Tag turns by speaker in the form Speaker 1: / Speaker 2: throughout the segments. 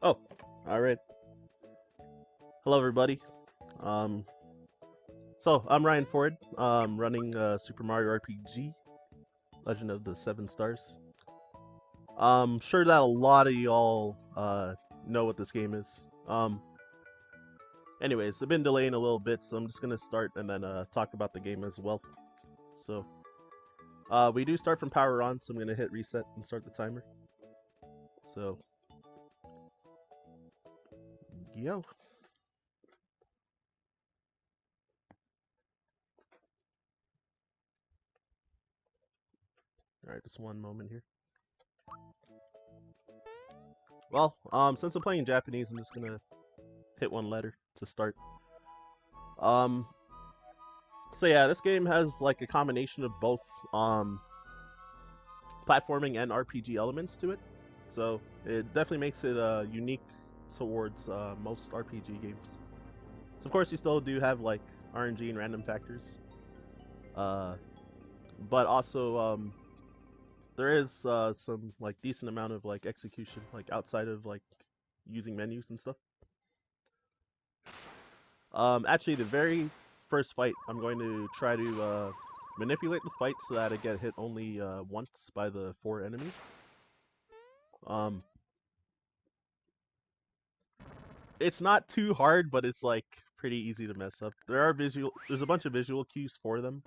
Speaker 1: Oh, all right. Hello, everybody. Um, I'm Ryan Ford, running Super Mario RPG, Legend of the Seven Stars. Sure that a lot of y'all know what this game is. Anyways, I've been delaying a little bit, so I'm just gonna start and then talk about the game as well. So, we do start from power on, so I'm gonna hit reset and start the timer. So, yo. All right, just one moment here. Well, since I'm playing Japanese, I'm just gonna hit one letter to start. Um, so yeah, this game has like a combination of both platforming and RPG elements to it. So it definitely makes it unique towards most RPG games. So of course you still do have like RNG and random factors, uh, but also there is some like decent amount of like execution like outside of like using menus and stuff. Actually, the very first fight, I'm going to try to manipulate the fight so that I get hit only once by the 4 enemies. Um, it's not too hard, but it's like pretty easy to mess up. There's a bunch of visual cues for them,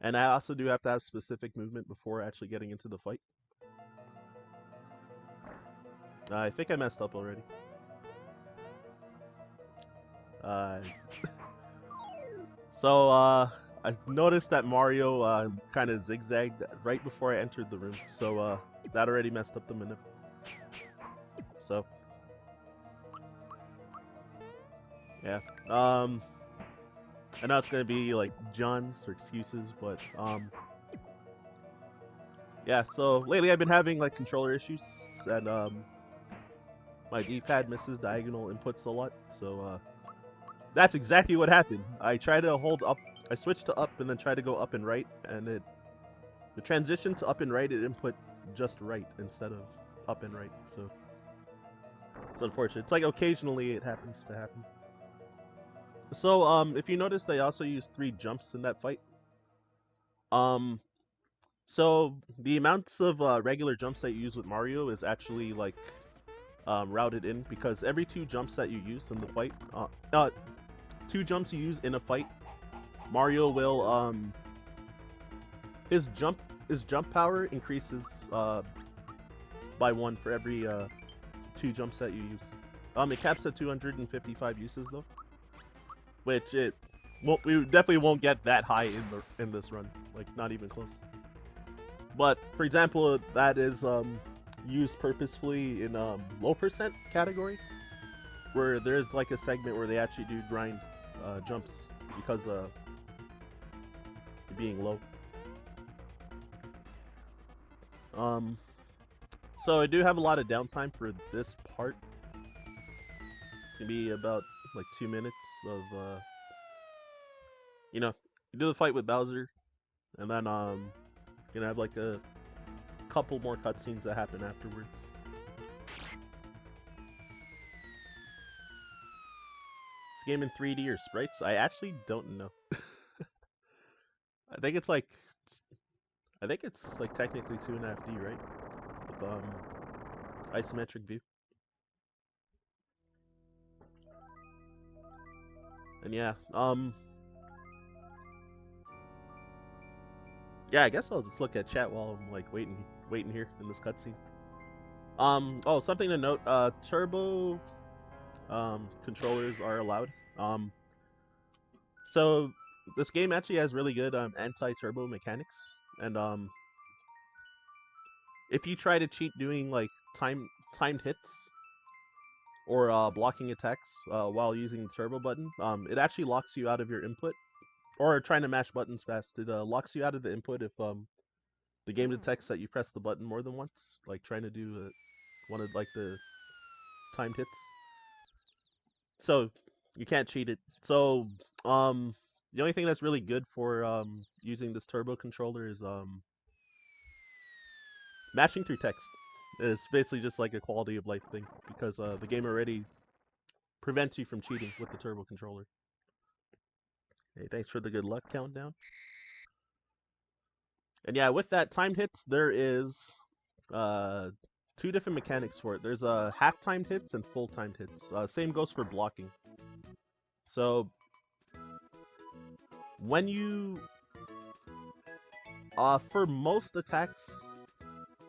Speaker 1: and I also do have to have specific movement before actually getting into the fight. I think I messed up already. Uh, I noticed that Mario kind of zigzagged right before I entered the room, so that already messed up the minute. So yeah, I know it's gonna be like John's or excuses, but yeah. So lately I've been having like controller issues, and my D-pad misses diagonal inputs a lot. So that's exactly what happened. I tried to hold up, I switched to up and then tried to go up and right, and the transition to up and right it input just right instead of up and right. So it's unfortunate. It's like occasionally it happens to happen. So if you noticed, I also used 3 jumps in that fight. Um, So the amounts of regular jumps that you use with Mario is actually like routed in because every 2 jumps that you use in the fight, 2 jumps you use in a fight, Mario will his jump his jump power increases by 1 for every 2 jumps that you use. It caps at 255 uses though, which we definitely won't get that high in this run, like not even close. But for example, that is used purposefully in low percent category, where there's like a segment where they actually do grind jumps because being low. Um, so I do have a lot of downtime for this part. It's gonna be about like 2 minutes of you do the fight with Bowser, and then gonna have like a couple more cutscenes that happen afterwards. This game in 3D or sprites? I actually don't know. I think it's like I think it's like technically 2.5D, right? With isometric view. And yeah, I guess I'll just look at chat while I'm like waiting here in this cutscene. Oh, something to note, turbo controllers are allowed. So this game actually has really good anti-turbo mechanics, and if you try to cheat doing like timed hits or blocking attacks while using the turbo button, it actually locks you out of your input. Or trying to mash buttons fast, it locks you out of the input if the game detects that you press the button more than once, like trying to do one of like the timed hits. So you can't cheat it. So the only thing that's really good for using this turbo controller is matching through text. It's basically just like a quality of life thing because the game already prevents you from cheating with the turbo controller. Hey, thanks for the good luck countdown. And yeah, with that timed hits, there is uh, two different mechanics for it. There's half timed hits and full timed hits. Same goes for blocking. So when you for most attacks,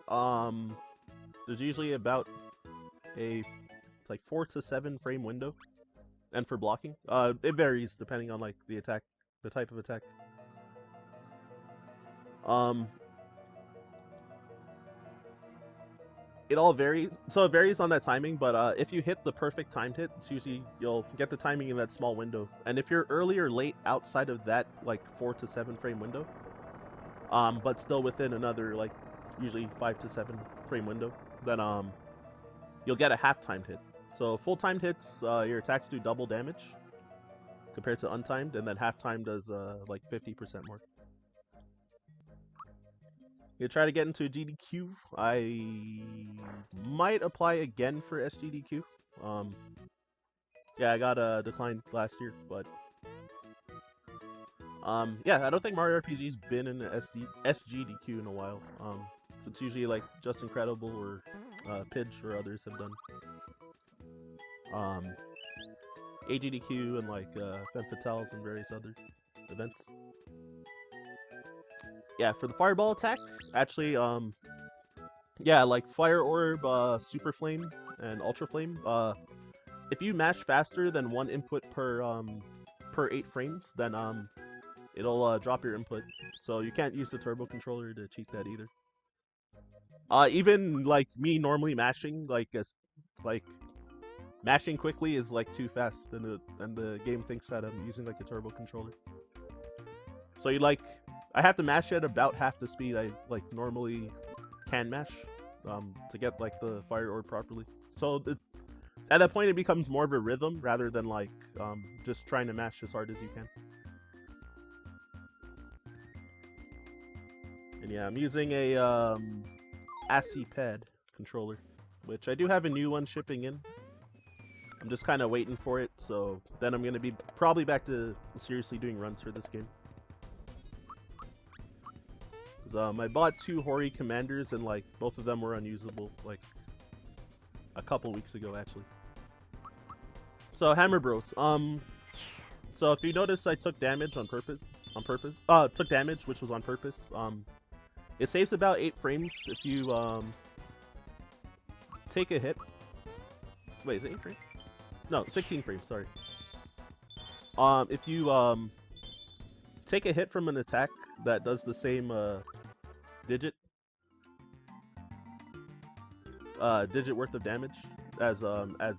Speaker 1: there's usually about it's like 4 to 7 frame window. And for blocking, it varies depending on like the attack, the type of attack. It all varies. So it varies on that timing, but if you hit the perfect timed hit, it's usually you'll get the timing in that small window. And if you're early or late outside of that like 4 to 7 frame window, but still within another like usually 5 to 7 frame window, then you'll get a half timed hit. So full timed hits, your attacks do double damage compared to untimed, and then half timed does like 50% more. You try to get into a GDQ. I might apply again for SGDQ. Yeah, I got a decline last year, but yeah, I don't think Mario RPG's been in SGDQ in a while. So it's usually like Just Incredible or Pidge or others have done. AGDQ and like Femme Fatales and various other events. Yeah, for the fireball attack, actually, yeah, like Fire Orb, Super Flame, and Ultra Flame, if you mash faster than one input per 8 frames, then it'll drop your input. So you can't use the turbo controller to cheat that either. Even like me normally mashing, like mashing quickly is like too fast, and the game thinks that I'm using like a turbo controller. So you like, I have to mash at about half the speed I like normally can mash, to get like the fire orb properly. So at that point it becomes more of a rhythm rather than like just trying to mash as hard as you can. And yeah, I'm using a ASCII-Pad controller, which I do have a new one shipping in. I'm just kind of waiting for it, so then I'm gonna be probably back to seriously doing runs for this game. I bought 2 Hori commanders and like both of them were unusable like a couple weeks ago actually. So Hammer Bros. So if you notice, I took damage on purpose. Took damage, which was on purpose. It saves about 8 frames if you take a hit. Wait, is it 8 frames? No, 16 frames. Sorry. If you take a hit from an attack that does the same digit worth of damage as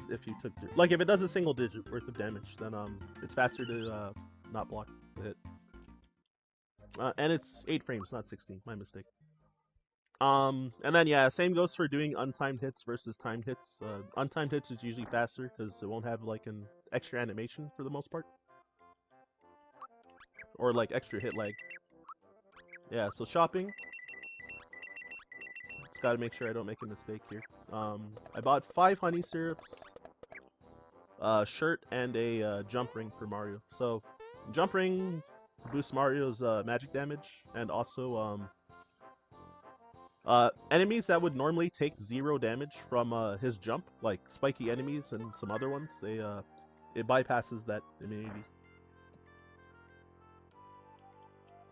Speaker 1: if you took 0. Like if it does a single digit worth of damage, then it's faster to not block the hit. And it's 8 frames, not 16. My mistake. And then yeah, same goes for doing untimed hits versus timed hits. Untimed hits is usually faster because it won't have like an extra animation for the most part, or like extra hit lag. Yeah, so shopping. Just gotta make sure I don't make a mistake here. I bought 5 honey syrups, a shirt, and a jump ring for Mario. So jump ring boosts Mario's magic damage, and also enemies that would normally take 0 damage from his jump, like spiky enemies and some other ones, it bypasses that immunity.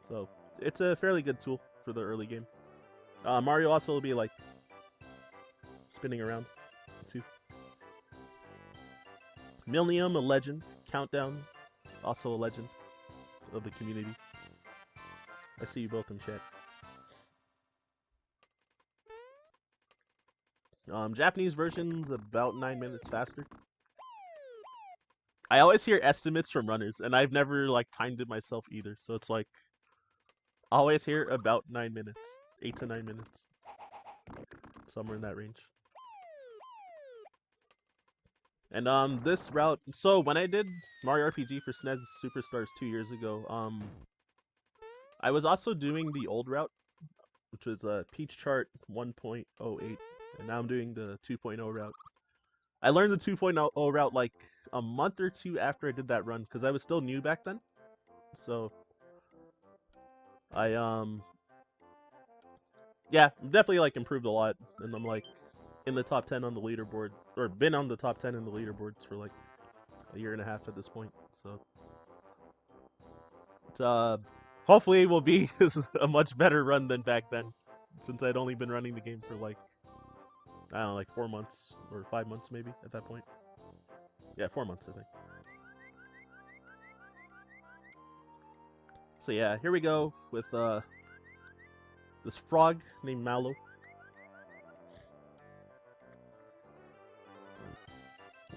Speaker 1: So it's a fairly good tool for the early game. Mario also will be like spinning around too. Millennium, a legend. Countdown, also a legend of the community. I see you both in chat. Japanese version's about 9 minutes faster. I always hear estimates from runners, and I've never like timed it myself either. So it's like, I always hear about 9 minutes, 8 to 9 minutes, somewhere in that range. And this route, so when I did Mario RPG for SNES Super Stars 2 years ago, I was also doing the old route, which was Peach Chart 1.08 and now I'm doing the 2.0 route. I learned the 2.0 route like a month or two after I did that run, because I was still new back then. So I yeah, definitely like improved a lot, and I'm like in the top 10 on the leaderboard, or been on the top 10 in the leaderboards for like a year and a half at this point. So it, hopefully it will be a much better run than back then, since I'd only been running the game for like, I don't know, like 4 months or 5 months maybe at that point. Yeah, 4 months I think. So yeah, here we go with this frog named Mallow.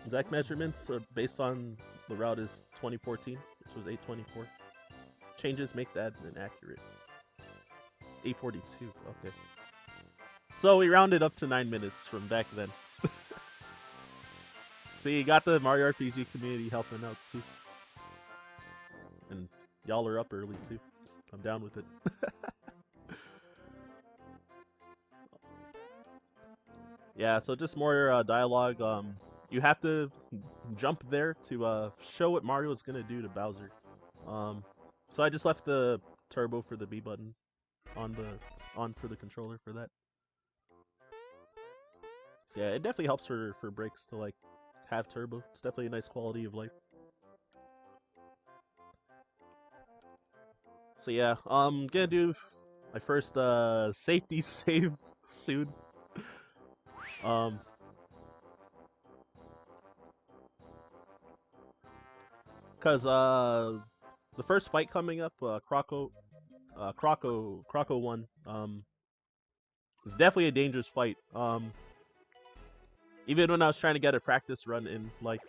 Speaker 1: Exact measurements are based on the route is 2014, which was 824. Changes make that inaccurate. 842, okay. So we rounded up to 9 minutes from back then. So you got the Mario RPG community helping out too. And y'all are up early too. I'm down with it. Yeah, so just more dialogue. You have to jump there to show what Mario is gonna do to Bowser. So I just left the turbo for the B button on for the controller for that. So yeah, it definitely helps for breaks to like have turbo. It's definitely a nice quality of life. So yeah, I'm gonna do my first safety save soon. Cause the first fight coming up, Croco 1, it's definitely a dangerous fight. Even when I was trying to get a practice run in, like,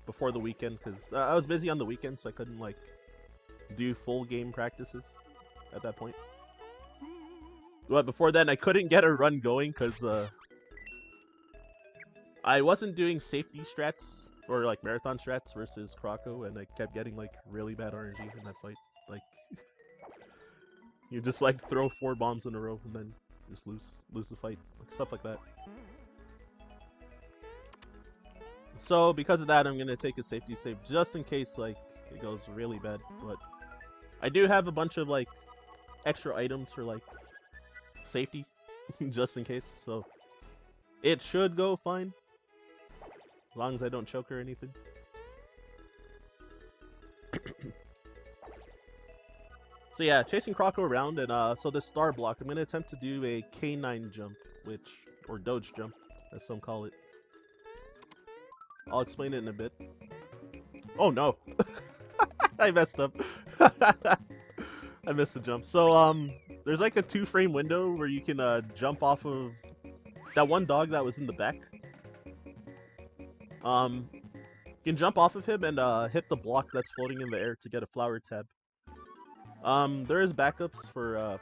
Speaker 1: before the weekend, because I was busy on the weekend, so I couldn't, like, do full game practices at that point. But before then, I couldn't get a run going, because, I wasn't doing safety strats, or, like, marathon strats versus Croco, and I kept getting, like, really bad RNG in that fight. Like, you just, like, throw 4 bombs in a row, and then just lose the fight. Like, stuff like that. So because of that, I'm gonna take a safety save just in case like it goes really bad. But I do have a bunch of like extra items for like safety, just in case. So it should go fine, as long as I don't choke or anything. So yeah, chasing Croco around, and so the star block, I'm gonna attempt to do a K9 jump, or Doge jump, as some call it. I'll explain it in a bit. Oh no! I messed up. I missed the jump. So, there's like a 2-frame window where you can, jump off of that one dog that was in the back. You can jump off of him and, hit the block that's floating in the air to get a flower tab. There is backups for,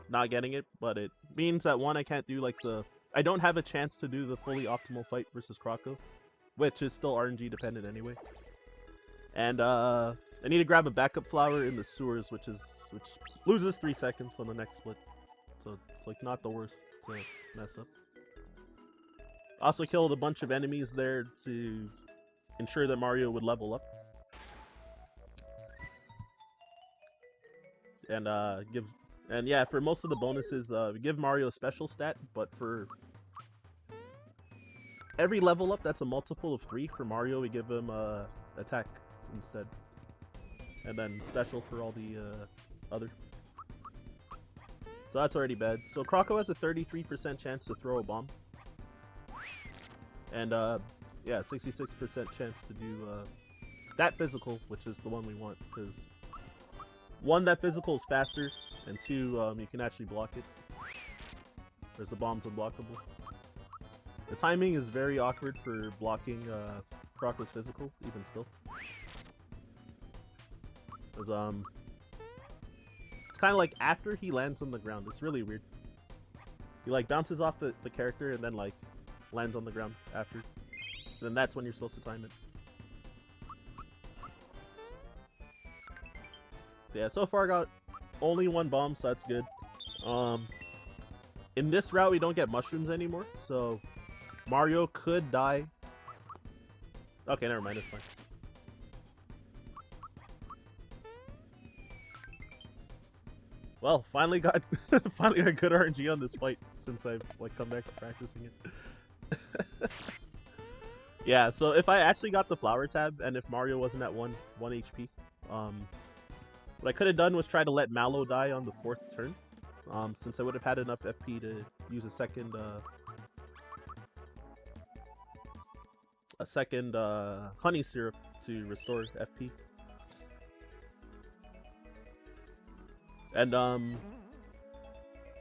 Speaker 1: not getting it, but it means that one, I can't do like I don't have a chance to do the fully optimal fight versus Croco, which is still RNG dependent anyway. And I need to grab a backup flower in the sewers, which loses 3 seconds on the next split. So it's like not the worst to mess up. Also killed a bunch of enemies there to ensure that Mario would level up. And yeah, for most of the bonuses, we give Mario a special stat, but for every level up that's a multiple of 3 for Mario, we give him attack instead. And then special for all the other. So that's already bad. So Croco has a 33% chance to throw a bomb. And yeah, 66% chance to do that physical, which is the one we want, because 1, that physical is faster, and 2, you can actually block it. There's the bomb's unblockable. The timing is very awkward for blocking Croco's physical, even still. Because, it's kind of like after he lands on the ground. It's really weird. He, like, bounces off the character and then, like, lands on the ground after. And then that's when you're supposed to time it. So yeah, so far I got only 1 bomb, so that's good. in this route we don't get mushrooms anymore, so Mario could die. Okay, never mind, it's fine. Well, finally got finally got good RNG on this fight since I've like come back to practicing it. Yeah, so if I actually got the flower tab and if Mario wasn't at 1 HP, what I could have done was try to let Mallow die on the 4th turn, since I would have had enough FP to use a second honey syrup to restore FP. And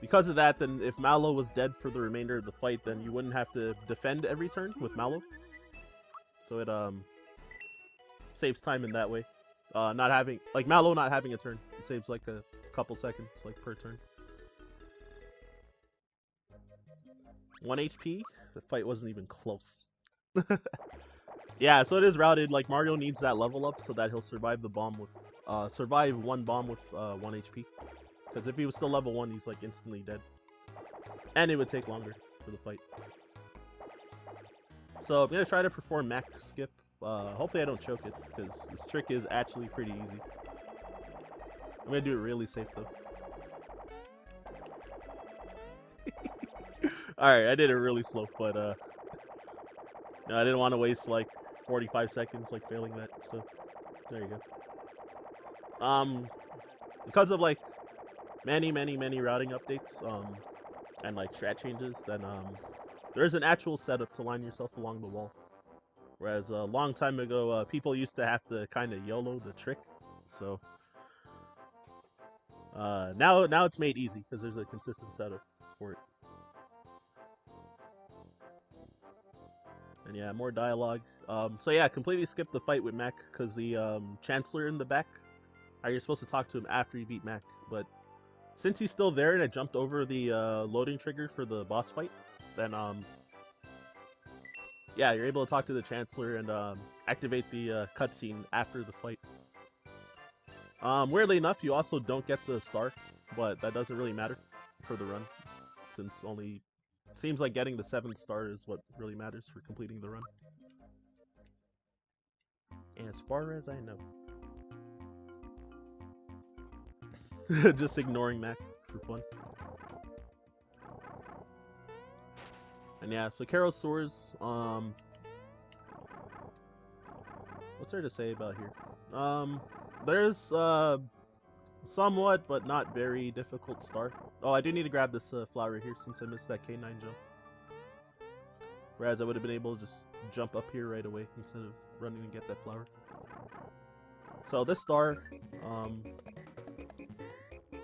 Speaker 1: because of that, then if Mallow was dead for the remainder of the fight, then you wouldn't have to defend every turn with Mallow. So it saves time in that way. Not having Mallow not having a turn. It saves like a couple seconds like per turn. 1 HP? The fight wasn't even close. Yeah, so it is routed. Like Mario needs that level up so that he'll survive the bomb with survive 1 bomb with 1 HP. Because if he was still level 1, he's like instantly dead. And it would take longer for the fight. So I'm gonna try to perform Mac skip. Hopefully I don't choke it, because this trick is actually pretty easy. I'm gonna do it really safe though. Alright, I did it really slow, but no, I didn't want to waste like 45 seconds like failing that, so there you go. Because of like many routing updates, and like strat changes, then there's an actual setup to line yourself along the wall. Whereas a long time ago, people used to have to kind of YOLO the trick. So now it's made easy because there's a consistent setup for it. And yeah, more dialogue. So yeah, completely skip the fight with Mac because the Chancellor in the back, you're supposed to talk to him after you beat Mac. But since he's still there and I jumped over the loading trigger for the boss fight, then yeah, you're able to talk to the Chancellor and activate the cutscene after the fight. Weirdly enough, you also don't get the star, but that doesn't really matter for the run, since only seems like getting the 7th star is what really matters for completing the run. And as far as I know, just ignoring Mac for fun. And yeah, so Carosaurs, what's there to say about here? There's somewhat but not very difficult start. Oh, I do need to grab this flower here since I missed that K9 jump. Whereas I would have been able to just jump up here right away instead of running to get that flower. So this star, I'm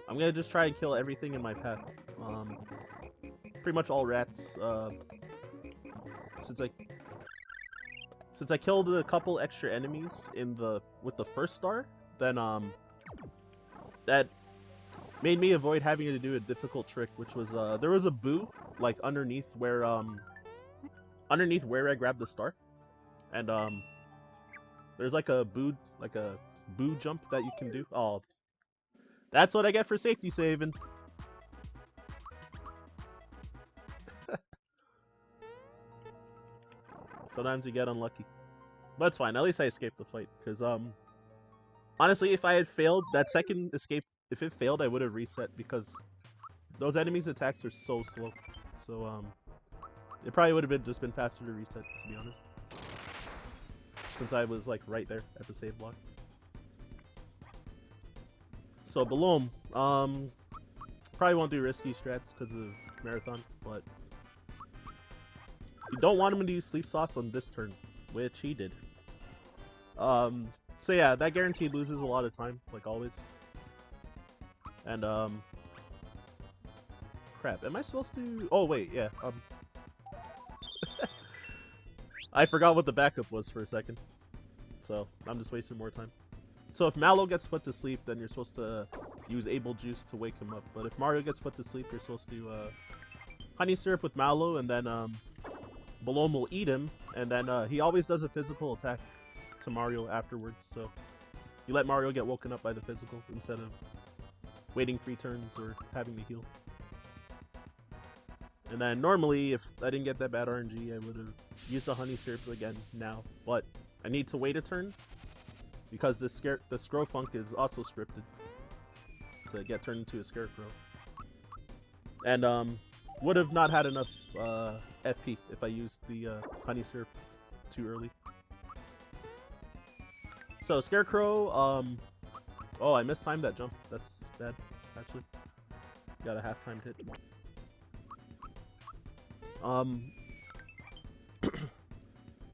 Speaker 1: gonna just try and kill everything in my path. Pretty much all rats. Since I killed a couple extra enemies with the first star, then that made me avoid having to do a difficult trick, which was there was a boo like underneath where I grabbed the star, and there's like a boo jump that you can do. Oh, that's what I get for safety saving. Sometimes you get unlucky. But it's fine, at least I escaped the fight, because honestly, if I had failed that second escape, if it failed, I would have reset, because those enemies' attacks are so slow. So it probably would have just been faster to reset, to be honest, since I was like right there at the save block. So Balloon, probably won't do risky strats because of Marathon, but you don't want him to use Sleep Sauce on this turn, which he did. So yeah, that guaranteed loses a lot of time, like always. And crap, am I supposed to? Oh wait, yeah. I forgot what the backup was for a second, so I'm just wasting more time. So if Mallow gets put to sleep, then you're supposed to use Able Juice to wake him up. But if Mario gets put to sleep, you're supposed to honey syrup with Mallow, and then Balloon will eat him, and then he always does a physical attack to Mario afterwards. So you let Mario get woken up by the physical instead of waiting 3 turns or having to heal. And then normally, if I didn't get that bad RNG, I would have used the honey syrup again now. But I need to wait a turn because the Scrofunk is also scripted to get turned into a scarecrow. And would have not had enough FP if I used the honey syrup too early. So scarecrow, oh, I mistimed that jump. That's bad, actually. Got a half-timed hit.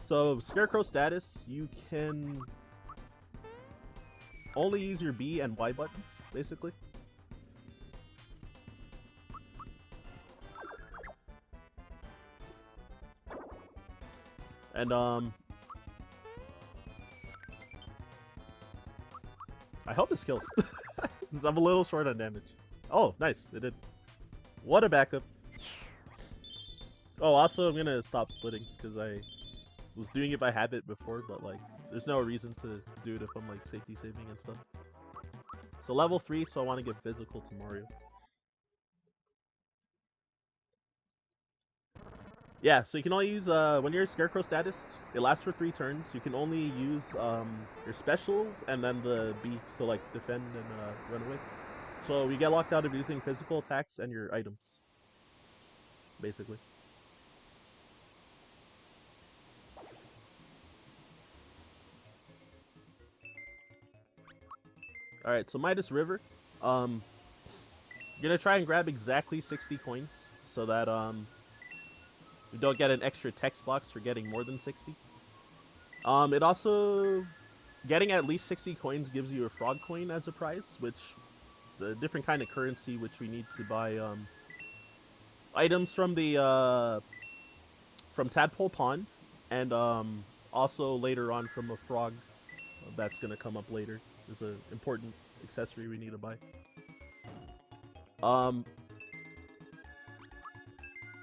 Speaker 1: So scarecrow status, you can only use your B and Y buttons, basically. And I hope this kills. Because I'm a little short on damage. Oh, nice, it did. What a backup. Oh, also I'm gonna stop splitting because I was doing it by habit before, but like there's no reason to do it if I'm like safety saving and stuff. So level 3, so I want to get physical to Mario. Yeah, so you can only use, when you're Scarecrow status, it lasts for 3 turns. You can only use your specials and then the B, so like defend and run away. So you get locked out of using physical attacks and your items, basically. Alright, so Midas River. You're gonna try and grab exactly 60 coins so that you don't get an extra text box for getting more than 60. It also, getting at least 60 coins gives you a frog coin as a prize, which is a different kind of currency which we need to buy items from the from Tadpole Pond, and also later on from a frog that's gonna come up later. There's an important accessory we need to buy.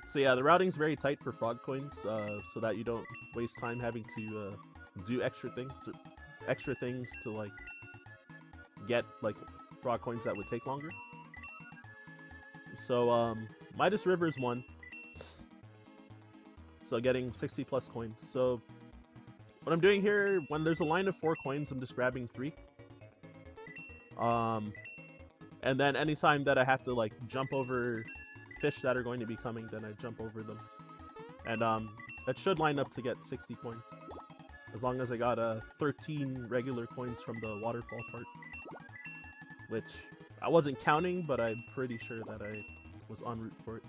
Speaker 1: So yeah, the routing's very tight for frog coins, so that you don't waste time having to do extra things to like get like frog coins that would take longer. So Midas River is 1. So getting 60 plus coins. So what I'm doing here, when there's a line of 4 coins, I'm just grabbing 3. And then anytime that I have to like jump over fish that are going to be coming, then I jump over them. And that should line up to get 60 coins. As long as I got 13 regular coins from the waterfall part. Which I wasn't counting, but I'm pretty sure that I was en route for it.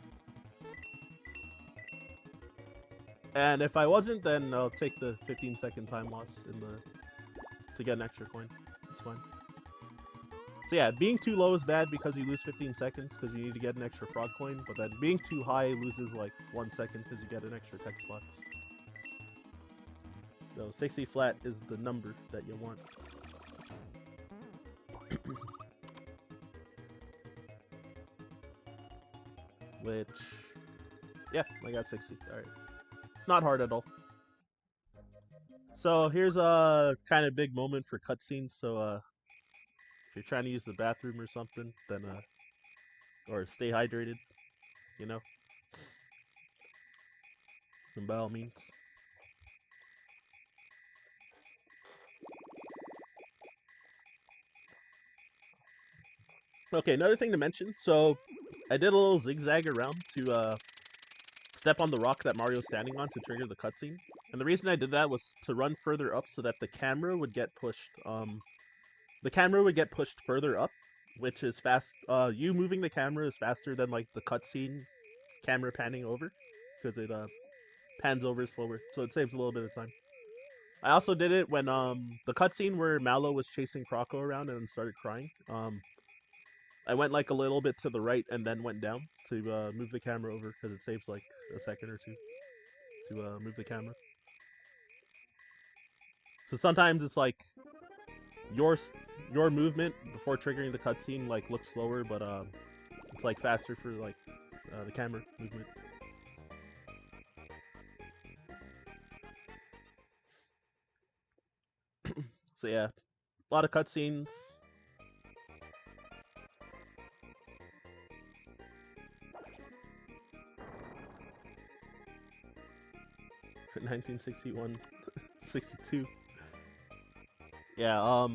Speaker 1: And if I wasn't, then I'll take the 15-second time loss to get an extra coin. It's fine. So yeah, being too low is bad because you lose 15 seconds because you need to get an extra frog coin, but then being too high loses like 1 second because you get an extra text box. So 60 flat is the number that you want. Which, yeah, I got 60. Alright. It's not hard at all. So here's a kind of big moment for cutscenes, so if you're trying to use the bathroom or something, then or stay hydrated, you know, then by all means. Okay, another thing to mention, so I did a little zigzag around to step on the rock that Mario's standing on to trigger the cutscene. And the reason I did that was to run further up so that the camera would get pushed. The camera would get pushed further up, which is fast. You moving the camera is faster than like the cutscene camera panning over, because it pans over slower, so it saves a little bit of time. I also did it when the cutscene where Mallow was chasing Croco around and then started crying. I went like a little bit to the right and then went down to move the camera over because it saves like a second or two to move the camera. So sometimes it's like your movement before triggering the cutscene like looks slower, but it's like faster for like the camera movement. So yeah, a lot of cutscenes. 1961, 62. Yeah.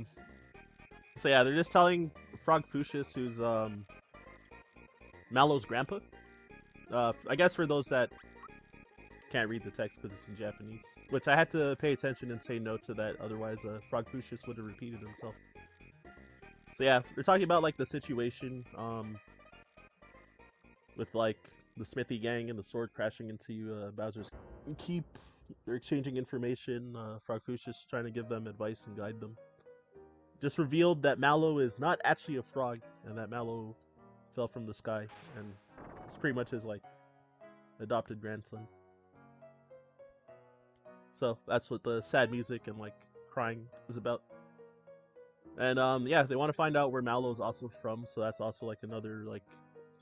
Speaker 1: So yeah, they're just telling Frog Fuchsius, who's Mallow's grandpa. I guess for those that can't read the text because it's in Japanese, which I had to pay attention and say no to that, otherwise Frog Fuchsius would have repeated himself. So yeah, they're talking about like the situation with like the Smithy gang and the sword crashing into Bowser's keep. They're exchanging information. Frog Fuchsius trying to give them advice and guide them. Just revealed that Mallow is not actually a frog, and that Mallow fell from the sky, and it's pretty much his like adopted grandson. So that's what the sad music and like crying is about. And yeah, they want to find out where Mallow's also from, so that's also like another like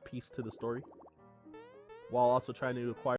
Speaker 1: piece to the story, while also trying to acquire.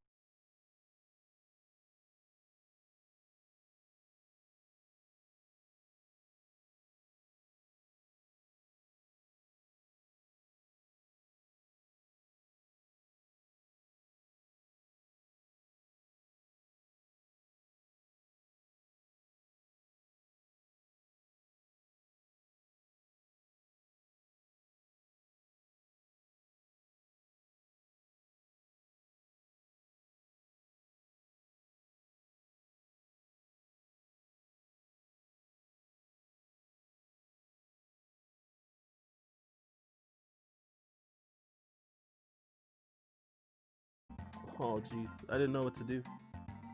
Speaker 1: Oh jeez, I didn't know what to do.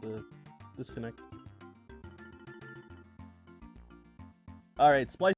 Speaker 1: The disconnect. All right, splice.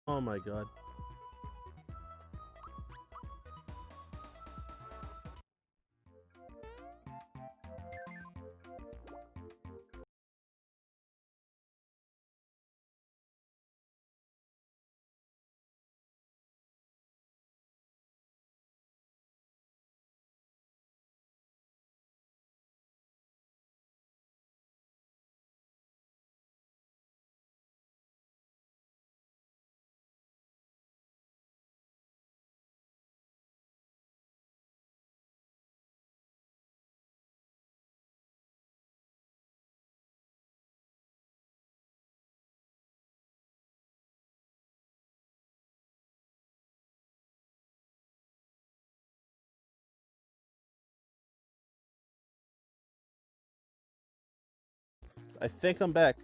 Speaker 1: Oh my god. I think I'm back.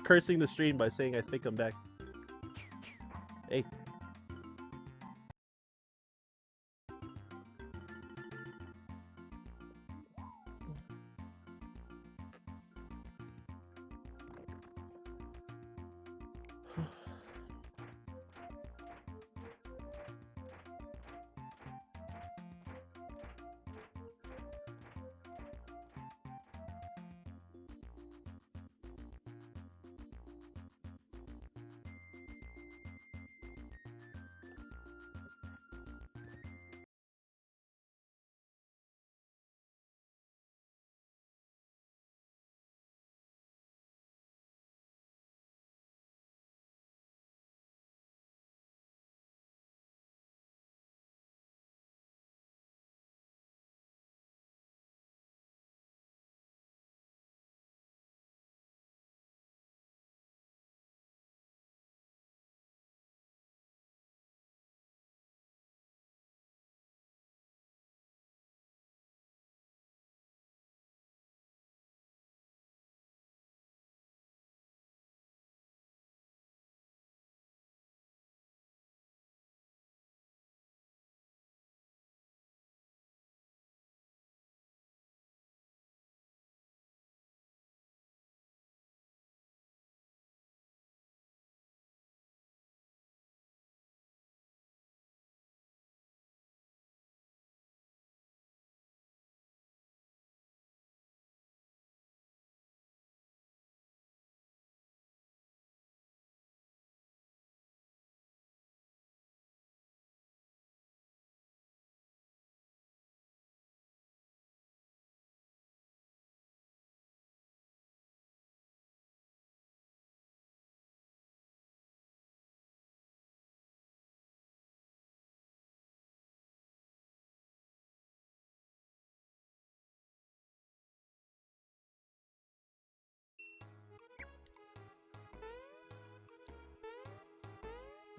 Speaker 1: Cursing the stream by saying I think I'm back. Hey.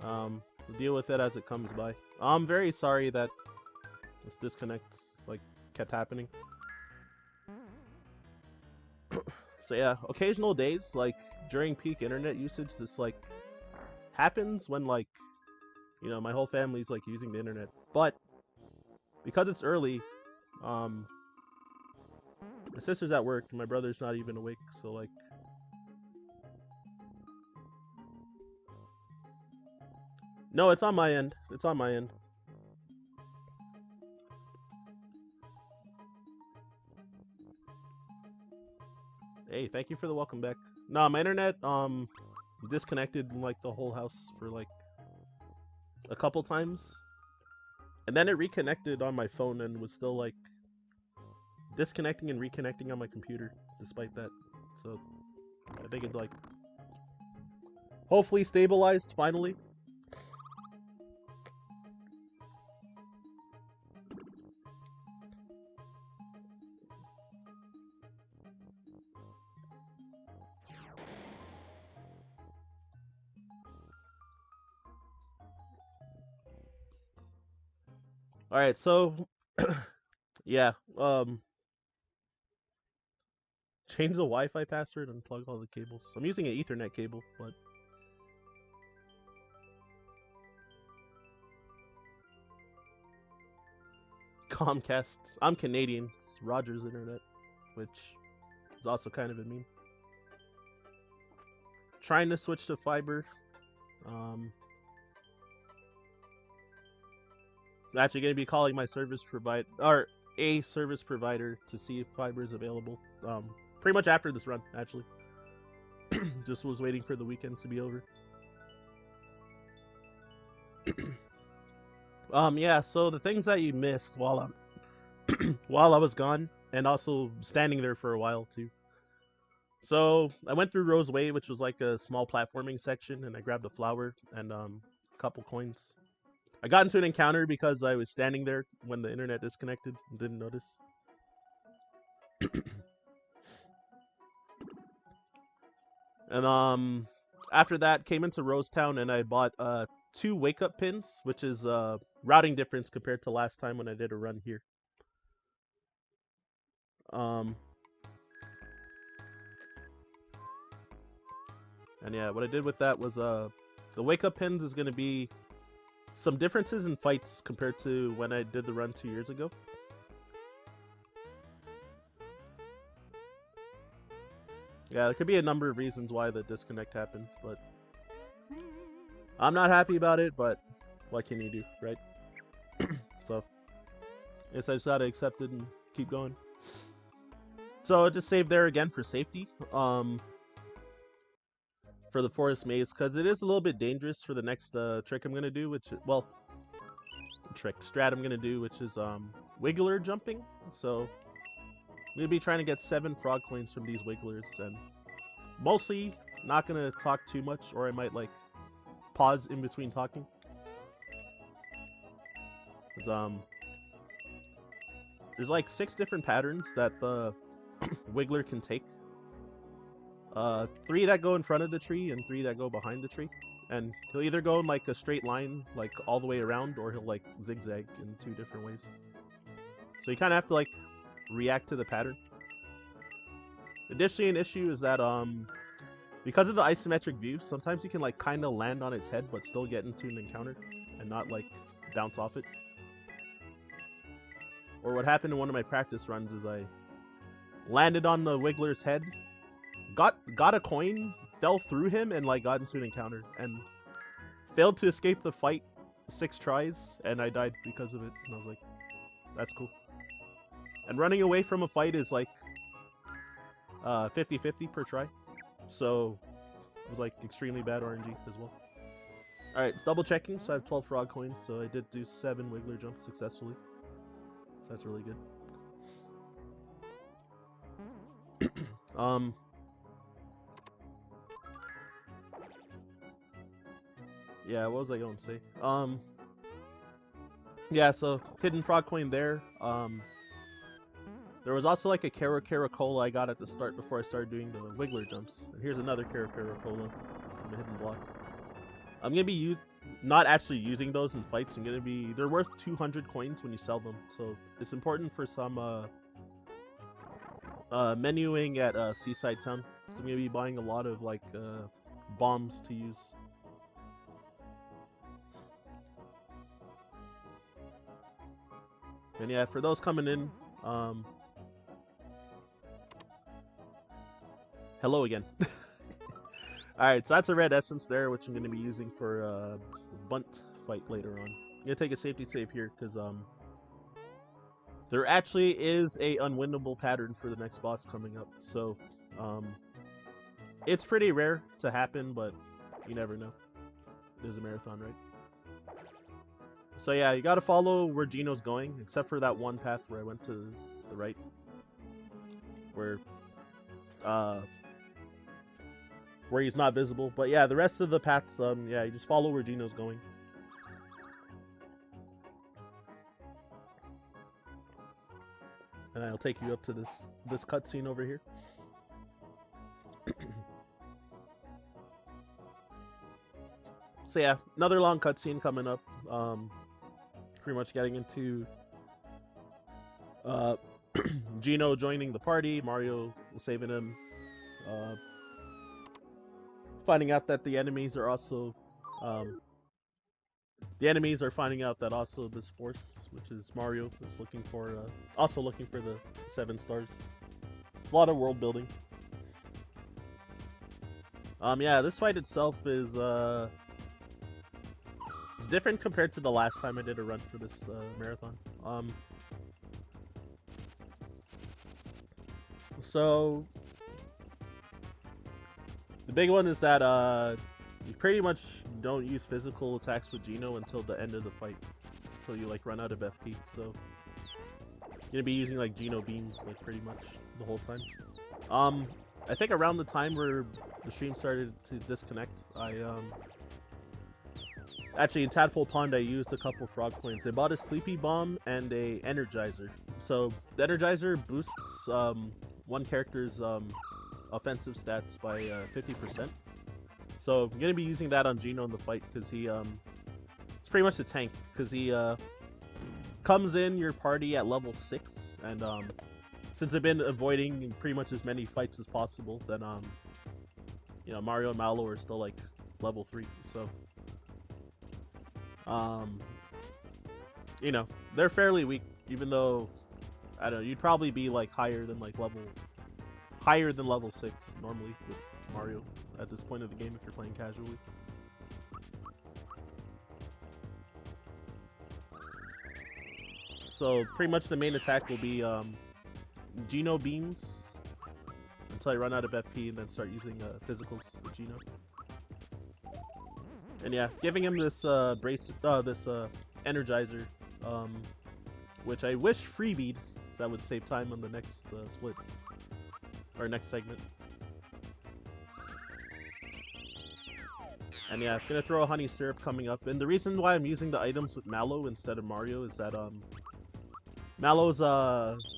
Speaker 1: We'll deal with it as it comes by. I'm very sorry that this disconnect like kept happening. So yeah, occasional days like during peak internet usage, this like happens when like my whole family's like using the internet. But because it's early, my sister's at work and my brother's not even awake, so like no, it's on my end. It's on my end. Hey, thank you for the welcome back. No, my internet disconnected like the whole house for like a couple times. And then it reconnected on my phone and was still like disconnecting and reconnecting on my computer despite that. So I think it like hopefully stabilized finally. Alright, so yeah, change the Wi-Fi password and plug all the cables. I'm using an Ethernet cable, but Comcast. I'm Canadian. It's Rogers Internet, which is also kind of a meme. Trying to switch to fiber. I'm actually going to be calling my service provider or a service provider to see if fiber is available. Pretty much after this run, actually. Just was waiting for the weekend to be over. Yeah. So the things that you missed while while I was gone, and also standing there for a while too. So I went through Rose Way, which was like a small platforming section, and I grabbed a flower and a couple coins. I got into an encounter because I was standing there when the internet disconnected and didn't notice. And after that came into Rosetown and I bought 2 wake up pins, which is routing difference compared to last time when I did a run here. Um And yeah, what I did with that was the wake up pins is going to be some differences in fights compared to when I did the run 2 years ago. Yeah, there could be a number of reasons why the disconnect happened, but I'm not happy about it, but what can you do, right? So, I guess I just gotta accept it and keep going. So, I just saved there again for safety, for the forest maze, because it is a little bit dangerous for the next trick I'm gonna do, which, well, strat I'm gonna do, which is wiggler jumping. So, I'm gonna be trying to get 7 frog coins from these wigglers, and mostly not gonna talk too much, or I might like pause in between talking. There's like 6 different patterns that the wiggler can take. 3 that go in front of the tree and 3 that go behind the tree. And he'll either go in like a straight line, like all the way around, or he'll like zigzag in 2 different ways. So you kind of have to like react to the pattern. Additionally, an issue is that because of the isometric view, sometimes you can like kind of land on its head but still get into an encounter and not like bounce off it. Or what happened in one of my practice runs is I landed on the wiggler's head, got a coin, fell through him, and like got into an encounter and failed to escape the fight 6 tries, and I died because of it. And I was like, that's cool. And running away from a fight is like 50-50 per try, so it was like extremely bad RNG as well. Alright, it's double checking, so I have 12 frog coins, so I did do 7 wiggler jumps successfully. So that's really good. Yeah, what was I going to say? Yeah, so hidden frog coin there. There was also like a Caracola I got at the start before I started doing the wiggler jumps. And here's another Caracola from a hidden block. I'm gonna be not actually using those in fights. They're worth 200 coins when you sell them, so it's important for some menuing at Seaside Town. So I'm gonna be buying a lot of like bombs to use. And yeah, for those coming in, hello again. Alright, so that's a red essence there, which I'm going to be using for a bunt fight later on. I'm going to take a safety save here, because there actually is a unwinnable pattern for the next boss coming up. So, it's pretty rare to happen, but you never know. There's a marathon, right? So yeah, you got to follow where Gino's going, except for that one path where I went to the right. Where he's not visible. But yeah, the rest of the paths, yeah, you just follow where Gino's going. And I'll take you up to this cutscene over here. So yeah, another long cutscene coming up. Pretty much getting into Gino joining the party, Mario saving him, finding out that the enemies are also finding out that also this force, which is Mario, is looking for also looking for the 7 stars. It's a lot of world building. Yeah, this fight itself is it's different compared to the last time I did a run for this marathon. So the big one is that you pretty much don't use physical attacks with Gino until the end of the fight, until you like run out of FP. So you're gonna be using like Gino beams like pretty much the whole time. I think around the time where the stream started to disconnect, actually in Tadpole Pond I used a couple frog coins. I bought a Sleepy Bomb and a Energizer. So the Energizer boosts one character's offensive stats by 50%. So I'm gonna be using that on Gino in the fight because he it's pretty much a tank because he comes in your party at level 6, and since I've been avoiding pretty much as many fights as possible, then you know, Mario and Mallow are still like level 3, so you know, they're fairly weak, even though I don't know, you'd probably be like higher than level 6 normally with Mario at this point of the game if you're playing casually. So pretty much the main attack will be Geno beams until I run out of FP and then start using physicals with Geno. And yeah, giving him this energizer, which I wish freebied, so that would save time on the next split or next segment. And yeah, I'm gonna throw a honey syrup coming up. And the reason why I'm using the items with Mallow instead of Mario is that Mallow's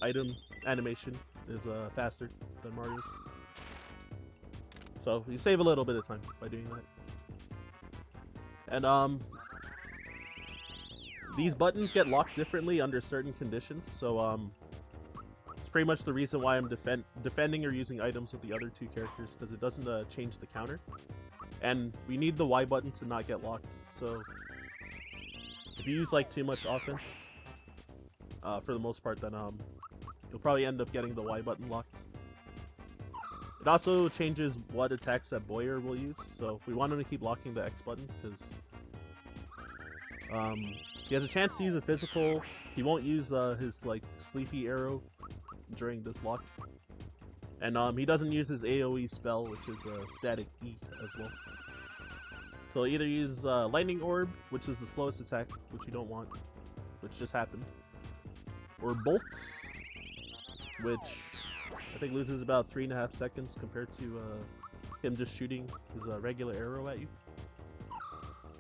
Speaker 1: item animation is faster than Mario's, so you save a little bit of time by doing that. And these buttons get locked differently under certain conditions, so it's pretty much the reason why I'm defending or using items with the other two characters, because it doesn't change the counter. And we need the Y button to not get locked, so if you use like too much offense, for the most part, then you'll probably end up getting the Y button locked. It also changes what attacks that Boyer will use, so we want him to keep locking the X button, because he has a chance to use a physical. He won't use his like sleepy arrow during this lock. And he doesn't use his AoE spell, which is static E as well. So either use Lightning Orb, which is the slowest attack, which you don't want, which just happened, or Bolts, which I think loses about 3.5 seconds compared to him just shooting his regular arrow at you.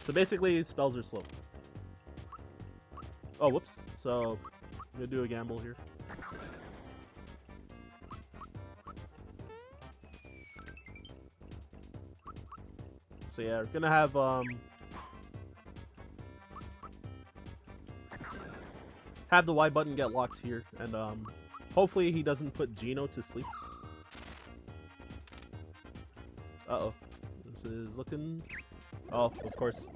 Speaker 1: So basically, spells are slow. Oh, whoops. So I'm gonna do a gamble here. So yeah, we're gonna have the Y button get locked here, and hopefully he doesn't put Geno to sleep. Uh-oh. This is looking... Oh, of course.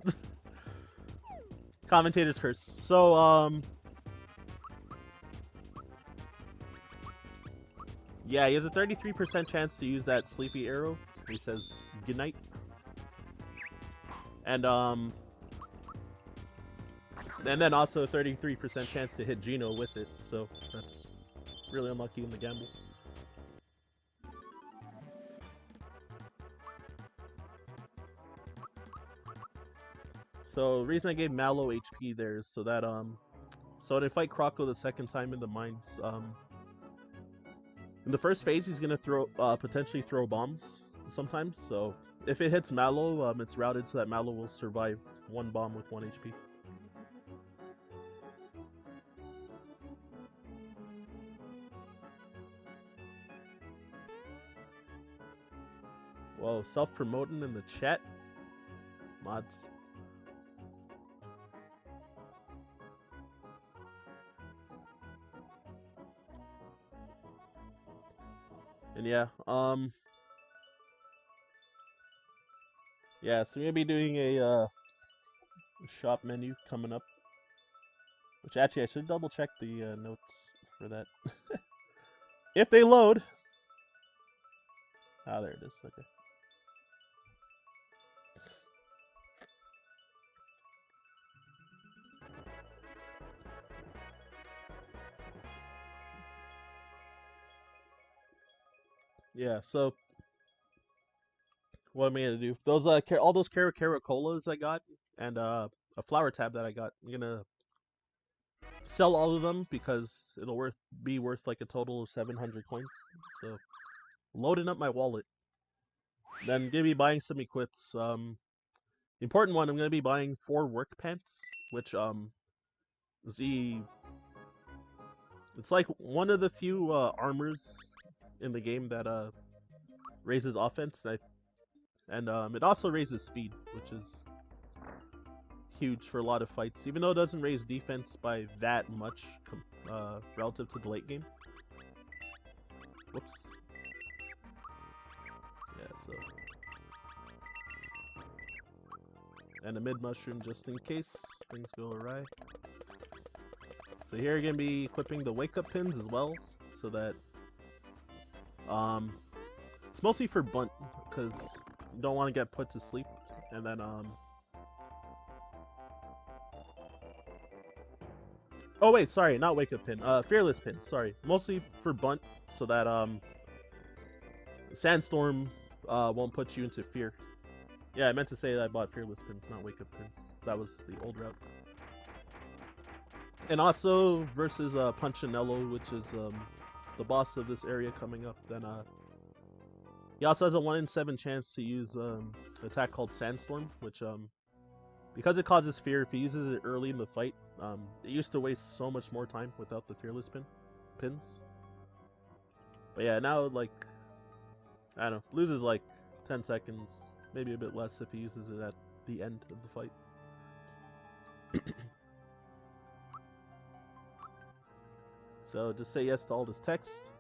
Speaker 1: Commentator's curse. So, yeah, he has a 33% chance to use that sleepy arrow. He says, "Good night." And then also a 33% chance to hit Geno with it, so that's really unlucky in the gamble. So the reason I gave Mallow HP there is so that so when I fight Croco the second time in the mines, in the first phase he's gonna throw potentially throw bombs sometimes, so if it hits Mallow, it's routed so that Mallow will survive one bomb with 1 HP. Whoa, self-promoting in the chat? Mods. And yeah, yeah, so we're gonna be doing a shop menu coming up. Which actually I should double check the notes for that. If they load. Ah, there it is. Okay. Yeah, so what am I gonna do? Those all those Cara Colas I got, and a flower tab that I got. I'm gonna sell all of them because it'll be worth like a total of 700 coins. So loading up my wallet. Then gonna be buying some equips. The important one, I'm gonna be buying 4 work pants, which is it's like one of the few armors in the game that raises offense, and it also raises speed, which is huge for a lot of fights, even though it doesn't raise defense by that much relative to the late game. Whoops. Yeah, so and a mid mushroom just in case things go awry. So here you're gonna be equipping the wake up pins as well, so that it's mostly for bunt because you don't want to get put to sleep, and then oh wait, sorry, not wake up pin, fearless pin, sorry, mostly for bunt so that sandstorm won't put you into fear. Yeah, I meant to say that I bought fearless pins, not wake up pins. That was the old route. And also versus Punchinello, which is the boss of this area coming up, then he also has a 1 in 7 chance to use an attack called Sandstorm, which because it causes fear, if he uses it early in the fight, it used to waste so much more time without the fearless pins. But yeah, now like I don't know, loses like 10 seconds, maybe a bit less if he uses it at the end of the fight. So just say yes to all this text.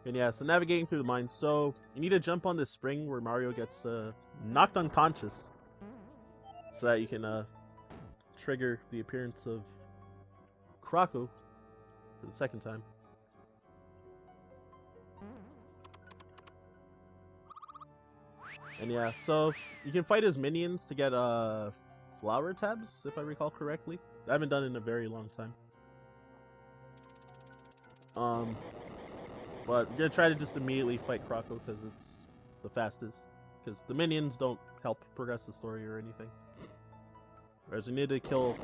Speaker 1: And yeah, so navigating through the mine. So you need to jump on this spring where Mario gets knocked unconscious, so that you can trigger the appearance of Croco for the second time. And yeah, so you can fight as minions to get flower tabs, if I recall correctly. I haven't done it in a very long time. But I'm gonna try to just immediately fight Croco because it's the fastest. Because the minions don't help progress the story or anything. Whereas you need to kill,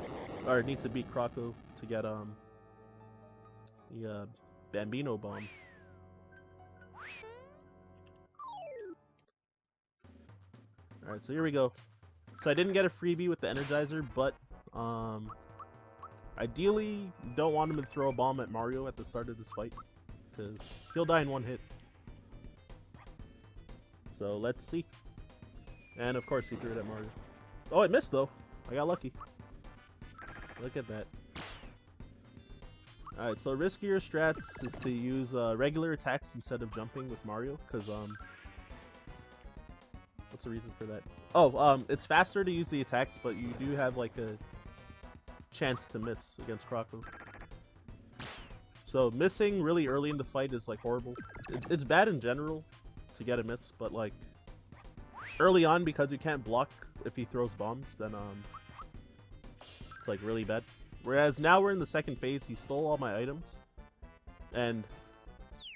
Speaker 1: or need to beat Croco to get the Bambino Bomb. Alright, so here we go. So I didn't get a freebie with the Energizer, but ideally you don't want him to throw a bomb at Mario at the start of this fight, because he'll die in one hit. So let's see. And of course he threw it at Mario. Oh, it missed though. I got lucky. Look at that. Alright, so riskier strats is to use regular attacks instead of jumping with Mario, because what's the reason for that? Oh, it's faster to use the attacks, but you do have like a chance to miss against Croco. So missing really early in the fight is like horrible. It's bad in general to get a miss, but like early on, because you can't block if he throws bombs, then it's like really bad. Whereas now we're in the second phase, he stole all my items, and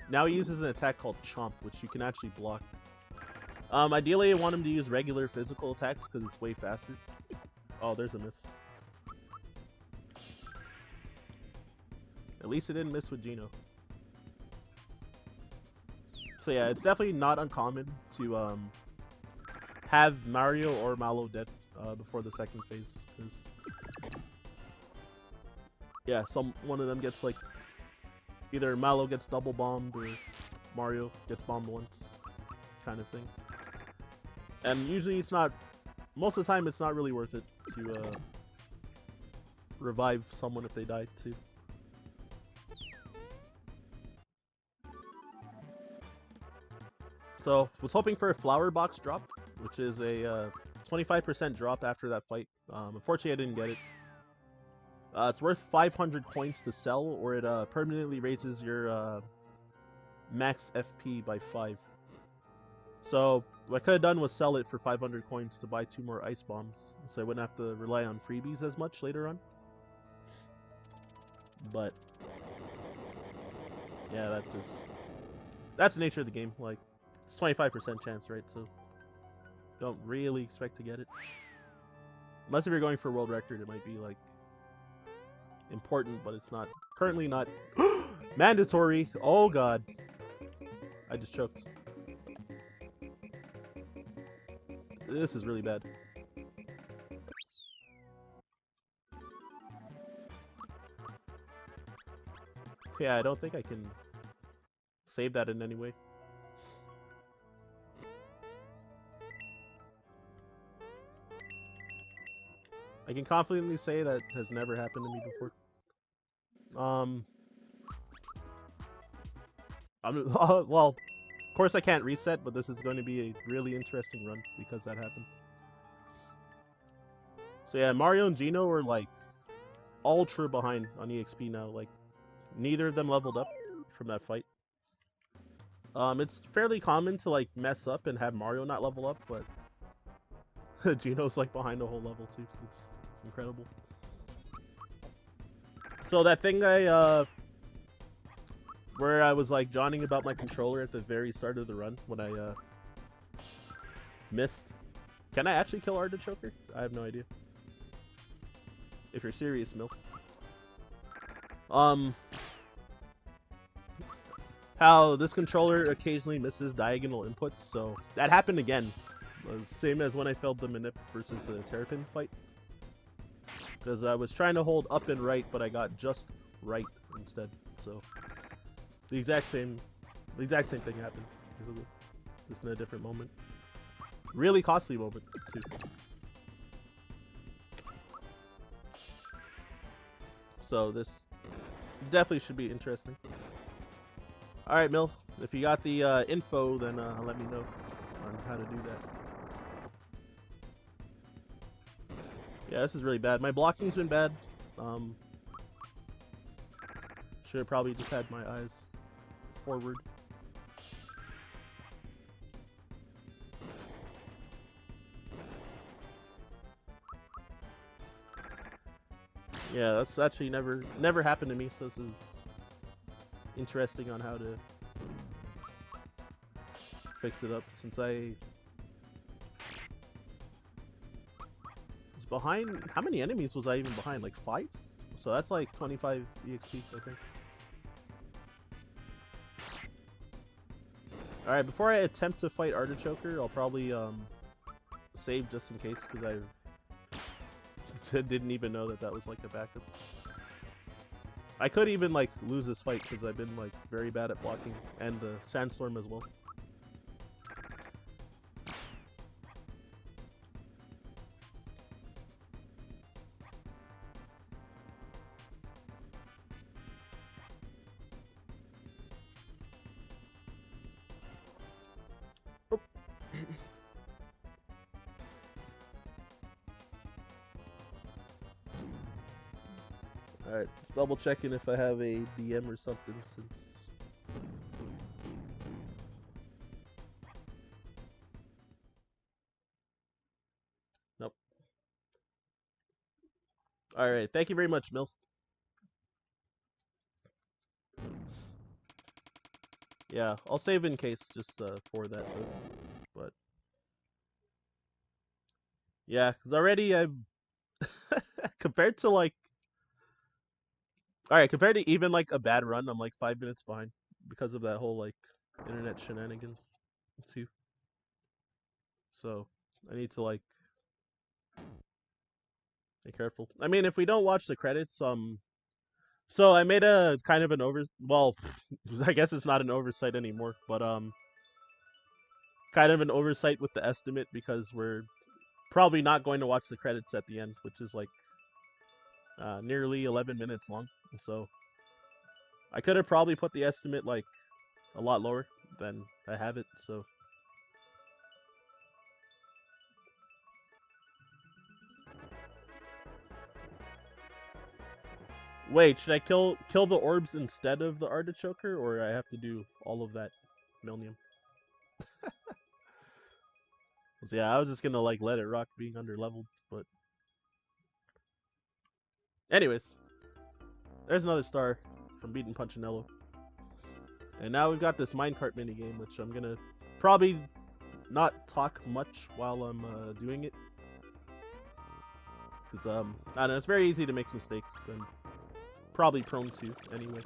Speaker 1: now he uses an attack called Chomp, which you can actually block. Ideally I want him to use regular physical attacks because it's way faster. Oh, there's a miss. At least it didn't miss with Gino. So yeah, it's definitely not uncommon to have Mario or Mallow dead before the second phase, because yeah, one of them gets like either Mallow gets double bombed or Mario gets bombed once, kind of thing. And usually it's not, most of the time it's not really worth it to revive someone if they die too. So, was hoping for a flower box drop, which is a 25% drop after that fight. Unfortunately I didn't get it. It's worth 500 coins to sell, or it permanently raises your max FP by 5. So what I could have done was sell it for 500 coins to buy 2 more ice bombs, so I wouldn't have to rely on freebies as much later on. But yeah, that's the nature of the game. Like, it's 25% chance, right? So don't really expect to get it. Unless if you're going for world record, it might be like important, but it's not. Currently not mandatory. Oh god. I just choked. This is really bad. Yeah, I don't think I can save that in any way. I can confidently say that has never happened to me before. Well, course, I can't reset, but this is going to be a really interesting run because that happened. So yeah, Mario and Gino are like ultra behind on EXP now. Like neither of them leveled up from that fight. It's fairly common to like mess up and have Mario not level up, but Gino's like behind a whole level too. It's incredible. So that thing where I was like jawing about my controller at the very start of the run when I missed. Can I actually kill Artichoker? I have no idea. If you're serious, Milk. How this controller occasionally misses diagonal inputs, so that happened again. Same as when I failed the Manip versus the Terrapin fight. Because I was trying to hold up and right, but I got just right instead. So the exact same thing happened. Just in a different moment. Really costly moment too. So this definitely should be interesting. Alright, Mill. If you got the info, then let me know on how to do that. Yeah, this is really bad. My blocking's been bad. Should have probably just had my eyes forward. Yeah, that's actually never happened to me, so this is interesting on how to fix it up since I was behind. How many enemies was I even behind? Like 5? So that's like 25 EXP, I think. Alright, before I attempt to fight Artichoker, I'll probably save just in case, because I didn't even know that was like a backup. I could even like lose this fight because I've been like very bad at blocking, and the sandstorm as well. Alright, just double checking if I have a DM or something since... Nope. Alright, thank you very much, Mill. Yeah, I'll save in case just for that though. But... yeah, because already I'm... compared to like... Alright, compared to even like a bad run, I'm like 5 minutes behind because of that whole like internet shenanigans too. So I need to like be careful. I mean, if we don't watch the credits, so I made a kind of an well, I guess it's not an oversight anymore, but kind of an oversight with the estimate because we're probably not going to watch the credits at the end, which is like nearly 11 minutes long. So I could have probably put the estimate like a lot lower than I have it, so wait, should I kill the orbs instead of the Artichoker, or I have to do all of that Milnium? So yeah, I was just gonna like let it rock being under leveled, but anyways, there's another star from beating Punchinello. And now we've got this minecart minigame, which I'm gonna probably not talk much while I'm doing it. Because, I don't know, it's very easy to make mistakes, and probably prone to, anyway.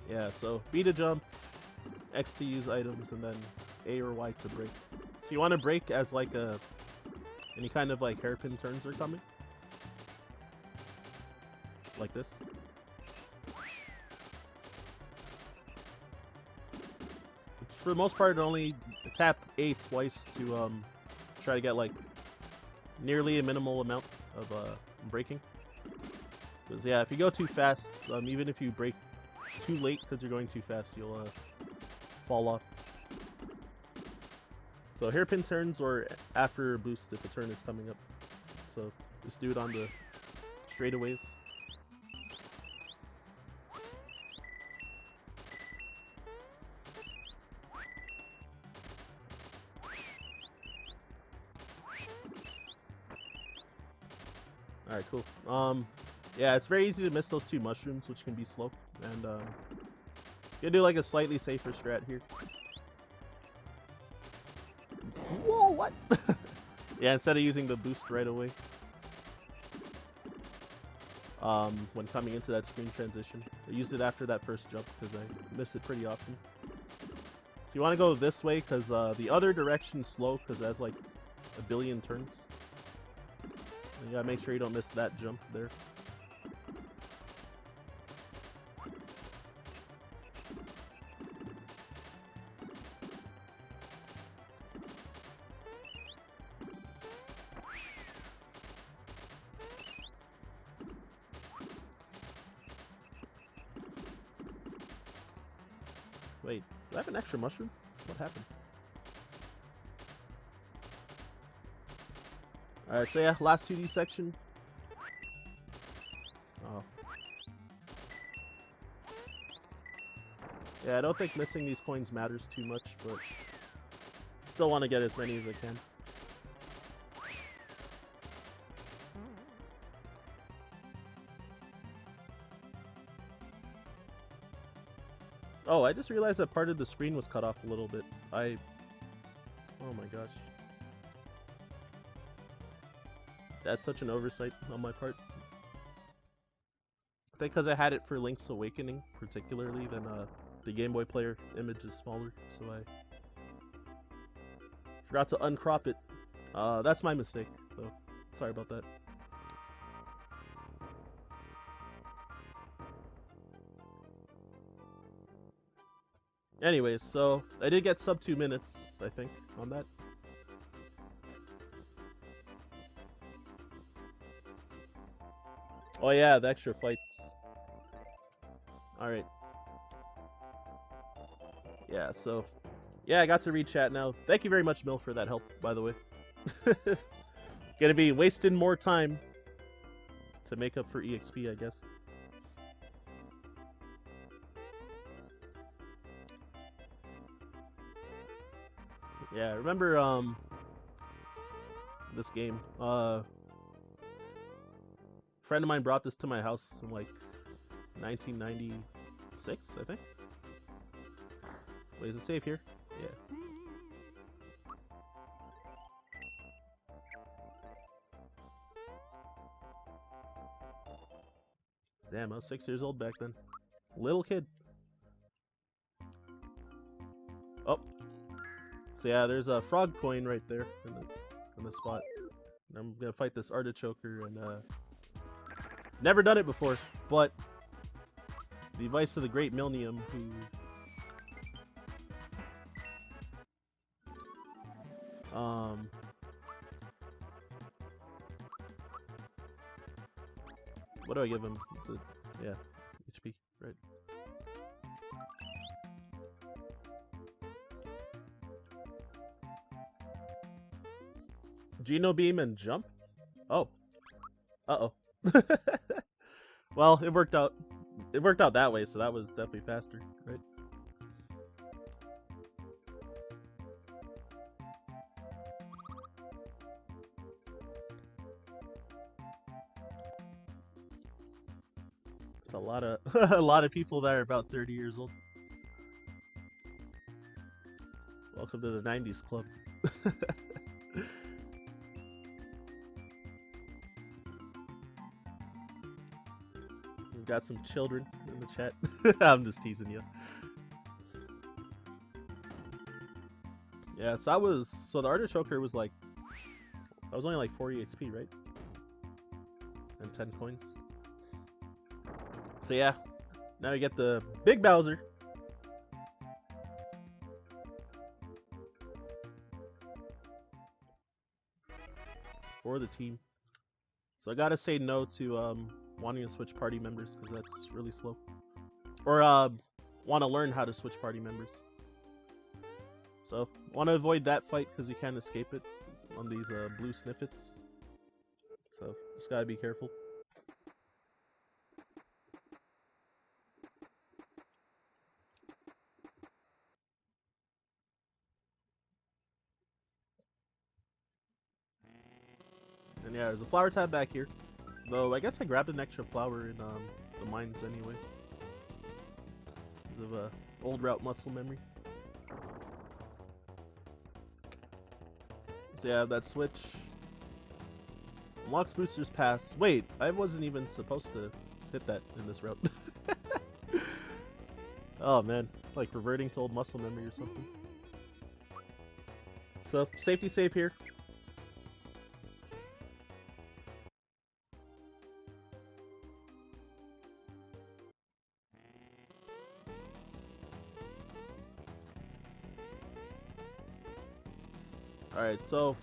Speaker 1: Yeah, so B to jump, X to use items, and then A or Y to break. So you want to break as like any kind of like hairpin turns are coming. Like this. Which for the most part only tap A twice to try to get like nearly a minimal amount of braking. Because yeah, if you go too fast, even if you brake too late because you're going too fast, you'll fall off. So hairpin turns or after a boost if a turn is coming up. So just do it on the straightaways. Alright, cool. Yeah, it's very easy to miss those two mushrooms, which can be slow. And you can do like a slightly safer strat here. Whoa, what? Yeah, instead of using the boost right away. When coming into that screen transition. I used it after that first jump because I miss it pretty often. So you want to go this way because the other direction's slow because it has like a billion turns. You gotta make sure you don't miss that jump there. Wait, do I have an extra mushroom? What happened? Alright, so yeah, last 2D section. Oh. Yeah, I don't think missing these coins matters too much, but still want to get as many as I can. Oh, I just realized that part of the screen was cut off a little bit. Oh my gosh. That's such an oversight on my part. I think because I had it for Link's Awakening, particularly, then the Game Boy player image is smaller, so I forgot to uncrop it. That's my mistake, so sorry about that. Anyways, so I did get sub 2 minutes, I think, on that. Oh yeah, the extra fights. Alright. Yeah, so... Yeah, I got to read chat now. Thank you very much, Mill, for that help, by the way. Gonna be wasting more time to make up for EXP, I guess. Yeah, I remember, this game. A friend of mine brought this to my house in, like, 1996, I think. Wait, is it safe here? Yeah. Damn, I was 6 years old back then. Little kid. Oh. So yeah, there's a frog coin right there in the spot. And I'm gonna fight this artichoker and never done it before, but the advice of the great Milnium who what do I give him? It's a, yeah, HP, right. Geno Beam and jump? Oh. Uh-oh. Well, it worked out. It worked out that way, so that was definitely faster, right? It's a lot of a lot of people that are about 30 years old. Welcome to the 90s club. We've got some children in the chat. I'm just teasing you. Yeah, so the artichoker was like, I was only like 40 XP, right? And 10 coins. So yeah, now you get the big Bowser. For the team. So I gotta say no to wanting to switch party members because that's really slow. Or want to learn how to switch party members. So want to avoid that fight because you can't escape it on these blue snippets. So just gotta be careful. And yeah, there's a flower tab back here. Though I guess I grabbed an extra flower in the mines anyway. Because of old route muscle memory. So yeah, that switch. Unlocks boosters pass. Wait, I wasn't even supposed to hit that in this route. Oh man, like reverting to old muscle memory or something. So, safety save here. Alright, so...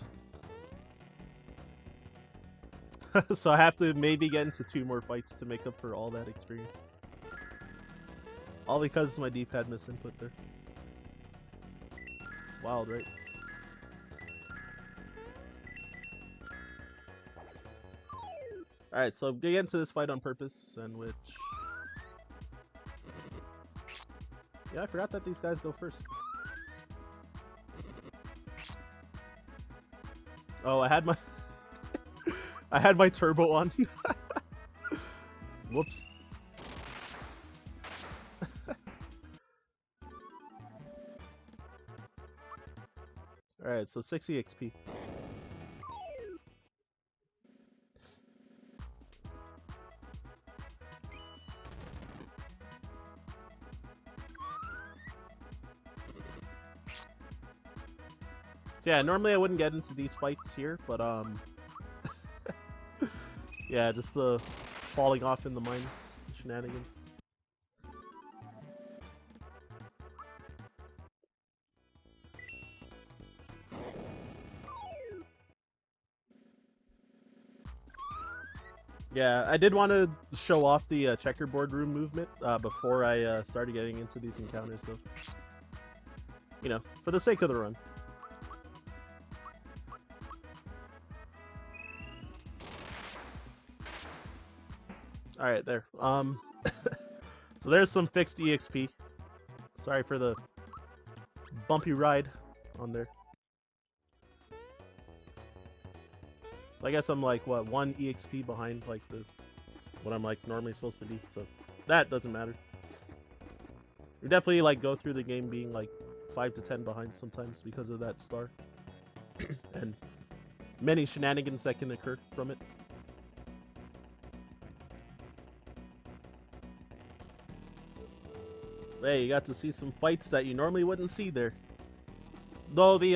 Speaker 1: so I have to maybe get into 2 more fights to make up for all that experience. All because of my D-pad misinput there. It's wild, right? Alright, so I'm gonna get into this fight on purpose, and which... Yeah, I forgot that these guys go first. Oh, I had my... I had my turbo on. Whoops. Alright, so 60 XP. So yeah, normally I wouldn't get into these fights here, but yeah, just the falling off in the mines shenanigans. Yeah, I did want to show off the checkerboard room movement before I started getting into these encounters, though. You know, for the sake of the run. Alright, there. So there's some fixed EXP. Sorry for the bumpy ride on there. So I guess I'm like, what, 1 EXP behind like what I'm like normally supposed to be, so that doesn't matter. You definitely like go through the game being like 5 to 10 behind sometimes because of that star. And many shenanigans that can occur from it. Hey, you got to see some fights that you normally wouldn't see there. Though the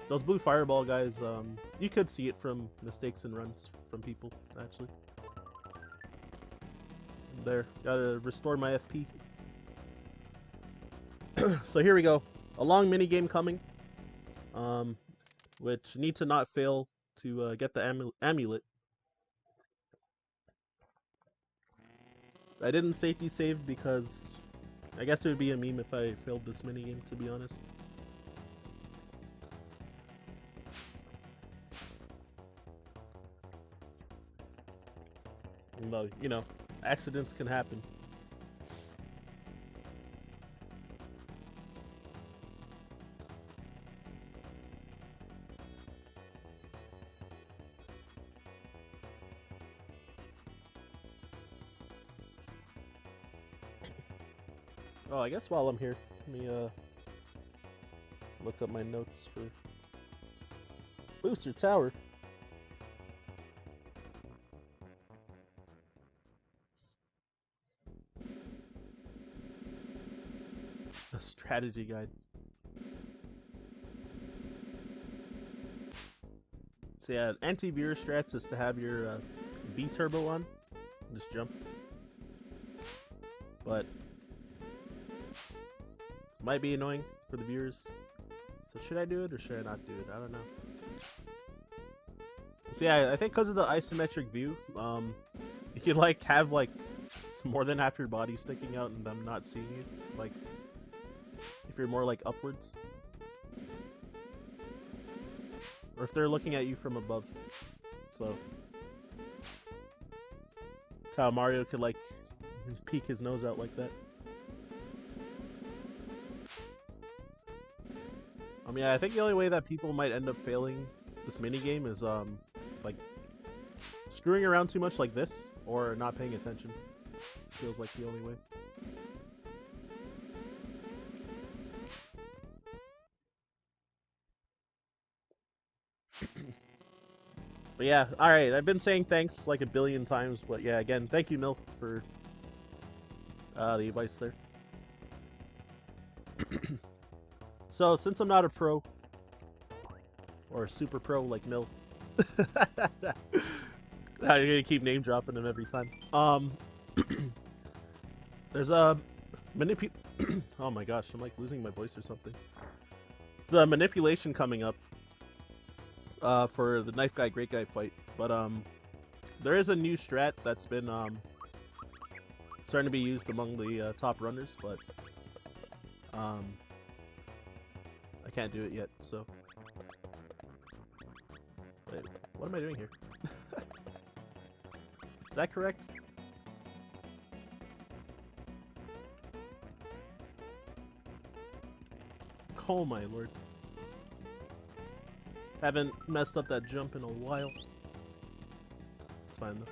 Speaker 1: those blue fireball guys, you could see it from mistakes and runs from people, actually. There, gotta restore my FP. So here we go. A long minigame coming. Which need to not fail to get the amulet. I didn't safety save because I guess it would be a meme if I failed this minigame, to be honest. Though, you know, accidents can happen. Oh, I guess while I'm here, let me look up my notes for Booster Tower. A strategy guide. So yeah, anti-viewer strats is to have your B turbo on, just jump. But might be annoying for the viewers. So should I do it or should I not do it? I don't know. So yeah, I think because of the isometric view, you can like have like more than half your body sticking out and them not seeing you. Like if you're more like upwards, or if they're looking at you from above. So that's how Mario could like peek his nose out like that. I mean, I think the only way that people might end up failing this minigame is like screwing around too much like this, or not paying attention. Feels like the only way. But yeah, alright, I've been saying thanks like a billion times, but yeah, again, thank you, Milk, for the advice there. So, since I'm not a pro, or a super pro like Mill, you're gonna keep name dropping him every time. There's a oh my gosh, I'm like losing my voice or something. There's a manipulation coming up for the Knife Guy Great Guy fight, but there is a new strat that's been starting to be used among the top runners, but I can't do it yet. So wait, what am I doing here? Is that correct? Oh my lord. Haven't messed up that jump in a while. It's fine though.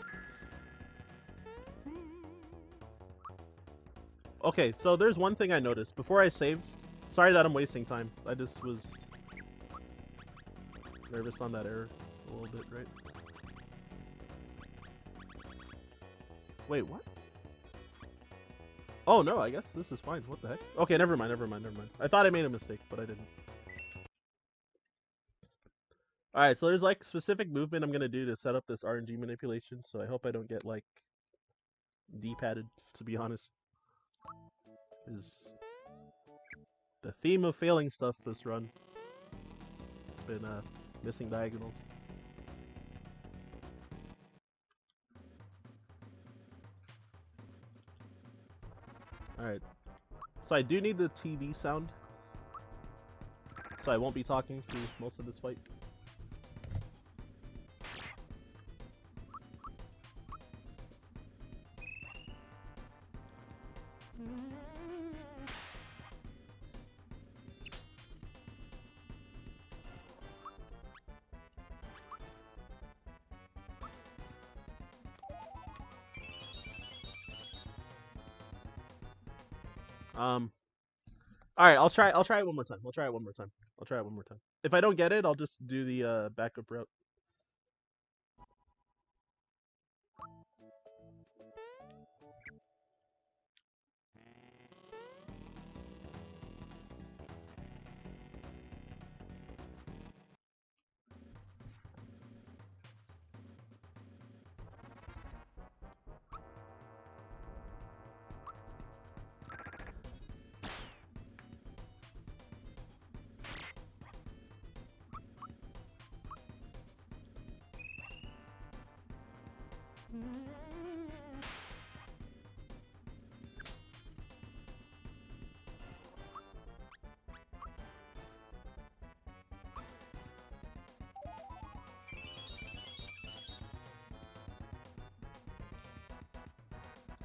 Speaker 1: Okay, so there's one thing I noticed. Before I saved, sorry that I'm wasting time. I just was nervous on that error a little bit, right? Wait, what? Oh no, I guess this is fine. What the heck? Okay, never mind. I thought I made a mistake, but I didn't. Alright, so there's like specific movement I'm gonna do to set up this RNG manipulation, so I hope I don't get like D-padded, to be honest. Is the theme of failing stuff this run. It's been missing diagonals. Alright. So I do need the TV sound. So I won't be talking through most of this fight. Alright, I'll try it one more time. If I don't get it, I'll just do the backup route.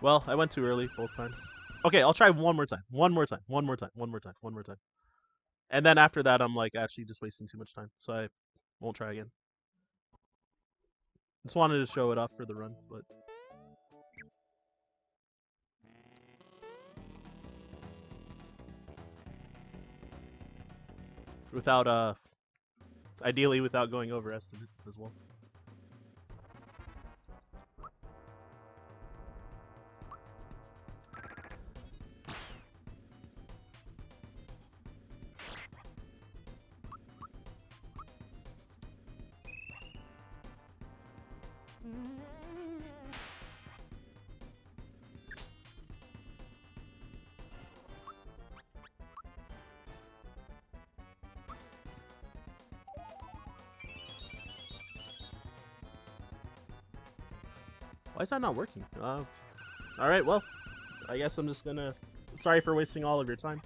Speaker 1: Well, I went too early both times. Okay, I'll try one more time. One more time. And then after that, I'm like actually just wasting too much time, so I won't try again. Just wanted to show it off for the run, but without ideally without going over estimate as well. Why is that not working? Alright, well, I guess I'm just gonna... Sorry for wasting all of your time.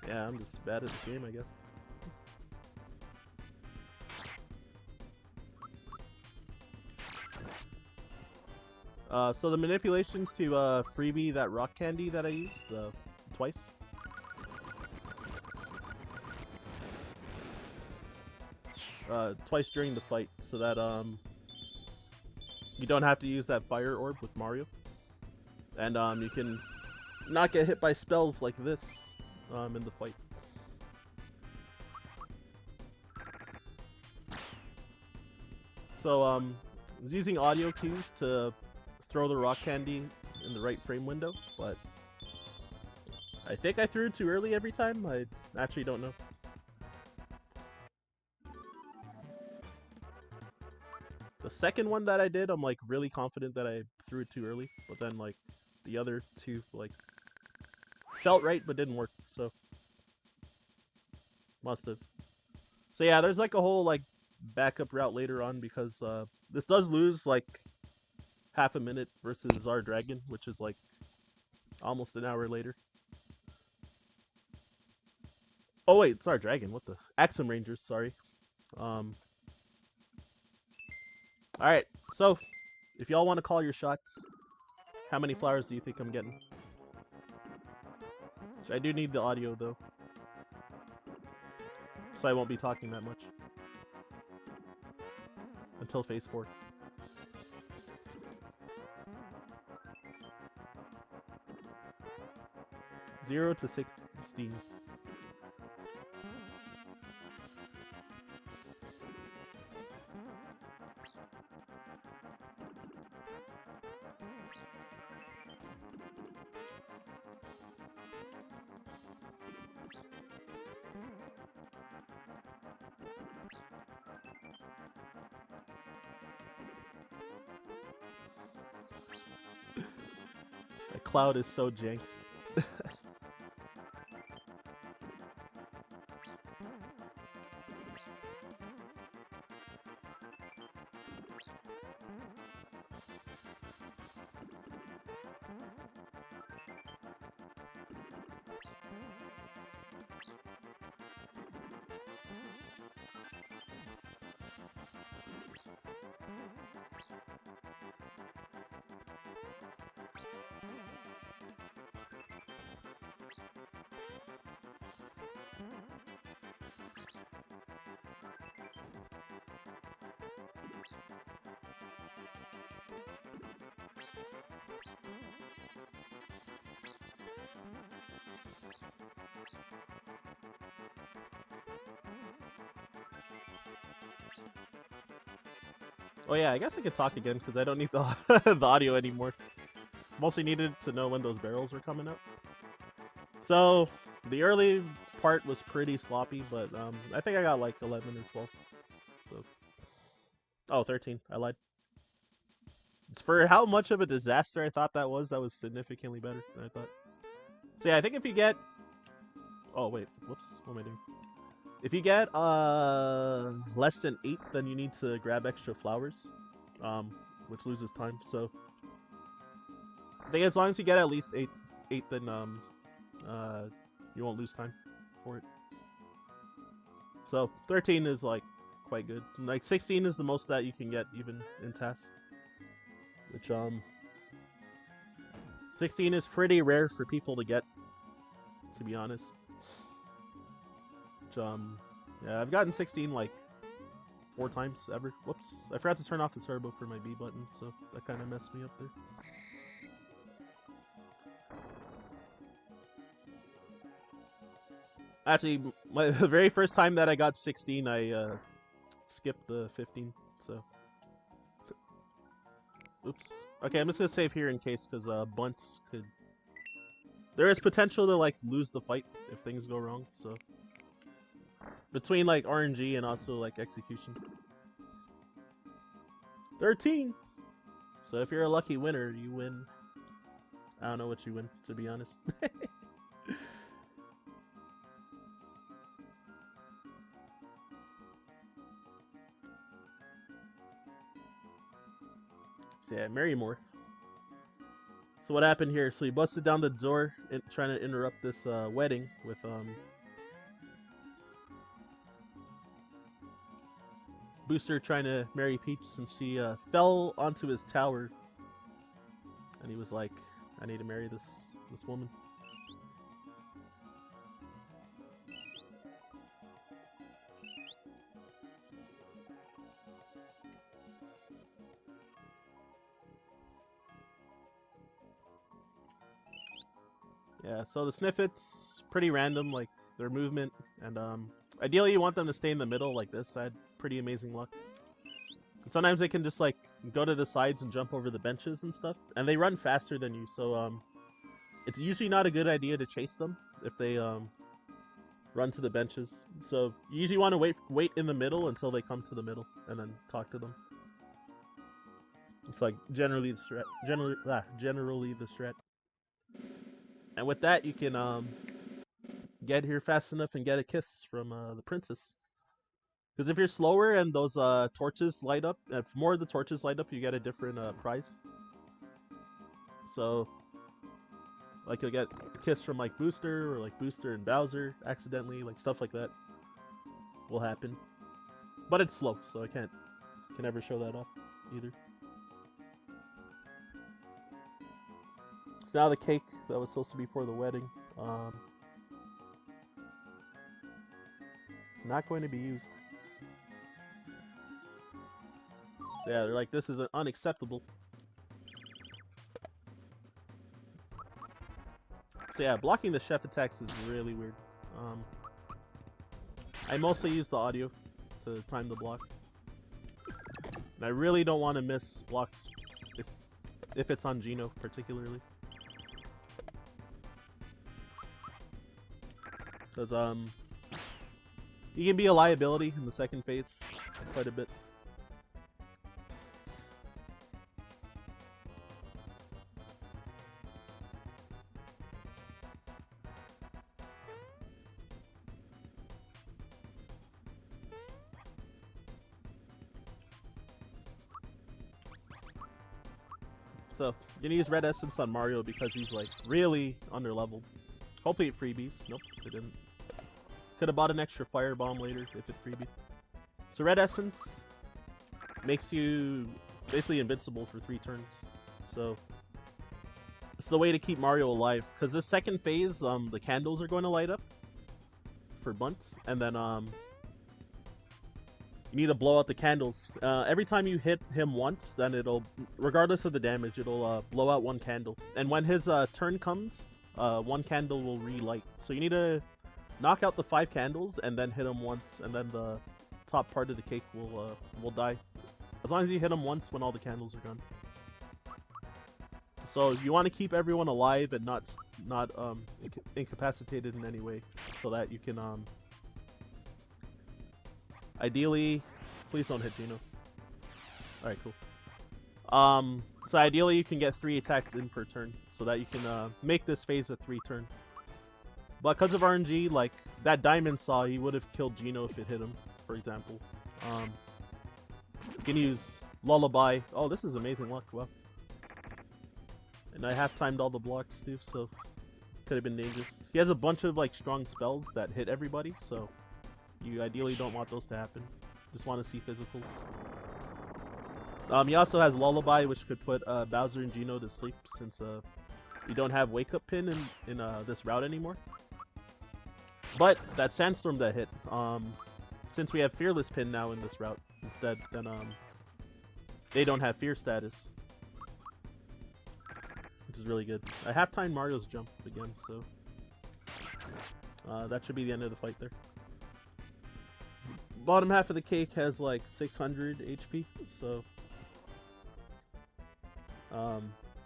Speaker 1: Yeah, I'm just bad at this game, I guess. So the manipulations to freebie that rock candy that I used twice. Twice during the fight, so that you don't have to use that fire orb with Mario, and you can not get hit by spells like this in the fight. So I was using audio cues to throw the rock candy in the right frame window, but I think I threw it too early every time. I actually don't know. The second one that I did, I'm like really confident that I threw it too early, but then like the other two like felt right but didn't work, so must have. So yeah, there's like a whole like backup route later on because this does lose like half a minute versus our dragon, which is like almost an hour later. Oh wait, it's our dragon. What the? Axum Rangers, sorry. Alright, so if y'all want to call your shots, how many flowers do you think I'm getting? I do need the audio though, so I won't be talking that much until phase 4. Zero to 16. The cloud is so jank. Oh yeah, I guess I could talk again because I don't need the the audio anymore. Mostly needed to know when those barrels were coming up. So the early part was pretty sloppy, but I think I got like 11 or 12. So oh, 13. I lied. For how much of a disaster I thought that was significantly better than I thought. So yeah, I think if you get... Oh wait, whoops, what am I doing? If you get less than 8, then you need to grab extra flowers, which loses time. So I think as long as you get at least 8, then you won't lose time for it. So 13 is like quite good. Like 16 is the most that you can get even in tasks, which 16 is pretty rare for people to get, to be honest. Which, yeah, I've gotten 16 like 4 times ever. Whoops, I forgot to turn off the turbo for my B button, so that kind of messed me up there. Actually, the very first time that I got 16, I skipped the 15, so... Oops. Okay, I'm just gonna save here in case, because bunts could... There is potential to, like, lose the fight if things go wrong, so... Between, like, RNG and also, like, execution. 13! So if you're a lucky winner, you win... I don't know what you win, to be honest. So yeah, marry more. So what happened here? So he busted down the door and trying to interrupt this wedding with Booster trying to marry Peach since she fell onto his tower, and he was like, "I need to marry this woman." Yeah, so the Sniffets, pretty random, like their movement, and ideally you want them to stay in the middle like this. I had pretty amazing luck. And sometimes they can just like go to the sides and jump over the benches and stuff, and they run faster than you, so it's usually not a good idea to chase them if they run to the benches. So you usually want to wait in the middle until they come to the middle, and then talk to them. It's like generally the strat. Generally the strat. And with that, you can get here fast enough and get a kiss from the princess. Because if you're slower and those torches light up, if more of the torches light up, you get a different prize. So, like you'll get a kiss from like Booster, or like Booster and Bowser accidentally, like stuff like that will happen. But it's slow, so I can never show that off either. So now the cake that was supposed to be for the wedding, it's not going to be used. So yeah, they're like, this is unacceptable. So yeah, blocking the chef attacks is really weird. I mostly use the audio to time the block. And I really don't want to miss blocks if it's on Geno particularly. Because you can be a liability in the second phase quite a bit. So, I'm gonna use Red Essence on Mario because he's like really underleveled. Hopefully it freebies. Nope, it didn't. Could have bought an extra Fire Bomb later if it freebied. So Red Essence makes you basically invincible for 3 turns. So it's the way to keep Mario alive. Because this second phase, the candles are going to light up for Bunt, and then you need to blow out the candles. Every time you hit him once, then it'll, regardless of the damage, it'll blow out 1 candle. And when his turn comes, 1 candle will relight. So you need to knock out the 5 candles and then hit him once, and then the top part of the cake will die. As long as you hit him once when all the candles are gone. So you want to keep everyone alive and not incapacitated in any way, so that you can ideally, please don't hit Geno. Alright, cool. So ideally you can get 3 attacks in per turn, so that you can make this phase a 3 turn. But because of RNG, like, that Diamond Saw, he would have killed Geno if it hit him, for example. You can use Lullaby. Oh, this is amazing luck, wow. And I half-timed all the blocks too, so could have been dangerous. He has a bunch of, like, strong spells that hit everybody, so you ideally don't want those to happen. Just want to see physicals. He also has Lullaby, which could put Bowser and Geno to sleep, since you don't have Wake Up Pin in this route anymore. But that Sandstorm that hit, since we have Fearless Pin now in this route instead, then they don't have Fear status, which is really good. I half-timed Mario's jump again, so that should be the end of the fight there. Bottom half of the cake has like 600 HP, so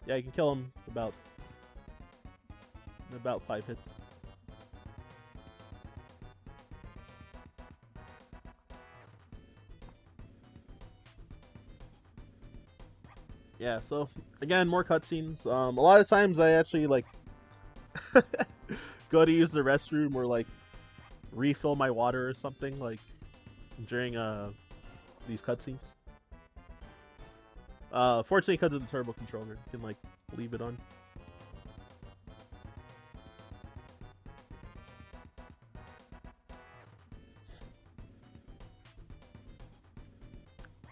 Speaker 1: yeah, you can kill him about 5 hits. Yeah, so again, more cutscenes. A lot of times I actually like go to use the restroom or like refill my water or something like during these cutscenes. Fortunately, because of the turbo controller, you can like leave it on.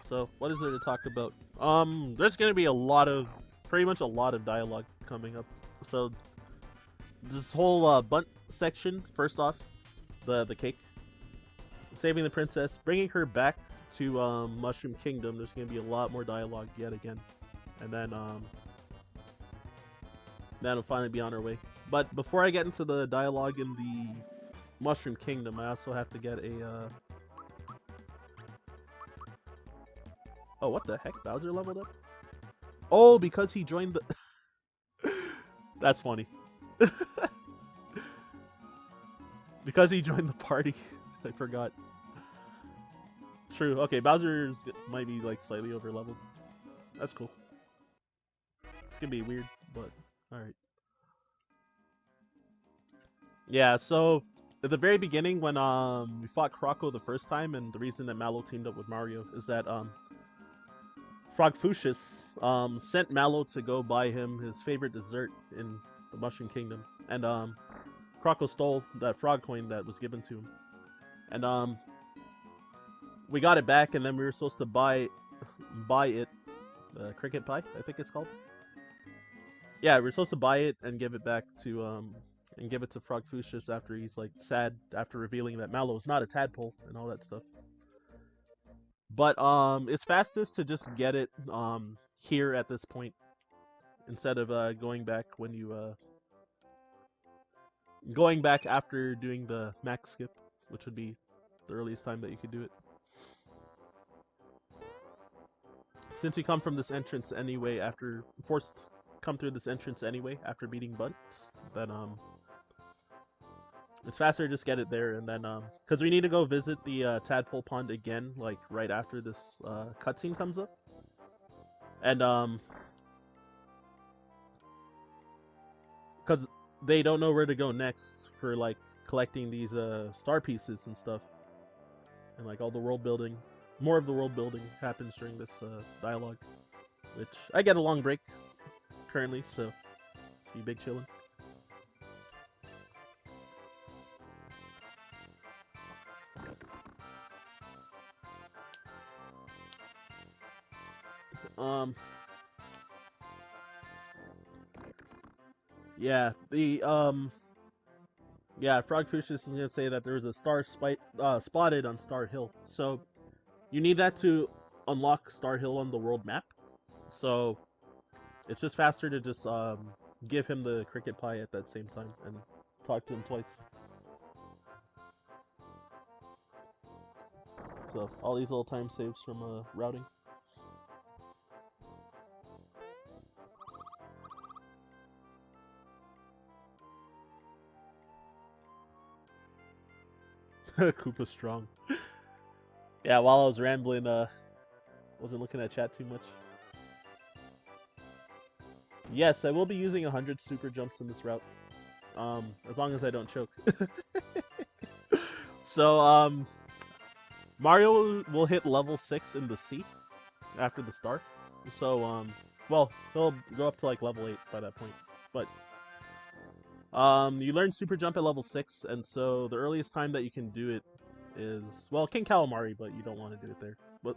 Speaker 1: So, what is there to talk about? There's gonna be pretty much a lot of dialogue coming up. So, this whole bunt section, first off, the cake, saving the princess, bringing her back to Mushroom Kingdom. There's gonna be a lot more dialogue yet again, and then that'll finally be on our way. But before I get into the dialogue in the Mushroom Kingdom, I also have to get a. Oh, what the heck? Bowser leveled up? Oh, because he joined the. That's funny. Because he joined the party. I forgot. True. Okay, Bowser might be like slightly over leveled. That's cool. It's gonna be weird, but alright. Yeah, so at the very beginning when we fought Croco the first time, and the reason that Mallow teamed up with Mario is that Frogfucius sent Mallow to go buy him his favorite dessert in the Mushroom Kingdom. And Croco stole that frog coin that was given to him. And we got it back, and then we were supposed to buy it, cricket pie, I think it's called. Yeah, we were supposed to buy it and give it back to and give it to Frogfucius after he's like sad after revealing that Mallow is not a tadpole and all that stuff. But it's fastest to just get it here at this point instead of going back when you going back after doing the max skip, which would be the earliest time that you could do it. Since you come from this entrance anyway after come through this entrance anyway after beating Bunt, then it's faster to just get it there, and then because we need to go visit the tadpole pond again, like right after this cutscene comes up, and because they don't know where to go next for like collecting these star pieces and stuff, and like all the world building. More of the world building happens during this dialogue, which I get a long break currently, so it's be big chillin'. Yeah, yeah, Frogfucius is gonna say that there's a star spotted on Star Hill, so you need that to unlock Star Hill on the world map. So it's just faster to just give him the cricket pie at that same time and talk to him twice. So all these little time saves from routing. Koopa strong. Yeah, while I was rambling, wasn't looking at chat too much. Yes, I will be using 100 super jumps in this route. As long as I don't choke. So, Mario will hit level 6 in the sea after the star. So, well, he'll go up to like level 8 by that point. But, you learn super jump at level 6, and so the earliest time that you can do it is, well, King Calamari, but you don't want to do it there. But,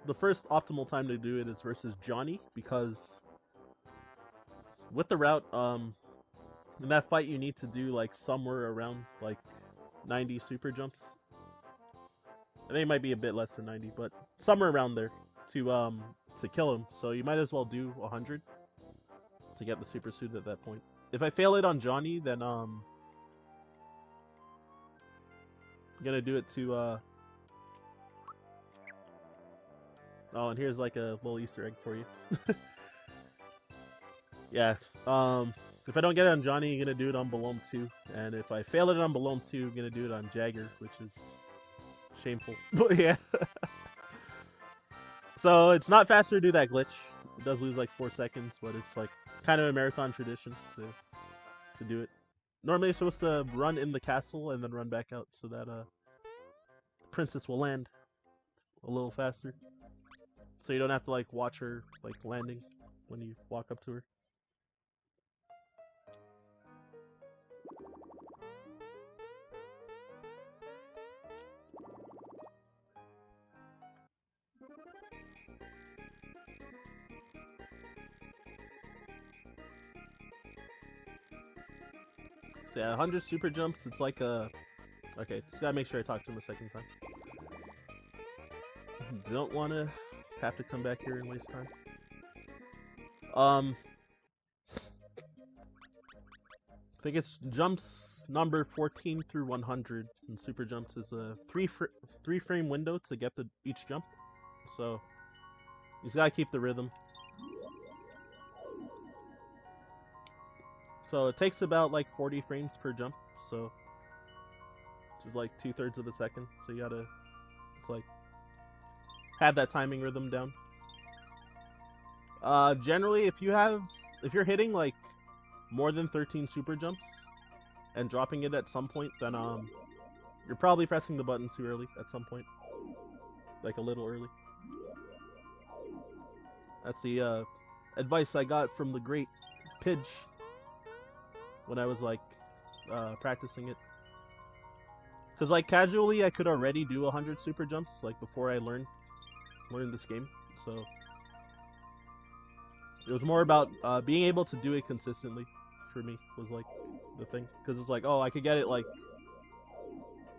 Speaker 1: the first optimal time to do it is versus Johnny, because with the route, in that fight you need to do like somewhere around like 90 super jumps. I think it might be a bit less than 90, but somewhere around there to kill him. So you might as well do 100 to get the super suit at that point. If I fail it on Johnny, then I'm gonna do it to oh, and here's like a little Easter egg for you. Yeah, if I don't get it on Johnny, I'm gonna do it on Balloon 2, and if I fail it on Balloon 2, I'm gonna do it on Jagger, which is shameful. But yeah. So it's not faster to do that glitch. It does lose like 4 seconds, but it's like kind of a marathon tradition to do it. Normally you're supposed to run in the castle and then run back out so that the princess will land a little faster. So you don't have to like watch her like landing when you walk up to her. So yeah, 100 super jumps, it's like a... Okay, just gotta make sure I talk to him a second time. Don't want to have to come back here and waste time. I think it's jumps number 14 through 100, and super jumps is a three frame window to get each jump. So you just gotta keep the rhythm. So it takes about like 40 frames per jump, so which is like 2/3 of a second. So you gotta just like have that timing rhythm down. Generally, if you're hitting like more than 13 super jumps and dropping it at some point, then you're probably pressing the button too early at some point, like a little early. That's the advice I got from the great Pidge when I was like practicing it. Cause like casually I could already do 100 super jumps like before I learned this game, so it was more about being able to do it consistently for me was like the thing. Cause it's like, oh, I could get it like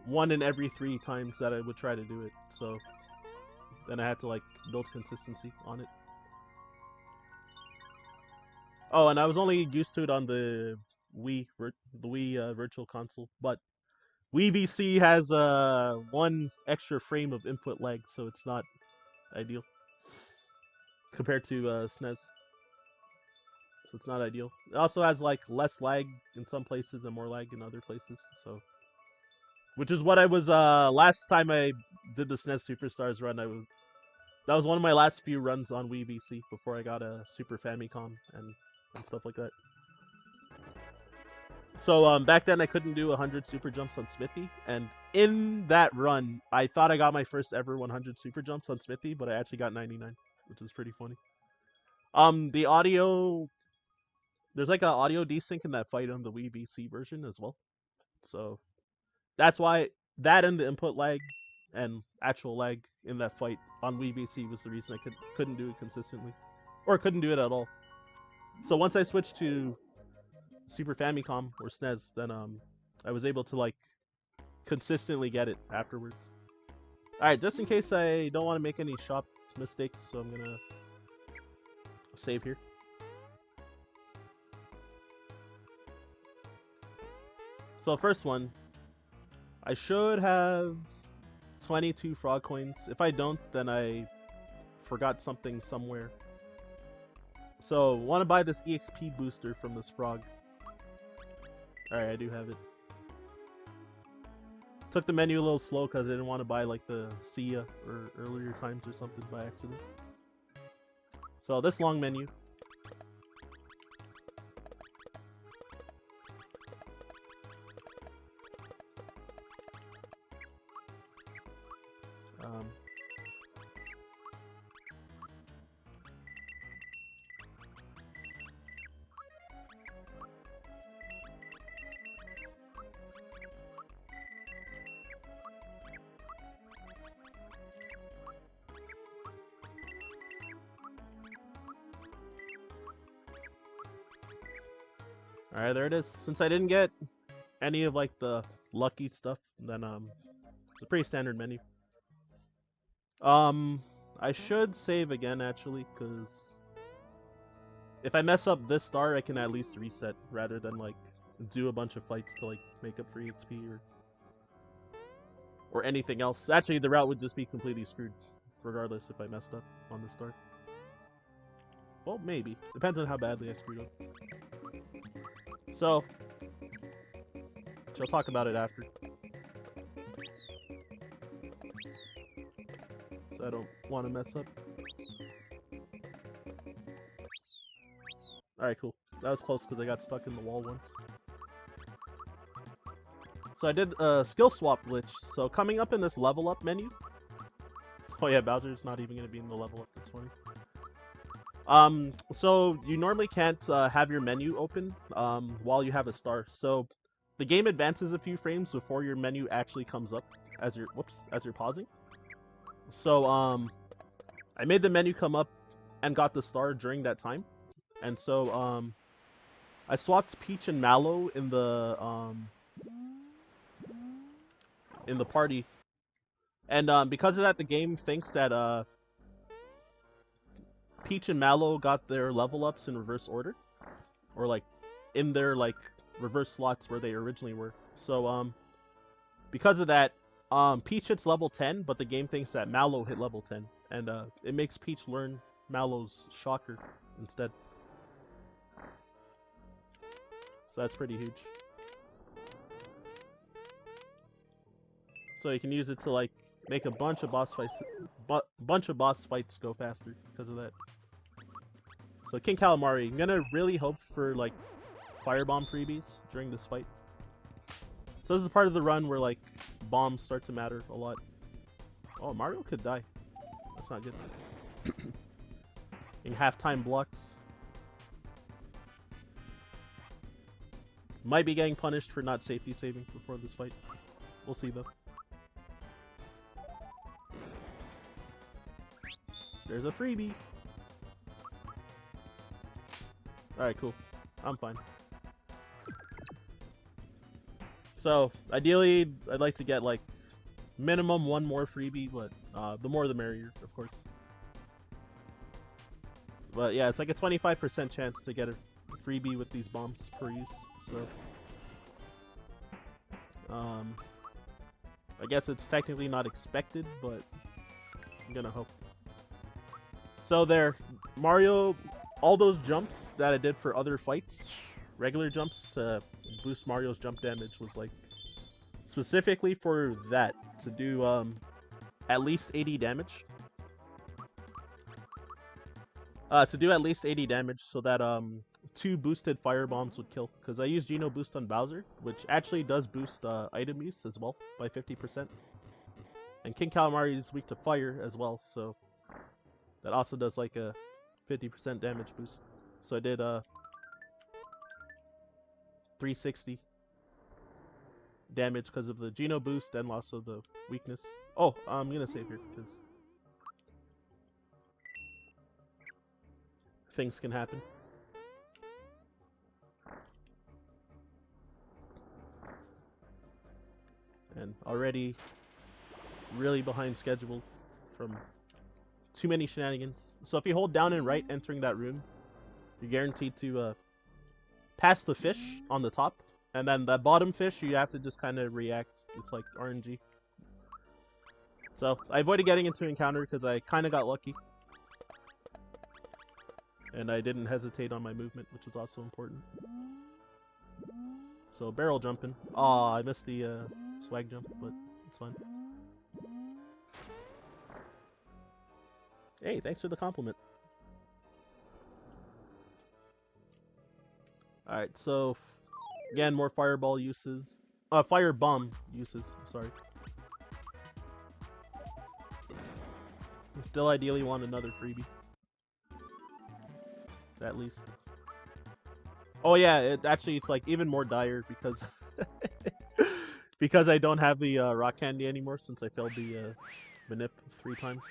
Speaker 1: 1 in every 3 times that I would try to do it, so then I had to like build consistency on it. Oh, and I was only used to it on the Wii Virtual Console, but Wii VC has 1 extra frame of input lag, so it's not ideal compared to SNES. So it's not ideal. It also has like less lag in some places and more lag in other places, so which is what I was last time I did the SNES Super Stars run. That was one of my last few runs on Wii VC before I got a Super Famicom and stuff like that. So back then I couldn't do 100 super jumps on Smithy, and in that run I thought I got my first ever 100 super jumps on Smithy, but I actually got 99, which is pretty funny. The audio, there's like an audio desync in that fight on the Wii VC version as well, so that's why that and the input lag and actual lag in that fight on Wii VC was the reason I couldn't do it consistently, or couldn't do it at all. So once I switched to Super Famicom or SNES, then I was able to like consistently get it afterwards. Alright, just in case I don't want to make any shop mistakes, so I'm gonna save here. So first one, I should have 22 frog coins. If I don't, then I forgot something somewhere. So want to buy this EXP booster from this frog. Alright, I do have it. Took the menu a little slow because I didn't want to buy like the See Ya or earlier times or something by accident. So this long menu. Alright, there it is. Since I didn't get any of like the lucky stuff, then it's a pretty standard menu. I should save again actually, because if I mess up this star, I can at least reset rather than like do a bunch of fights to like make up for EXP or anything else. Actually, the route would just be completely screwed regardless if I messed up on the start. Well, maybe. Depends on how badly I screwed up. So, she'll talk about it after. So I don't want to mess up. Alright, cool. That was close because I got stuck in the wall once. So I did a skill swap glitch. So coming up in this level up menu, Oh yeah, Bowser's not even gonna be in the level up. That's funny. So you normally can't have your menu open while you have a star. So the game advances a few frames before your menu actually comes up as you're pausing. So I made the menu come up and got the star during that time, and so I swapped Peach and Mallow in the party, and because of that, the game thinks that Peach and Mallow got their level ups in reverse order, or like in their like reverse slots where they originally were. So because of that, Peach hits level 10, but the game thinks that Mallow hit level 10, and it makes Peach learn Mallow's shocker instead. So that's pretty huge. So you can use it to like make a bunch of boss fights go faster because of that. So King Calamari, I'm gonna really hope for like firebomb freebies during this fight. So this is part of the run where like bombs start to matter a lot. Oh, Mario could die. That's not good. In halftime blocks. Might be getting punished for not safety saving before this fight. We'll see though. There's a freebie. Alright, cool. I'm fine. So, ideally, I'd like to get like minimum one more freebie, but the more the merrier, of course. But yeah, it's like a 25% chance to get a freebie with these bombs per use, so I guess it's technically not expected, but I'm gonna hope. So there, Mario, all those jumps that I did for other fights, regular jumps to boost Mario's jump damage, was like specifically for that, to do at least 80 damage. To do at least 80 damage so that 2 boosted fire bombs would kill, because I used Geno Boost on Bowser, which actually does boost item use as well by 50%. And King Calamari is weak to fire as well, so that also does like a 50% damage boost. So I did 360 damage because of the Geno Boost and also the weakness. Oh, I'm gonna save here because things can happen. And already really behind schedule from too many shenanigans. So if you hold down and right entering that room, you're guaranteed to pass the fish on the top, and then the bottom fish you have to just kind of react. It's like RNG. So I avoided getting into encounter because I kind of got lucky. And I didn't hesitate on my movement, which was also important. So barrel jumping. Aw, I missed the swag jump, but it's fine. Hey, thanks for the compliment. Alright, so again, more fireball uses. Fire bomb uses, sorry. I still ideally want another freebie. At least. Oh yeah, it's like even more dire because because I don't have the rock candy anymore since I failed the manip 3 times.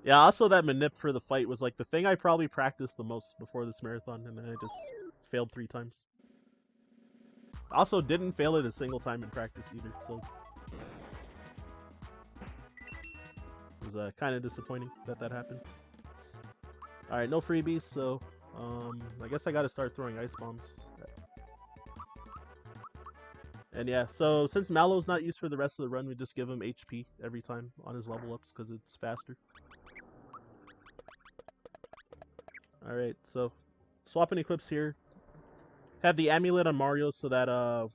Speaker 1: Yeah, also that manip for the fight was like the thing I probably practiced the most before this marathon, and then I just failed 3 times. Also didn't fail it a single time in practice either, so it was kind of disappointing that happened. Alright, no freebies, so I guess I gotta start throwing ice bombs. And yeah, so since Mallow's not used for the rest of the run, we just give him HP every time on his level ups because it's faster. Alright, so swapping equips here. Have the amulet on Mario so that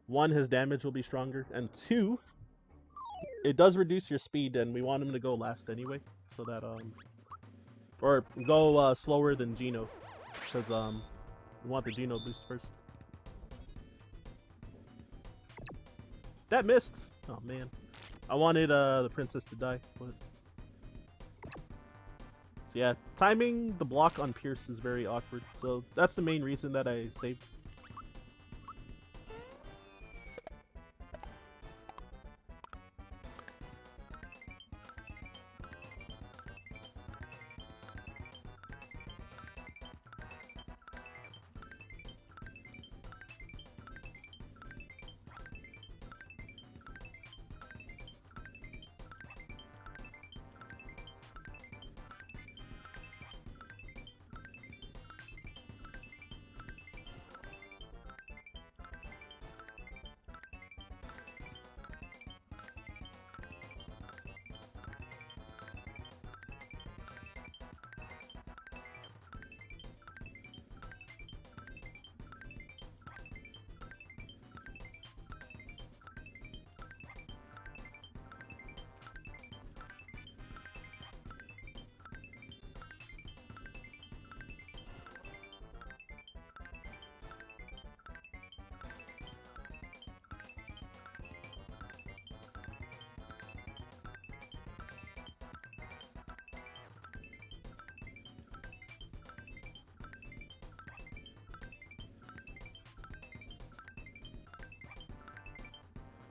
Speaker 1: 1, his damage will be stronger, and 2, it does reduce your speed, and we want him to go last anyway, so that Or go slower than Geno, because we want the Geno boost first. That missed. Oh man, I wanted the princess to die. But... So yeah, timing the block on Pierce is very awkward. So that's the main reason that I saved.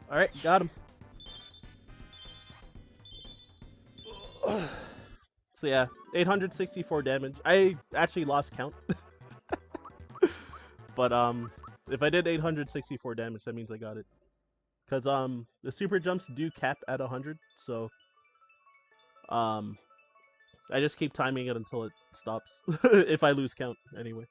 Speaker 1: Alright, got him. So yeah, 864 damage. I actually lost count. But if I did 864 damage, that means I got it. Cause the super jumps do cap at 100, so I just keep timing it until it stops. If I lose count, anyway.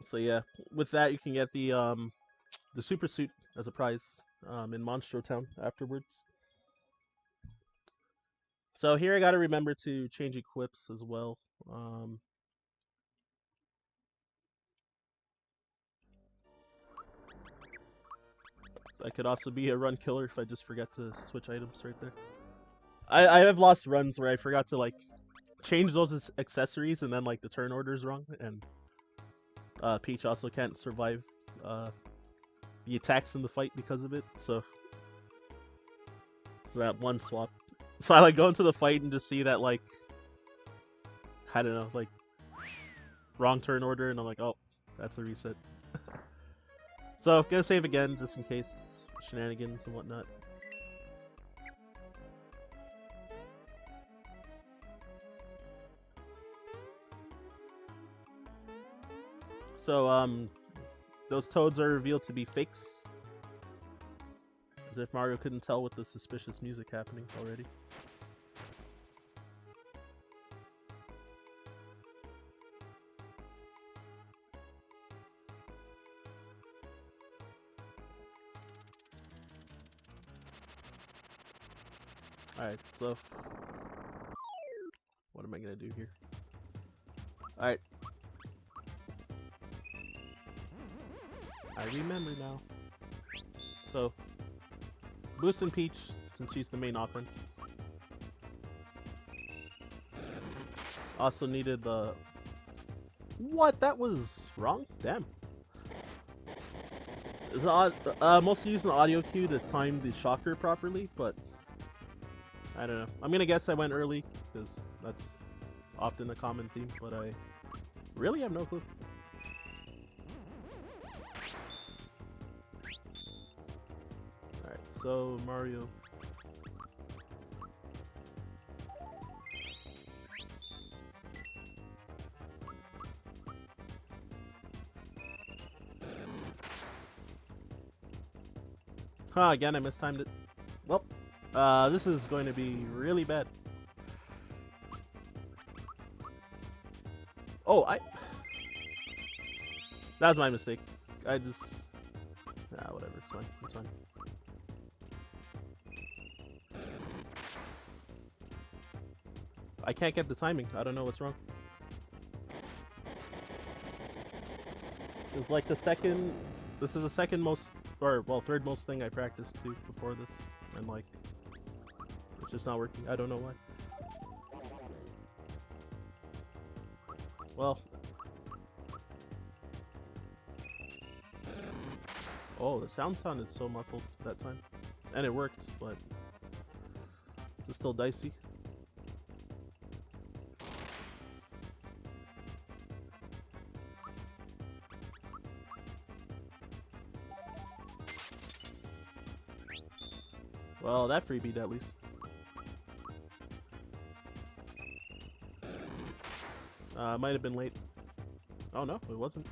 Speaker 1: So yeah, with that you can get the super suit as a prize in Monstro Town afterwards. So here I gotta remember to change equips as well. So I could also be a run killer if I just forget to switch items right there. I have lost runs where I forgot to like change those accessories and then like the turn order is wrong, and Peach also can't survive the attacks in the fight because of it. So that one swap. So I like go into the fight and just see that like I don't know, like wrong turn order, and I'm like, oh, that's a reset. So gonna save again just in case shenanigans and whatnot. So those toads are revealed to be fakes. As if Mario couldn't tell with the suspicious music happening already. Alright, so what am I gonna do here? Alright. I remember now. So boosting Peach since she's the main offense. Also needed the... What? That was wrong? Damn. It's mostly using the audio cue to time the shocker properly, but I don't know. I'm gonna guess I went early because that's often a common theme, but I really have no clue. Alright, so Mario. Huh, again I mistimed it. Well, this is going to be really bad. Oh, that was my mistake. I just... whatever, it's fine, it's fine. I can't get the timing. I don't know what's wrong. It's like the second... This is the second most... Or, well, third most thing I practiced too before this. And like... It's just not working. I don't know why. Well... Oh, the sound sounded so muffled that time. And it worked, but... It's still dicey. Well, that freebied at least. Might have been late. Oh no, it wasn't.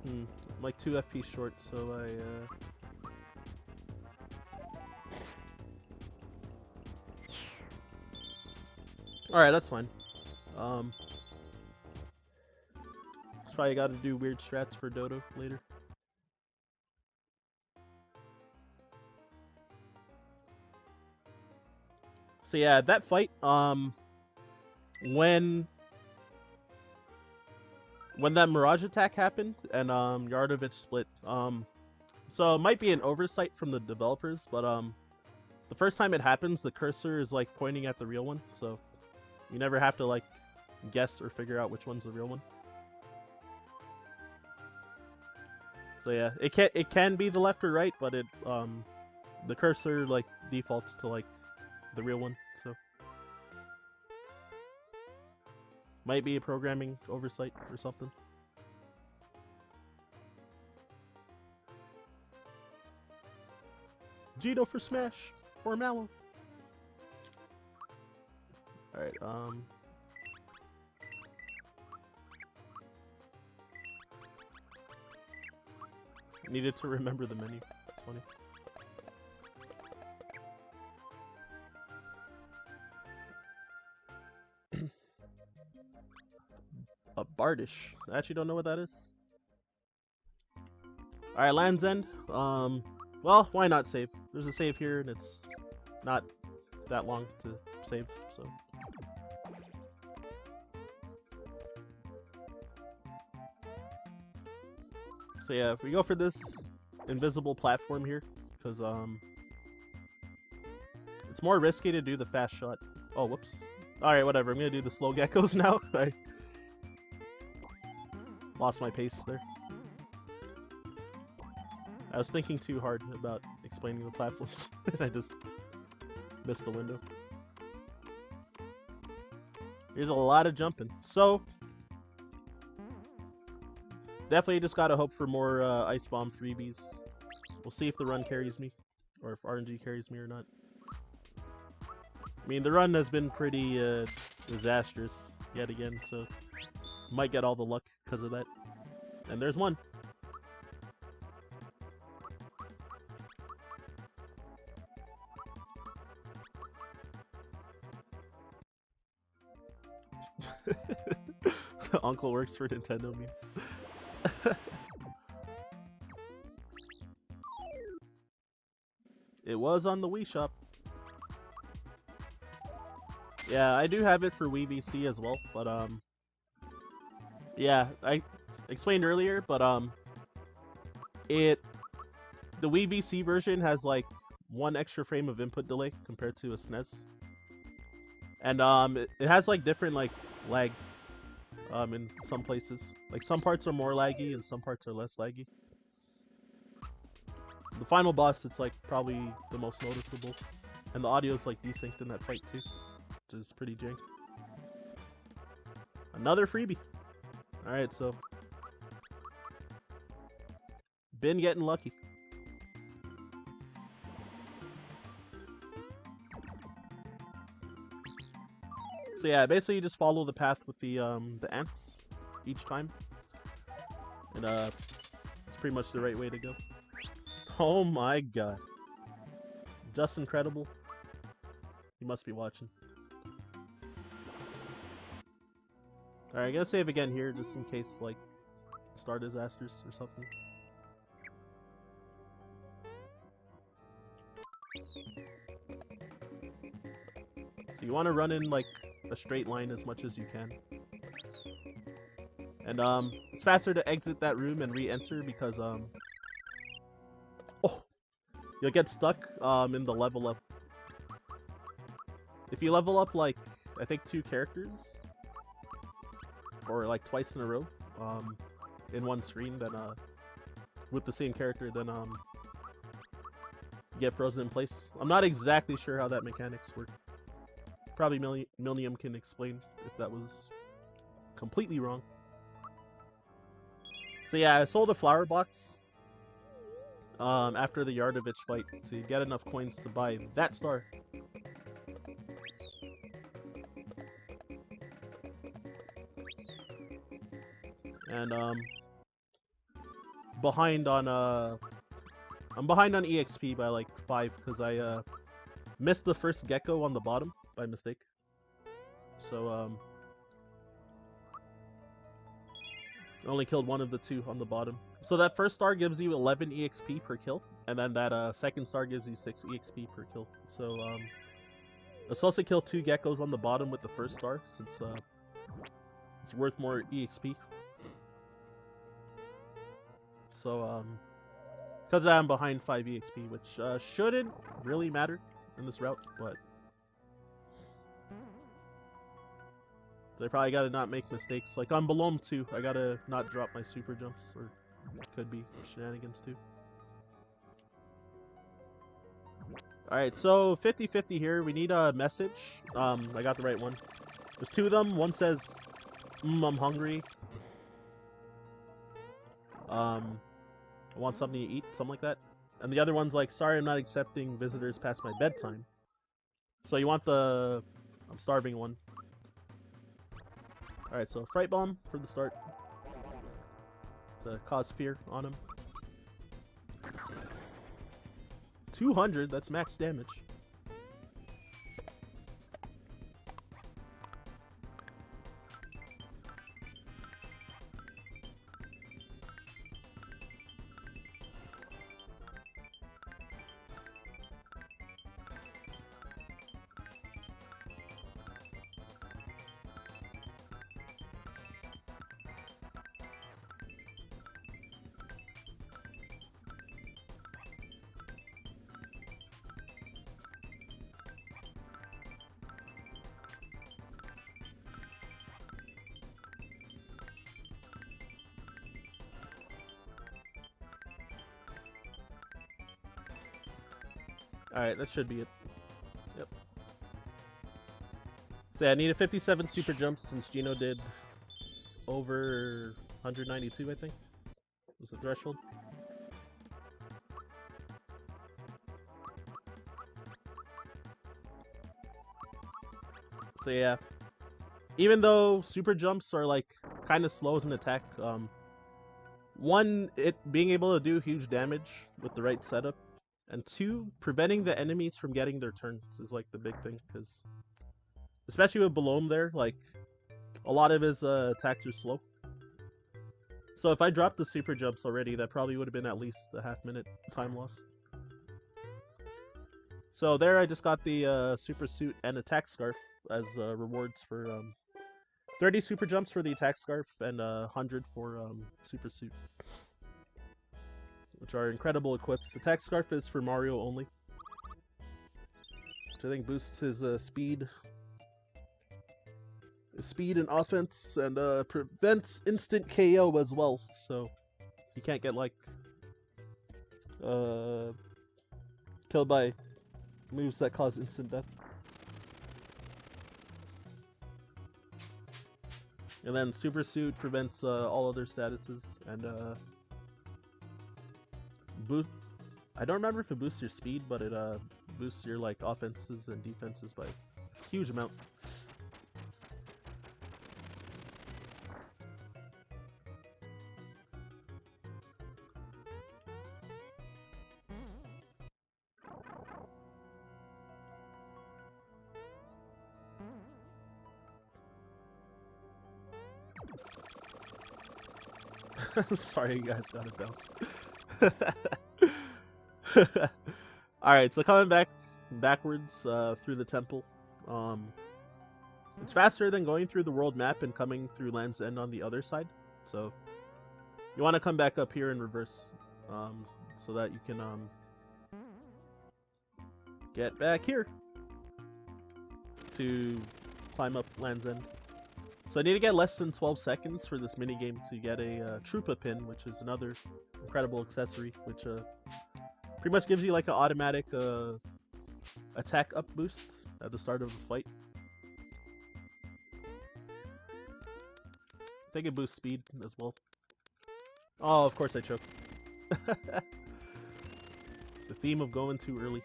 Speaker 1: I'm like 2 FPS short, so Alright, that's fine. Probably gotta do weird strats for Dodo later. So yeah, that fight, when that Mirage attack happened and Yardovich split, so it might be an oversight from the developers, but the first time it happens, the cursor is like pointing at the real one, so you never have to like guess or figure out which one's the real one. So yeah, it can be the left or right, but it the cursor like defaults to like the real one, so might be a programming oversight or something. Gino for Smash or Mallow. All right, needed to remember the menu. That's funny. A Bardish. I actually don't know what that is. Alright, Land's End. Well, why not save? There's a save here, and it's not that long to save, so... So yeah, if we go for this invisible platform here, because it's more risky to do the fast shot. Oh, whoops. Alright, whatever. I'm gonna do the slow geckos now. I lost my pace there. I was thinking too hard about explaining the platforms, and I just missed the window. There's a lot of jumping. So, definitely just gotta hope for more Ice Bomb freebies. We'll see if the run carries me, or if RNG carries me or not. I mean, the run has been pretty disastrous yet again, so might get all the luck because of that. And there's one. Uncle works for Nintendo meme. It was on the Wii Shop. Yeah, I do have it for Wii VC as well, but yeah, I explained earlier, but the Wii VC version has like 1 extra frame of input delay compared to a SNES. And it has like different like lag in some places. Like some parts are more laggy and some parts are less laggy. The final boss, it's like probably the most noticeable. And the audio's like desynced in that fight too, which is pretty jank. Another freebie. Alright, so been getting lucky. So yeah, basically you just follow the path with the ants each time. And it's pretty much the right way to go. Oh my god. Just incredible. You must be watching. Alright, I'm gonna save again here just in case like star disasters or something. So you want to run in like a straight line as much as you can. And it's faster to exit that room and re-enter because you'll get stuck in the level up. If you level up like I think 2 characters or like twice in a row in one screen, then with the same character, then you get frozen in place. I'm not exactly sure how that mechanics work. Probably Millennium can explain if that was completely wrong. So yeah, I sold a flower box after the Yardovich fight to get enough coins to buy that star. And behind on I'm behind on EXP by like 5 because I missed the first gecko on the bottom by mistake. So I only killed one of the 2 on the bottom. So that first star gives you 11 EXP per kill, and then that second star gives you 6 EXP per kill. So I'm supposed to kill 2 geckos on the bottom with the first star since it's worth more EXP. So because I'm behind 5 EXP, which shouldn't really matter in this route, but so I probably gotta not make mistakes. Like on Belome 2, I gotta not drop my super jumps, or could be shenanigans too. Alright, so 50-50 here. We need a message. I got the right one. There's 2 of them. One says, I'm hungry. I want something to eat, something like that. And the other one's like, sorry, I'm not accepting visitors past my bedtime. So you want the I'm starving one. Alright, so Fright Bomb for the start. To cause fear on him. 200, that's max damage. Alright, that should be it. Yep. So yeah, I needed 57 super jumps since Gino did over 192, I think, was the threshold. So yeah, even though super jumps are like kind of slow as an attack, one, it being able to do huge damage with the right setup, and 2, preventing the enemies from getting their turns is like the big thing, because especially with Belome there, like a lot of his attacks are slow. So if I dropped the super jumps already, that probably would have been at least a half-minute time loss. So there I just got the super suit and attack scarf as rewards for 30 super jumps for the attack scarf and 100 for super suit, which are incredible equips. Attack scarf is for Mario only, which I think boosts his speed and offense, and prevents instant KO as well, so you can't get like killed by moves that cause instant death. And then super suit prevents all other statuses, and I don't remember if it boosts your speed, but it boosts your like offenses and defenses by a huge amount. Sorry, you guys got it bounced. Alright, so coming backwards through the temple. It's faster than going through the world map and coming through Land's End on the other side. So you want to come back up here in reverse, so that you can get back here to climb up Land's End. So I need to get less than 12 seconds for this minigame to get a Troopa pin, which is another incredible accessory, which pretty much gives you like an automatic attack up boost at the start of a fight. I think it boosts speed as well. Oh, of course I choked. The theme of going too early.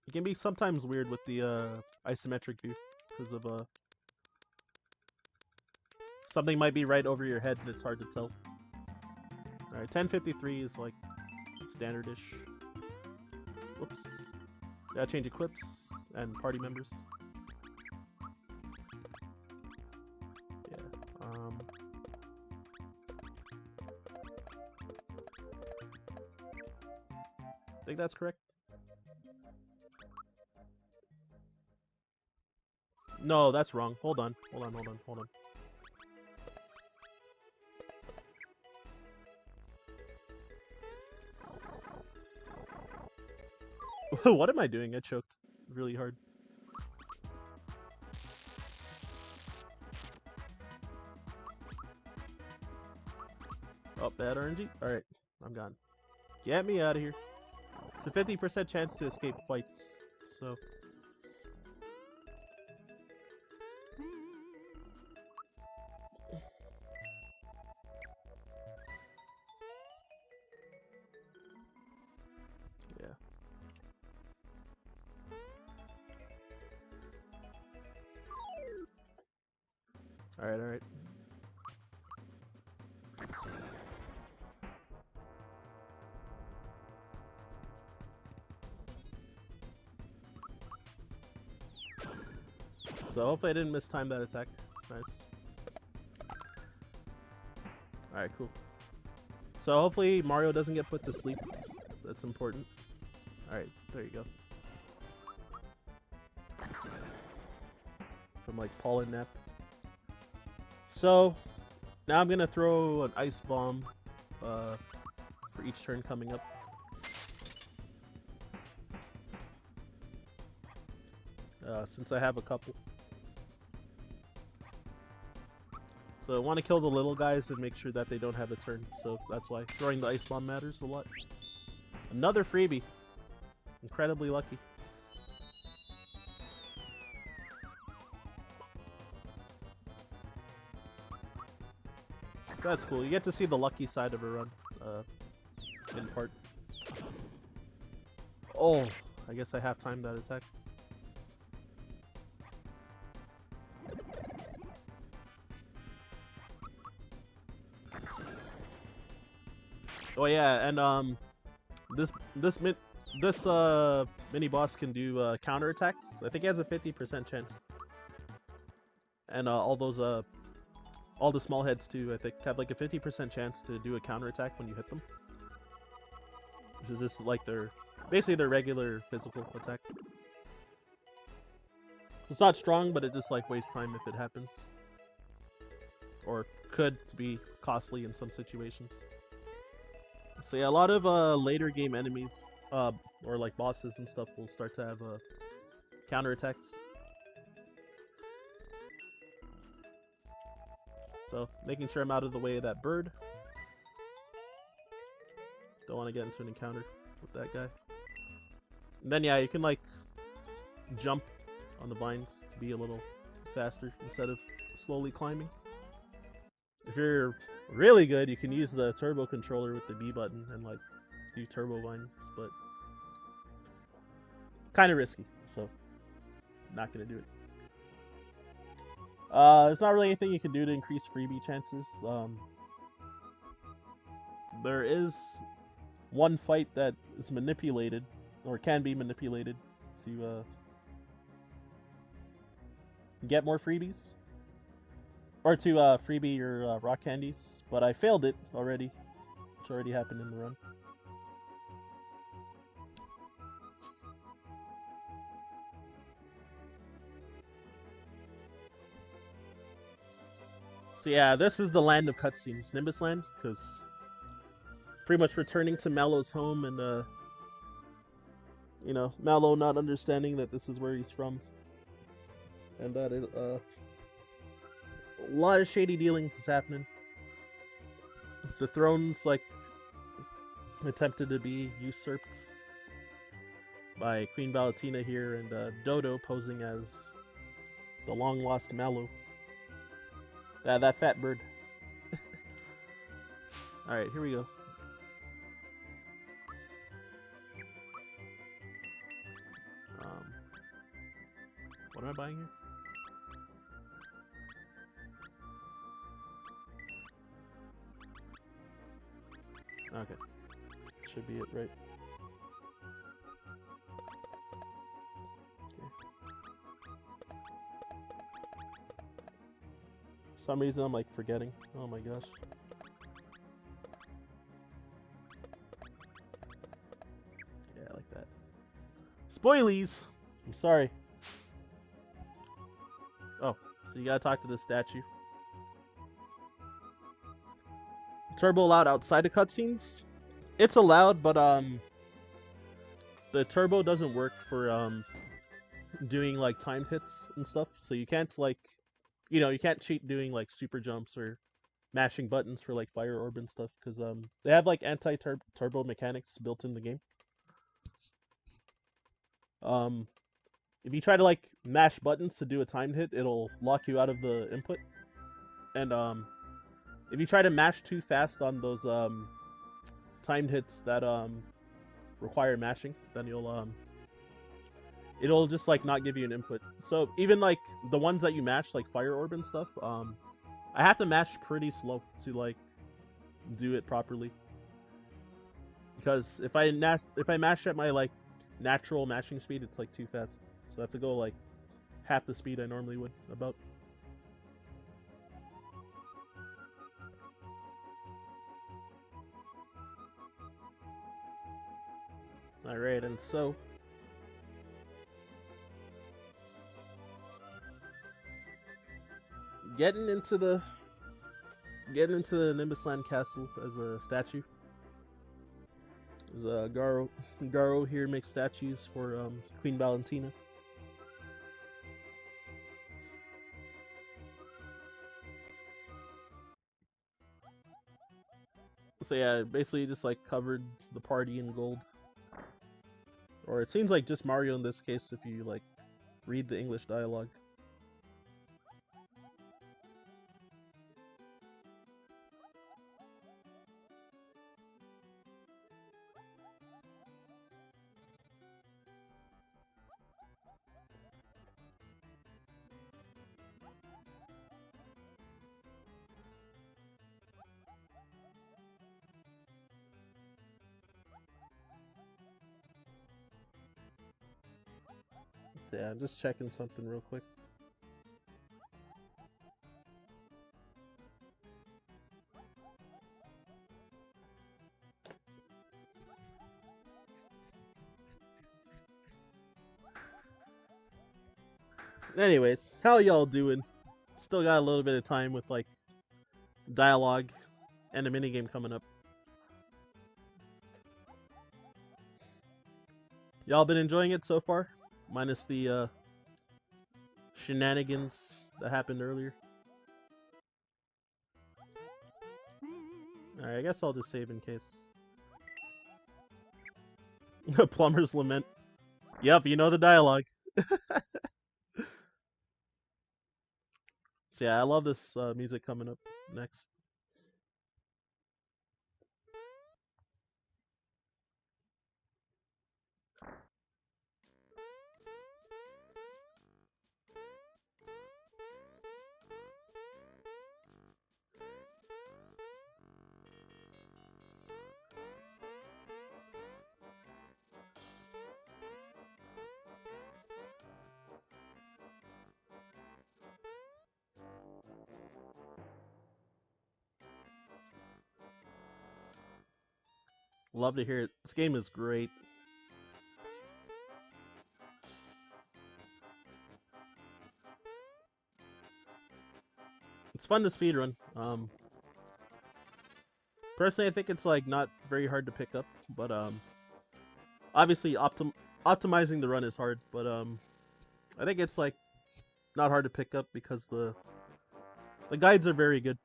Speaker 1: It can be sometimes weird with the isometric view because of something might be right over your head and it's hard to tell. Alright, 1053 is like standard-ish. Whoops. Gotta change equips and party members. Yeah. I think that's correct. No, that's wrong. Hold on. Hold on. What am I doing? I choked really hard. Oh, bad RNG. Alright, I'm gone. Get me out of here. It's a 50% chance to escape fights, so... yeah. Alright. So hopefully I didn't mistime that attack. Nice. Alright, cool. So hopefully Mario doesn't get put to sleep. That's important. Alright, there you go. From like pollen nap. So now I'm gonna throw an ice bomb for each turn coming up. Since I have a couple. So I want to kill the little guys and make sure that they don't have a turn. So that's why throwing the ice bomb matters a lot. Another freebie. Incredibly lucky. That's cool. You get to see the lucky side of a run, in part. Oh, I guess I have timed that attack. Oh yeah, and this mini boss can do counter attacks. I think he has a 50% chance. And all the small heads too, I think, have like a 50% chance to do a counter attack when you hit them. Which is just like basically their regular physical attack. It's not strong, but it just like wastes time if it happens. Or could be costly in some situations. So yeah, a lot of later game enemies, or like bosses and stuff, will start to have counter attacks. So making sure I'm out of the way of that bird. Don't want to get into an encounter with that guy. And then yeah, you can like jump on the vines to be a little faster instead of slowly climbing. If you're really good, you can use the turbo controller with the B button and like do turbo vines, but kind of risky, so not gonna do it. There's not really anything you can do to increase freebie chances. There is one fight that is manipulated, or can be manipulated, to get more freebies. Or to freebie your rock candies, but I failed it already, which already happened in the run. So yeah, this is the land of cutscenes, Nimbusland, because pretty much returning to Mallow's home and you know, Mallow not understanding that this is where he's from, and that a lot of shady dealings is happening. The throne's like attempted to be usurped by Queen Valentina here, and Dodo posing as the long lost Mallow. That fat bird. All right, here we go. What am I buying here? Okay, should be it, right? Okay. For some reason I'm like forgetting. Oh my gosh. Yeah, I like that. Spoilies! I'm sorry. Oh, so you gotta talk to this statue. Turbo allowed outside of cutscenes? It's allowed, but the turbo doesn't work for doing like timed hits and stuff. So you can't like, you know, you can't cheat doing like super jumps or mashing buttons for like fire orb and stuff, because they have like anti-turbo mechanics built in the game. If you try to like mash buttons to do a timed hit, it'll lock you out of the input. And if you try to mash too fast on those timed hits that require mashing, then it'll just like not give you an input. So even like the ones that you mash, like fire orb and stuff, I have to mash pretty slow to like do it properly. Because if I mash at my like natural mashing speed, it's like too fast. So I have to go like half the speed I normally would about. Alright, and so getting into the Nimbusland castle as a statue. There's Garo here makes statues for Queen Valentina. So yeah, basically just like covered the party in gold. Or it seems like just Mario in this case if you like read the English dialogue. So yeah, I'm just checking something real quick. Anyways, how y'all doing? Still got a little bit of time with like dialogue and a minigame coming up. Y'all been enjoying it so far? Minus the shenanigans that happened earlier. Alright, I guess I'll just save in case. Plumber's Lament. Yep, you know the dialogue. So yeah, I love this music coming up next. Love to hear it. This game is great. It's fun to speedrun. Personally, I think it's like not very hard to pick up, but obviously optimizing the run is hard, but I think it's like not hard to pick up because the guides are very good.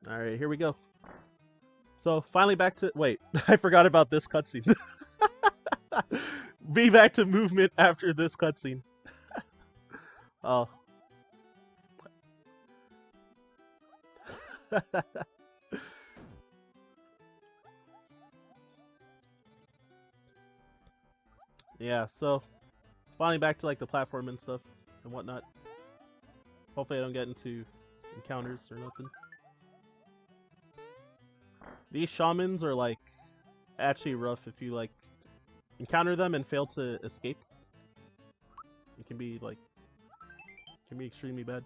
Speaker 1: All right, here we go. So finally back to wait, I forgot about this cutscene. Be back to movement after this cutscene. Oh. Yeah, so finally back to like the platform and stuff and whatnot. Hopefully I don't get into encounters or nothing. These shamans are like actually rough if you like encounter them and fail to escape. It can be like extremely bad.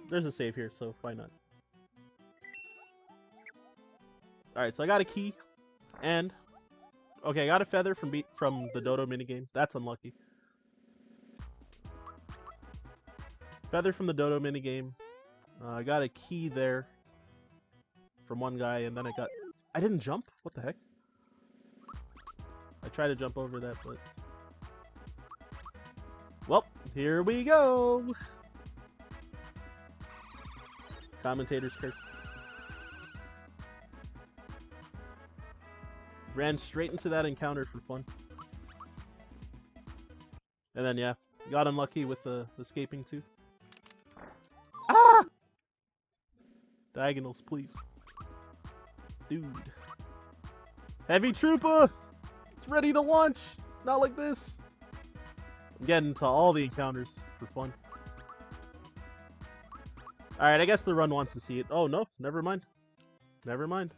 Speaker 1: There's a save here, so why not? Alright, so I got a key and okay, I got a feather from the Dodo minigame. That's unlucky. Feather from the Dodo minigame. I got a key there from one guy, and then I didn't jump? What the heck? I tried to jump over that, but... Well, here we go! Commentator's curse. Ran straight into that encounter for fun. And then, yeah, got unlucky with the escaping too. Ah! Diagonals, please. Dude. Heavy Trooper! It's ready to launch! Not like this! I'm getting to all the encounters for fun. Alright, I guess the run wants to see it. Oh, no. Never mind. Never mind.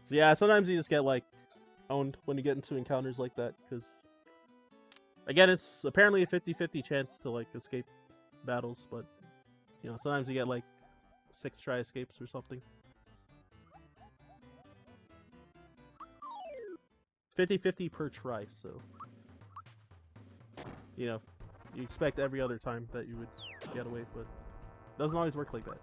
Speaker 1: So yeah, sometimes you just get, like, owned when you get into encounters like that, because... Again, it's apparently a 50-50 chance to, like, escape battles, but... You know, sometimes you get, like, 6 try escapes or something. 50-50 per try, so... You know, you expect every other time that you would get away, but... It doesn't always work like that.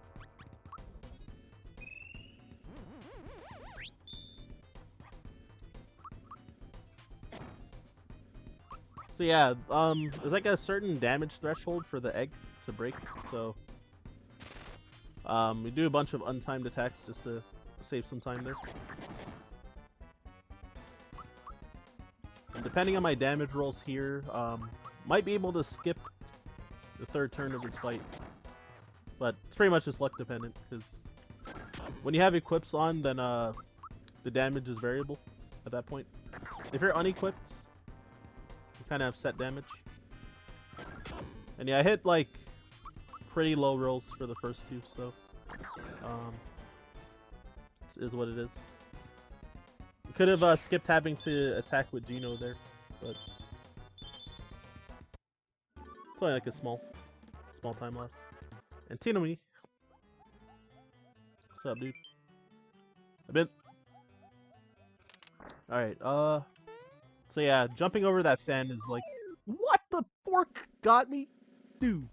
Speaker 1: So yeah, there's like a certain damage threshold for the egg to break, so... we do a bunch of untimed attacks just to save some time there. And depending on my damage rolls here, might be able to skip the third turn of this fight. But it's pretty much just luck dependent, because when you have equips on, then the damage is variable at that point. If you're unequipped, you kind of have set damage. And yeah, I hit like pretty low rolls for the first two, so this is what it is. You could have skipped having to attack with Gino there, but it's only like a small time loss. And Tinami, what's up, dude? Alright, so yeah, jumping over that fan is like, what the fork got me? Dude.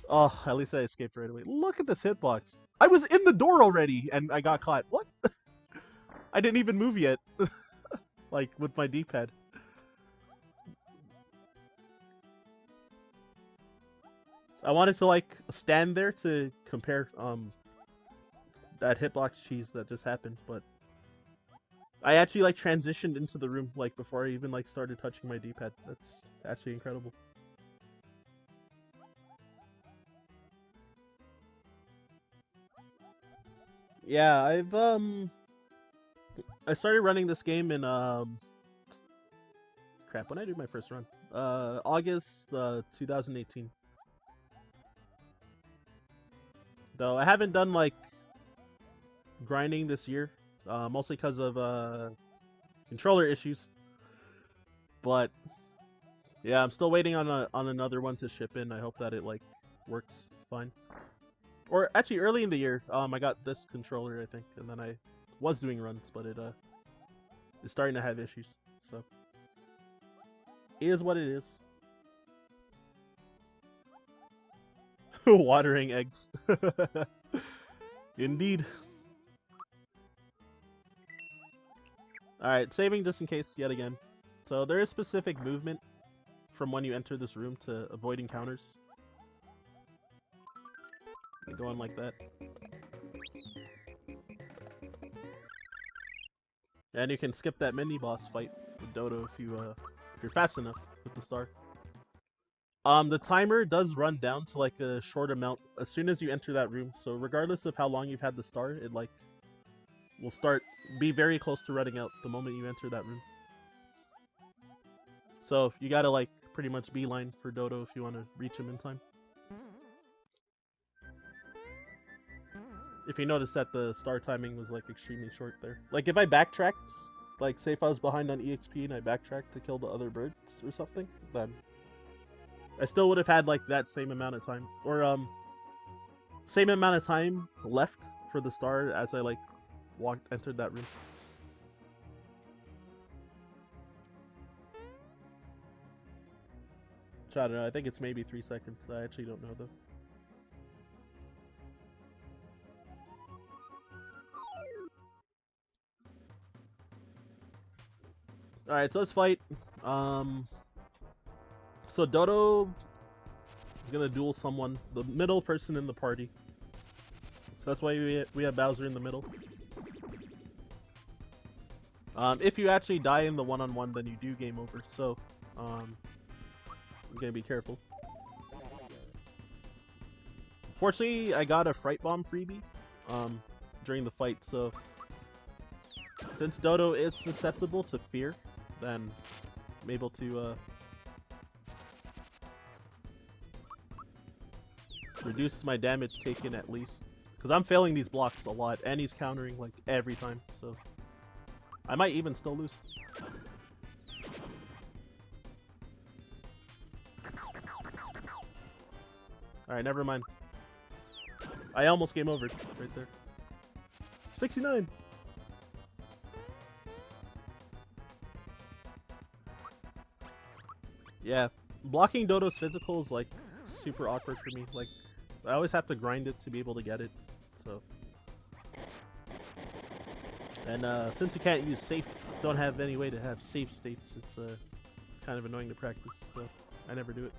Speaker 1: Oh, at least I escaped right away. Look at this hitbox. I was in the door already and I got caught. What? I didn't even move yet. Like, with my D-pad. I wanted to, like, stand there to compare, that hitbox cheese that just happened, but... I actually, like, transitioned into the room, like, before I even, like, started touching my D-pad. That's actually incredible. Yeah, I started running this game in, crap, when did I do my first run? August, 2018. Though I haven't done, like, grinding this year, mostly because of, controller issues. But, yeah, I'm still waiting on another one to ship in. I hope that it, like, works fine. Or actually, early in the year, I got this controller, I think, and then I was doing runs, but it is starting to have issues. So it is what it is. Watering eggs. Indeed. Alright, saving just in case yet again. So there is specific movement from when you enter this room to avoid encounters. Going like that. And you can skip that mini boss fight with Dodo if you're fast enough with the star. The timer does run down to like a short amount as soon as you enter that room. So regardless of how long you've had the star, it like will be very close to running out the moment you enter that room. So you gotta like pretty much beeline for Dodo if you want to reach him in time. If you notice that the star timing was like extremely short there. Like if I backtracked, like say if I was behind on EXP and I backtracked to kill the other birds or something, then I still would have had like that same amount of time. Or same amount of time left for the star as I like entered that room. I don't know, I think it's maybe 3 seconds. I actually don't know though. Alright, so let's fight. So Dodo is gonna duel someone, the middle person in the party. So that's why we have Bowser in the middle. If you actually die in the one-on-one, then you do game over. So, I'm gonna be careful. Fortunately, I got a Fright Bomb freebie during the fight, so since Dodo is susceptible to fear, then I'm able to reduce my damage taken at least. Because I'm failing these blocks a lot, and he's countering like every time, so I might even still lose. Alright, never mind. I almost game over right there. 69! Yeah, blocking Dodo's physical is like super awkward for me. Like, I always have to grind it to be able to get it, so. And since you can't use don't have any way to have safe states, it's kind of annoying to practice, so I never do it.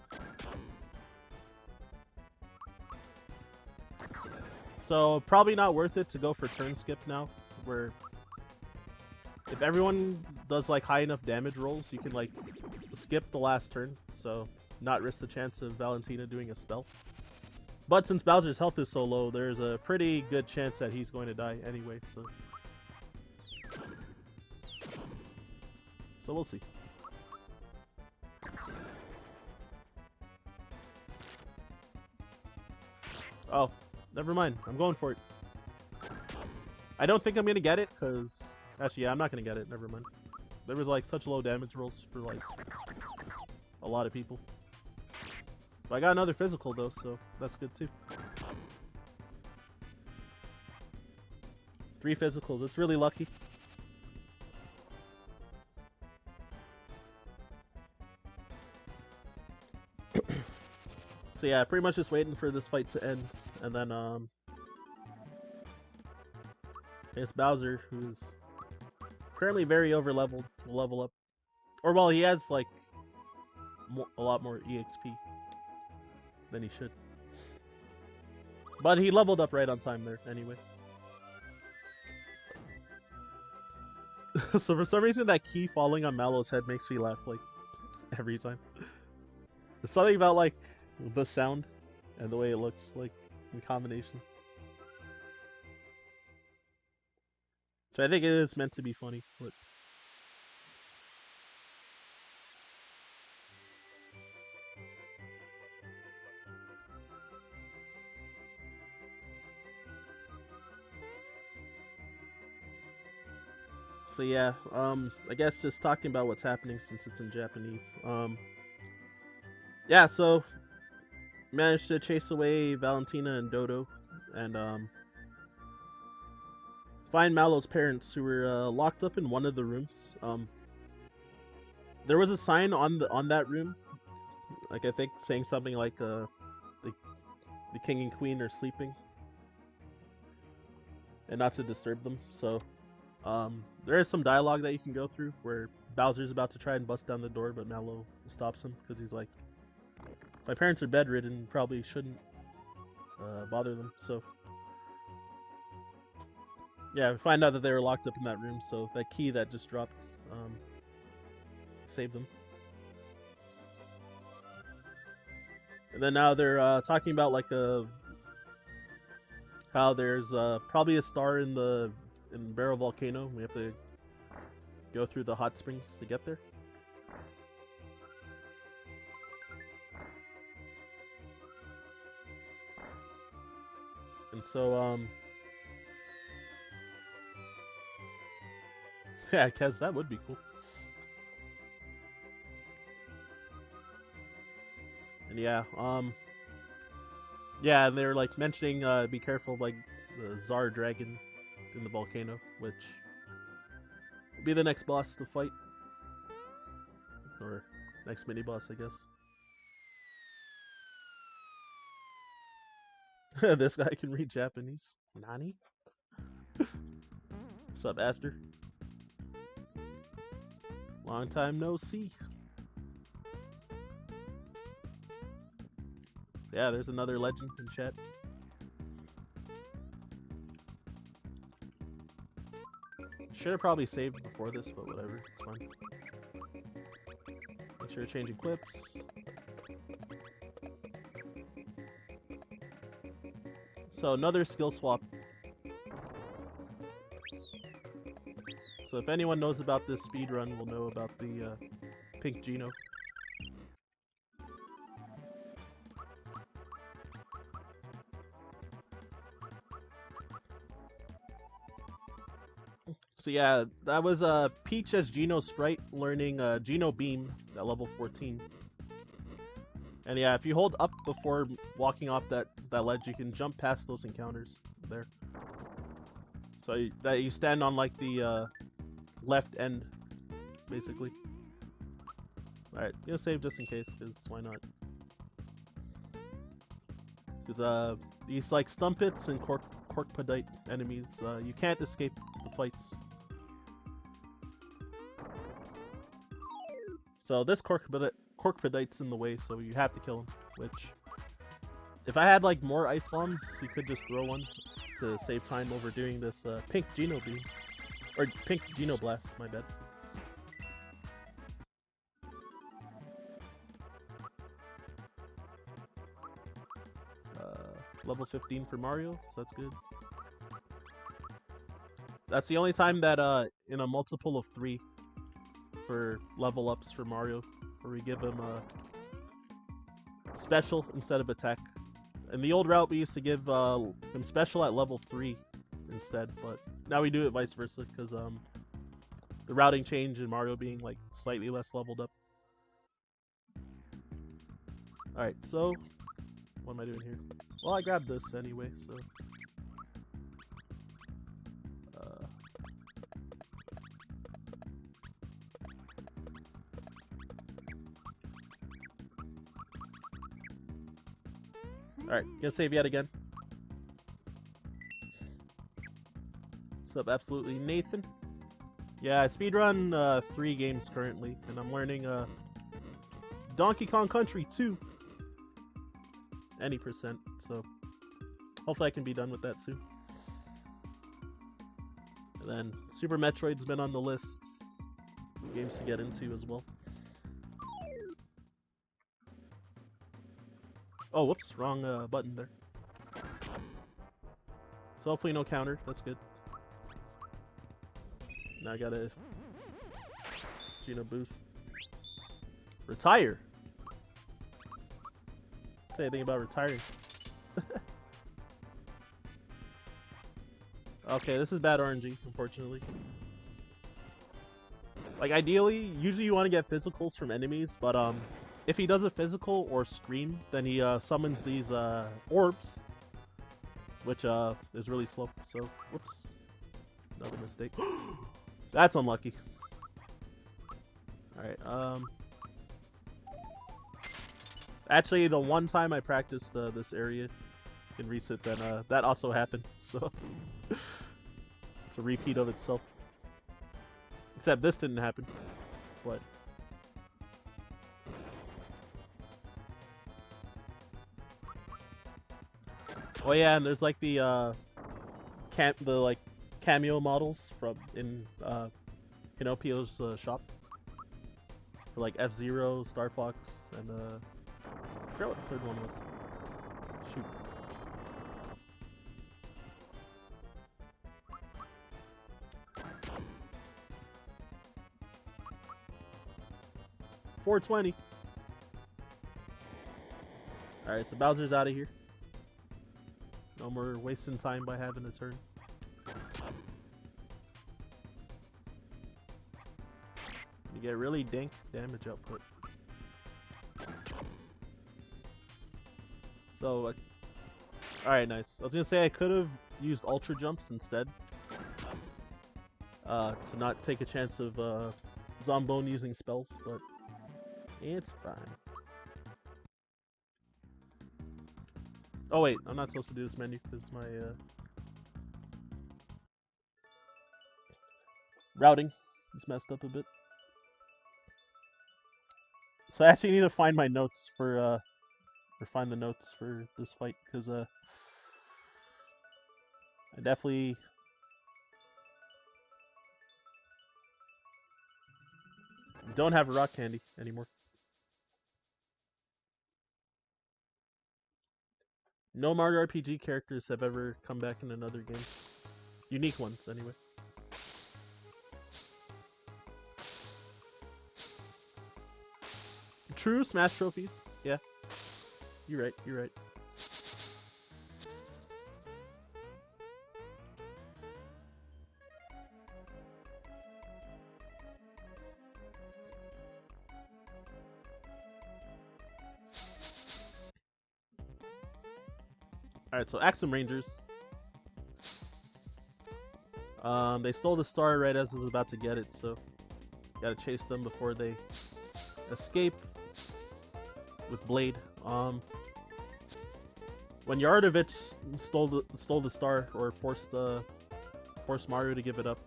Speaker 1: So probably not worth it to go for turn skip now, where if everyone does like high enough damage rolls, you can like skip the last turn, so not risk the chance of Valentina doing a spell. But since Bowser's health is so low, there's a pretty good chance that he's going to die anyway, so we'll see. Oh, never mind. I'm going for it. I don't think I'm gonna get it, because actually, yeah, I'm not gonna get it. Never mind. There was like such low damage rolls for like a lot of people. But I got another physical though, so that's good too. 3 physicals. It's really lucky. So yeah, pretty much just waiting for this fight to end, and then it's Bowser, who's currently very over-leveled, will level up. Or well, he has like a lot more EXP than he should. But he leveled up right on time there, anyway. So for some reason, that key falling on Mallow's head makes me laugh like every time. There's something about like the sound and the way it looks like in combination. So I think it is meant to be funny, but so yeah, I guess just talking about what's happening since it's in Japanese. Yeah, so managed to chase away Valentina and Dodo and find Mallow's parents, who were locked up in one of the rooms. There was a sign on that room, like I think saying something like the king and queen are sleeping, and not to disturb them. So there is some dialogue that you can go through where Bowser's about to try and bust down the door, but Mallow stops him because he's like, my parents are bedridden, probably shouldn't bother them. So yeah, we find out that they were locked up in that room, so that key that just dropped saved them. And then now they're talking about like how there's probably a star in Barrel Volcano. We have to go through the hot springs to get there. And so yeah, I guess that would be cool. And yeah, yeah, and they're like mentioning be careful of like the Tsar dragon in the volcano, which will be the next boss to fight, or next mini boss, I guess. This guy can read Japanese. Nani? What's up, Aster? Long time no see. So yeah, there's another legend in chat. Should have probably saved before this, but whatever, it's fine. Make sure to change equips. So another skill swap. So if anyone knows about this speedrun, will know about the pink Geno. So yeah, that was Peach as Geno Sprite learning Geno Beam at level 14. And yeah, if you hold up before walking off that ledge, you can jump past those encounters there. So you stand on like the left end, basically. Alright, gonna save just in case, because why not? Because these like Stumpets and Corkpadite enemies, you can't escape the fights. So this Corkpadite's in the way, so you have to kill him, which... If I had like more ice bombs, you could just throw one to save time over doing this pink Geno Beam. Or pink Geno Blast, my bad. Level 15 for Mario, so that's good. That's the only time that in a multiple of 3 for level ups for Mario, where we give him a special instead of attack. In the old route, we used to give him special at level 3 instead, but now we do it vice versa, because the routing change in Mario being like slightly less leveled up. Alright, so what am I doing here? Well, I grabbed this anyway, so... Alright, gonna save yet again. What's up, absolutely Nathan? Yeah, I speedrun 3 games currently, and I'm learning Donkey Kong Country 2. Any percent, so hopefully I can be done with that soon. And then Super Metroid's been on the list. Games to get into as well. Oh, whoops, wrong button there. So hopefully no counter, that's good. Now I gotta Geno boost. Retire! Say anything about retiring. Okay, this is bad RNG, unfortunately. Like ideally, usually you want to get physicals from enemies, but if he does a physical or scream, then he summons these orbs. which is really slow. So, whoops, another mistake. That's unlucky. All right. Actually, the one time I practiced this area in Reset, then that also happened. So it's a repeat of itself. Except this didn't happen. But oh yeah, and there's like the cameo models from in Pinocchio's shop for like F-Zero, Star Fox, and I forgot what the third one was. Shoot. $420. Alright, so Bowser's out of here. No more wasting time by having a turn. You get really dank damage output. So, alright, nice. I was gonna say I could have used Ultra Jumps instead. To not take a chance of Zombone using spells, but it's fine. Oh wait, I'm not supposed to do this menu because my routing is messed up a bit. So I actually need to find my notes for or find the notes for this fight because I definitely don't have a rock candy anymore. No Mario RPG characters have ever come back in another game. Unique ones, anyway. True Smash trophies. Yeah. You're right, you're right. Alright, so Axum Rangers. They stole the star right as I was about to get it, so gotta chase them before they escape with Blade. When Yardovich stole the star or forced Mario to give it up,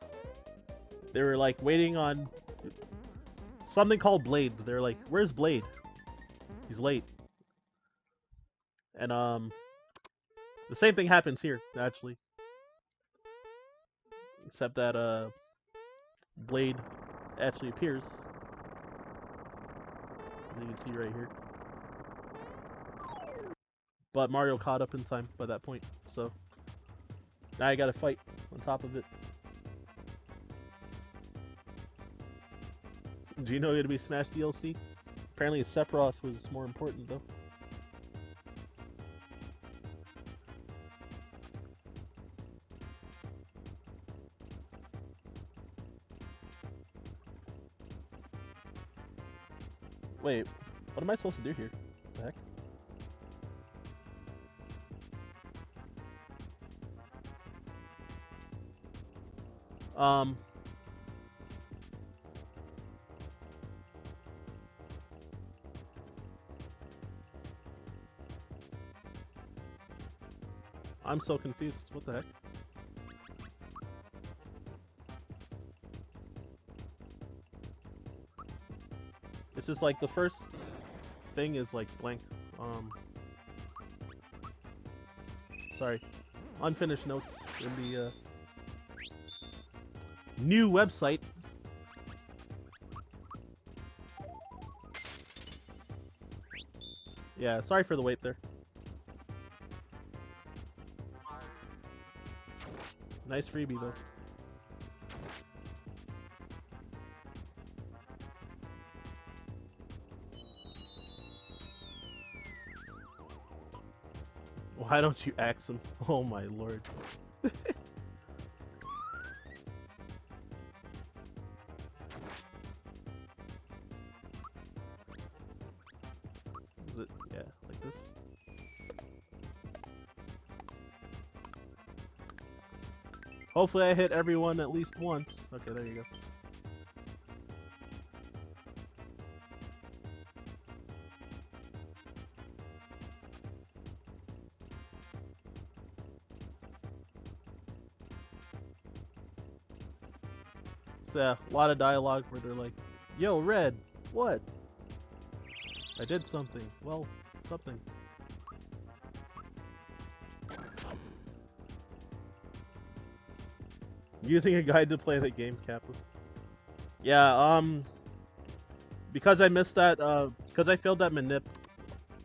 Speaker 1: they were like waiting on something called Blade. They're like, "Where's Blade? He's late." And the same thing happens here actually, except that Blade actually appears, as you can see right here. But Mario caught up in time by that point, so now I gotta fight on top of it. Do you know it'd be Smash DLC? Apparently Sephiroth was more important though. Wait, what am I supposed to do here? What the heck? I'm so confused. What the heck? It's just like the first thing is like blank. Sorry. Unfinished notes in the new website. Yeah, sorry for the wait there. Nice freebie though. Why don't you axe him? Oh my lord. Is it? Yeah, like this. Hopefully I hit everyone at least once. Okay, there you go. So yeah, a lot of dialogue where they're like, "Yo, Red, what? I did something. Well, something." Using a guide to play the game, Kappa. Yeah, because I missed that, because I failed that manip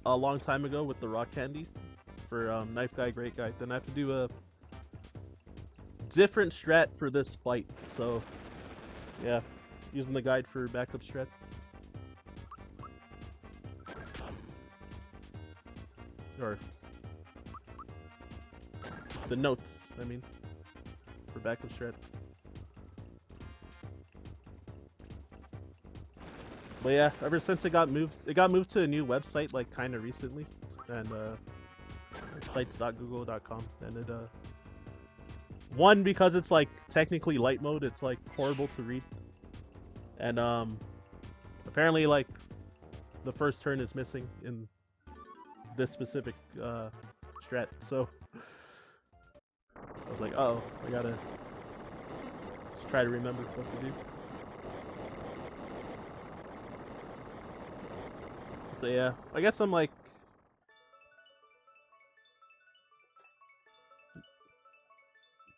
Speaker 1: a long time ago with the rock candy for Knife Guy, Great Guy, then I have to do a different strat for this fight. So, yeah, using the guide for backup strat. Or the notes, I mean, for backup strat. But yeah, ever since it got moved to a new website like kind of recently, and sites.google.com, and it one, because it's like technically light mode, it's like horrible to read, and apparently like the first turn is missing in this specific strat, so I was like, uh-oh, I gotta just try to remember what to do. So yeah, I guess I'm like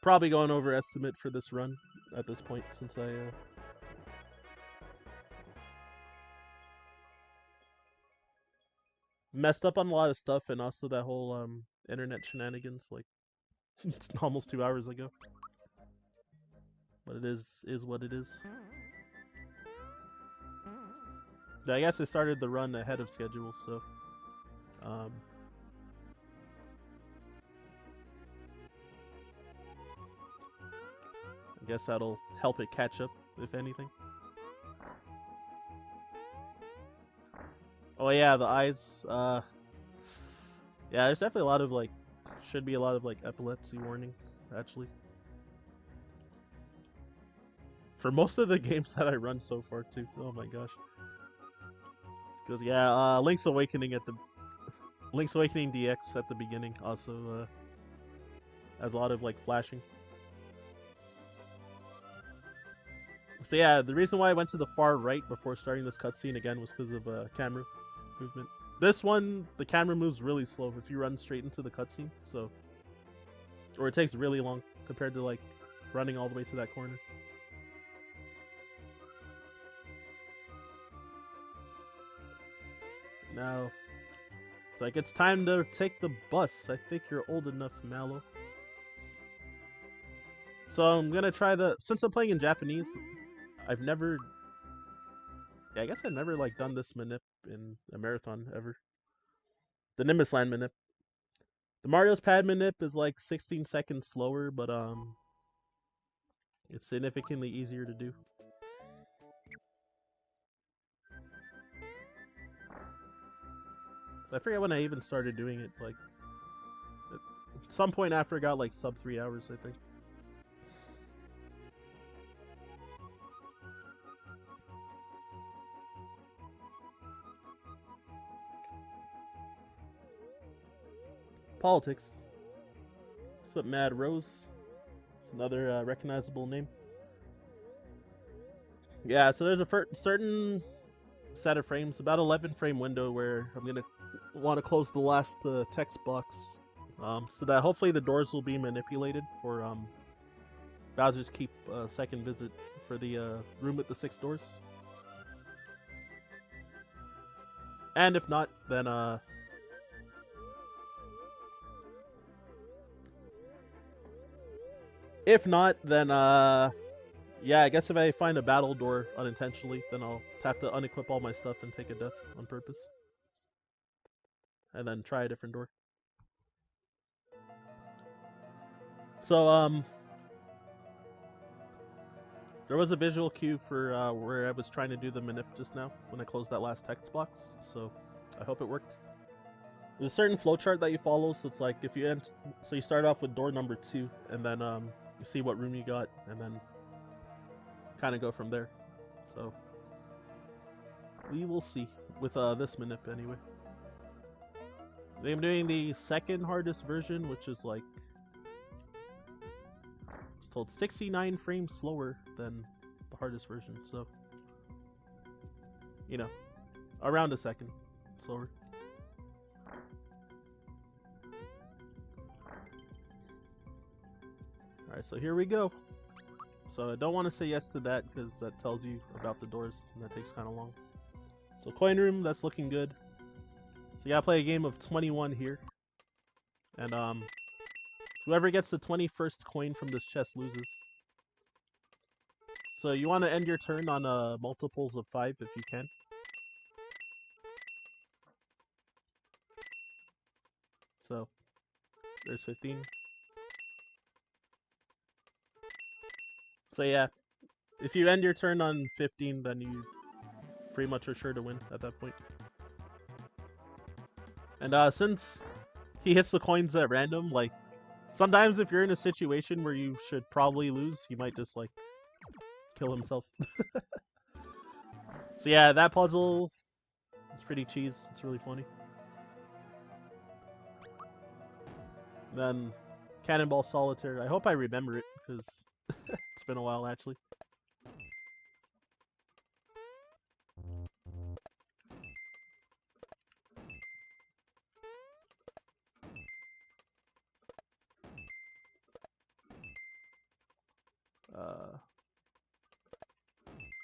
Speaker 1: probably going over estimate for this run at this point, since I messed up on a lot of stuff, and also that whole internet shenanigans like almost 2 hours ago. But it is what it is. I guess I started the run ahead of schedule, so I guess that'll help it catch up, if anything. Oh yeah, the eyes. Yeah, there's definitely a lot of like, should be a lot of like epilepsy warnings actually. For most of the games that I run so far too. Oh my gosh. Because yeah, Link's Awakening DX at the beginning also has a lot of like flashing. So yeah, the reason why I went to the far right before starting this cutscene again was because of camera movement. This one, the camera moves really slow if you run straight into the cutscene, so, or it takes really long compared to like running all the way to that corner. Now, it's like it's time to take the bus. I think you're old enough, Mallow. So I'm gonna try since I'm playing in Japanese, I've never, yeah, I guess I've never like done this manip in a marathon ever. The Nimbusland manip. The Mario's pad manip is like 16 seconds slower, but it's significantly easier to do. So I forget when I even started doing it, like at some point after I got like sub 3 hours, I think. Politics. What's up, Mad Rose? It's another recognizable name. Yeah, so there's a certain set of frames, about 11 frame window, where I'm gonna want to close the last text box, so that hopefully the doors will be manipulated for Bowser's Keep second visit for the room with the 6 doors. And if not, then yeah, I guess if I find a battle door unintentionally, then I'll have to unequip all my stuff and take a death on purpose. And then try a different door. So, there was a visual cue for where I was trying to do the manip just now when I closed that last text box, so I hope it worked. There's a certain flowchart that you follow, so it's like if you so you start off with door number 2, and then you see what room you got, and then kind of go from there. So we will see with this manip anyway. I'm doing the second hardest version, which is like, it's told 69 frames slower than the hardest version, so you know, around a second slower. Alright, so here we go. So I don't want to say yes to that because that tells you about the doors and that takes kind of long. So coin room, that's looking good. So you gotta play a game of 21 here. And whoever gets the 21st coin from this chest loses. So you want to end your turn on multiples of 5 if you can. So there's 15. So yeah, if you end your turn on 15, then you pretty much are sure to win at that point. And since he hits the coins at random, like, sometimes if you're in a situation where you should probably lose, he might just, like, kill himself. So yeah, that puzzle is pretty cheese. It's really funny. Then Cannonball Solitaire. I hope I remember it, because it's been a while, actually.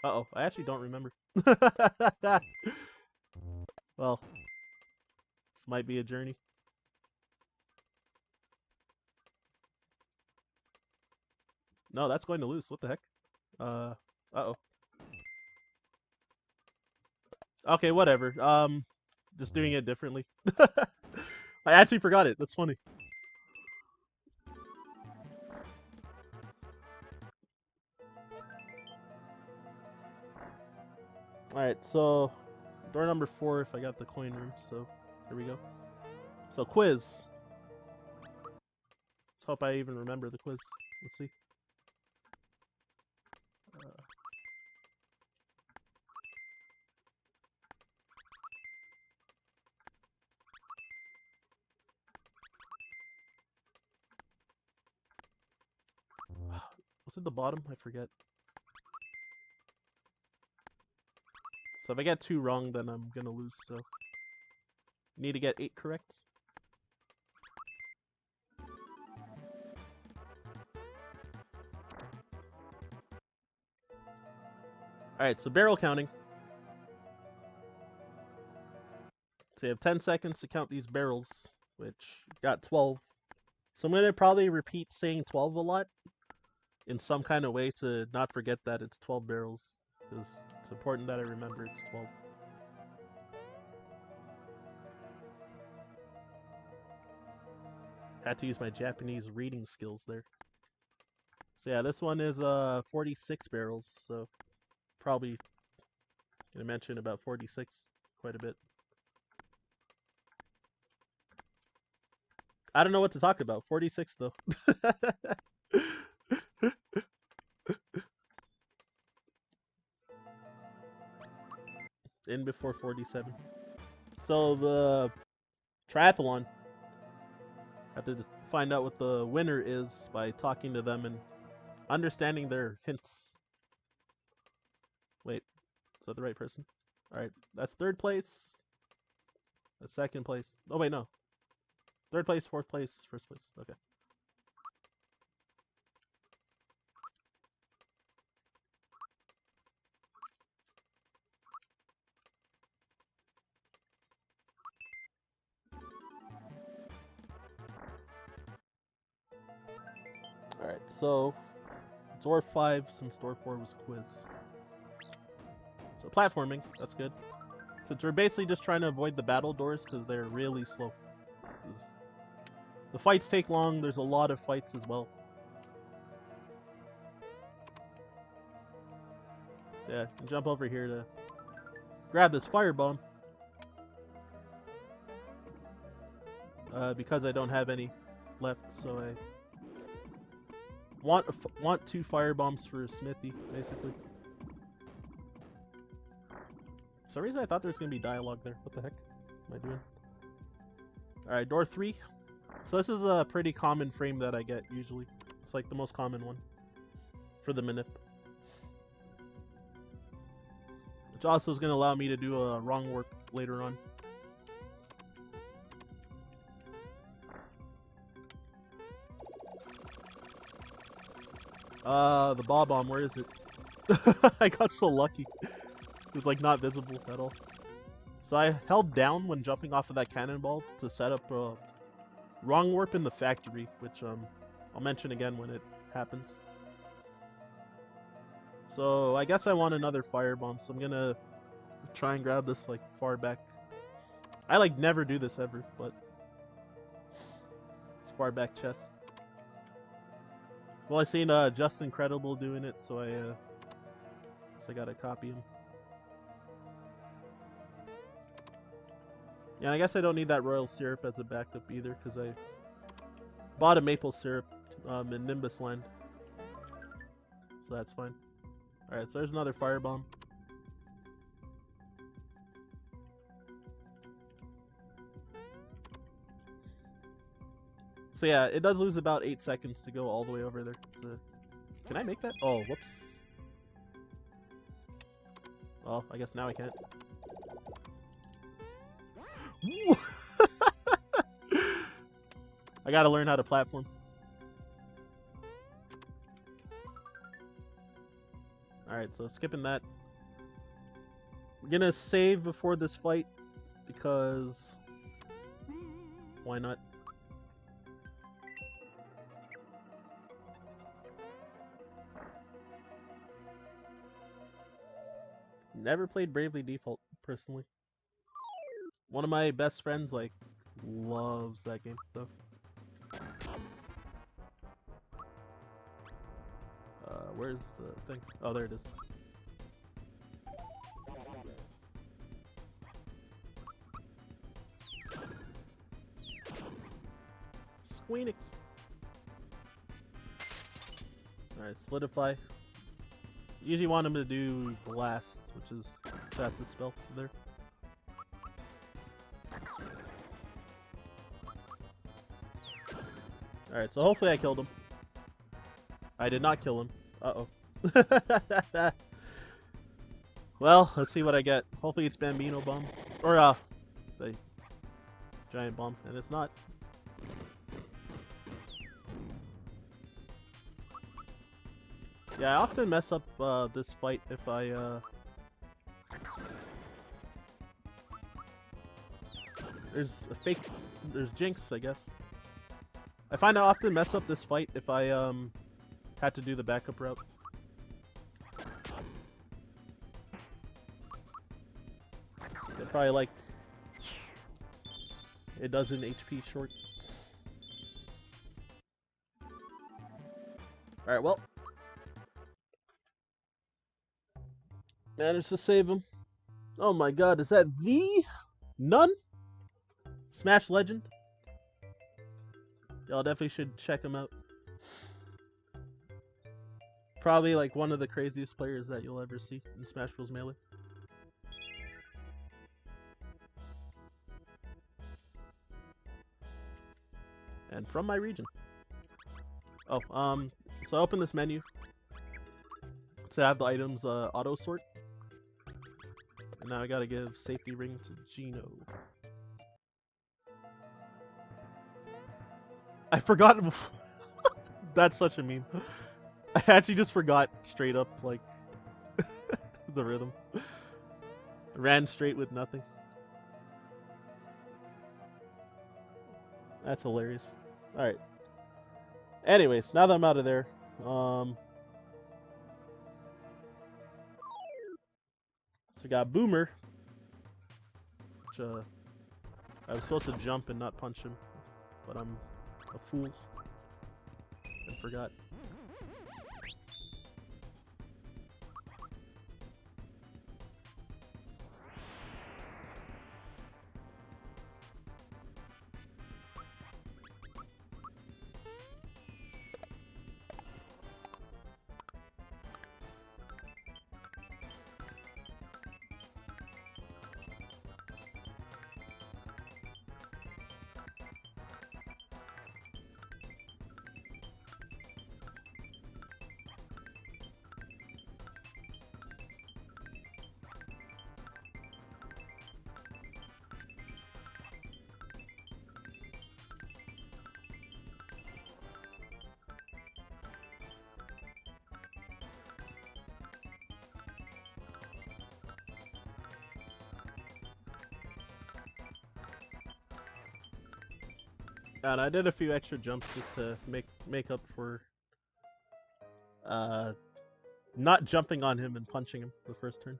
Speaker 1: Uh-oh, I actually don't remember. Well, this might be a journey. No, that's going to lose. What the heck? Uh-oh. Okay, whatever. Just doing it differently. I actually forgot it. That's funny. Alright, so door number 4 if I got the coin room, so here we go. So quiz. Let's hope I even remember the quiz. Let's see. What's at the bottom? I forget. So if I get 2 wrong, then I'm gonna lose, so need to get 8 correct. Alright, so barrel counting. So you have 10 seconds to count these barrels, which got 12. So I'm gonna probably repeat saying 12 a lot in some kind of way to not forget that it's 12 barrels, because it's important that I remember it's 12. Had to use my Japanese reading skills there. So yeah, this one is 46 barrels, so probably gonna mention about 46 quite a bit. I don't know what to talk about. 46 though. In before 47. So the triathlon, I have to find out what the winner is by talking to them and understanding their hints. Wait, is that the right person? Alright, that's 3rd place. That's 2nd place. Oh wait, no. 3rd place, 4th place, 1st place. Okay. Alright, so door 5 since door 4 was quiz. So platforming, that's good. Since we're basically just trying to avoid the battle doors because they're really slow. The fights take long, there's a lot of fights as well. So yeah, I can jump over here to grab this firebomb. Because I don't have any left, so I want 2 fire bombs for Smithy, basically. For some reason I thought there was gonna be dialogue there. What the heck am I doing? Alright, door 3. So this is a pretty common frame that I get usually. It's like the most common one for the Minip. Which also is gonna allow me to do a wrong warp later on. The ball bomb, where is it? I got so lucky. It was like not visible at all. So I held down when jumping off of that cannonball to set up a wrong warp in the factory, which I'll mention again when it happens. So I guess I want another firebomb, so I'm gonna try and grab this like far back. I like never do this ever, but it's far back chest. Well, I seen Just Incredible doing it, so I gotta copy him. Yeah, and I guess I don't need that royal syrup as a backup either, because I bought a maple syrup in Nimbusland, so that's fine. All right, so there's another firebomb. So yeah, it does lose about 8 seconds to go all the way over there. Can I make that? Oh, whoops. Well, I guess now I can't. I gotta learn how to platform. Alright, so skipping that. We're gonna save before this fight because why not? Never played Bravely Default, personally. One of my best friends, like, loves that game, though. Where's the thing? Oh, there it is. Squeenix! Alright, Solidify. Usually want him to do Blast, which is fastest spell there. Alright, so hopefully I killed him. I did not kill him. Uh-oh. Well, let's see what I get. Hopefully it's Bambino Bomb. Or, the Giant Bomb. And it's not. Yeah, I often mess up this fight if I there's a fake, there's Jinx, I guess. I find I often mess up this fight if I had to do the backup route. So probably like it does an HP short. Alright, well. Managed to save him. Oh my god, is that the None? Smash Legend? Y'all definitely should check him out. Probably like one of the craziest players that you'll ever see in Smash Bros. Melee. And from my region. Oh, so I open this menu to have the items auto sort. And now I gotta give safety ring to Gino. I forgot. That's such a meme. I actually just forgot straight up, like, the rhythm. Ran straight with nothing. That's hilarious. Alright. Anyways, now that I'm out of there, so we got Boomer, which, I was supposed to jump and not punch him, but I'm a fool and forgot. And I did a few extra jumps just to make up for not jumping on him and punching him the first turn.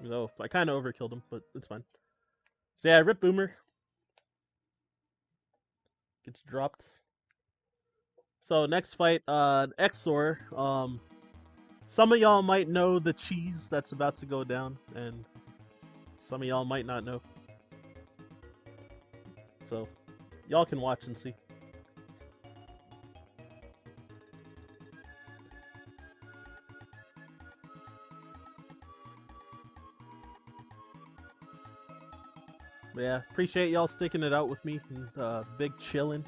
Speaker 1: So I kind of overkilled him, but it's fine. So yeah, Rip Boomer gets dropped. So next fight, Exor. Some of y'all might know the cheese that's about to go down, and some of y'all might not know. So y'all can watch and see. But yeah, appreciate y'all sticking it out with me and big chillin'.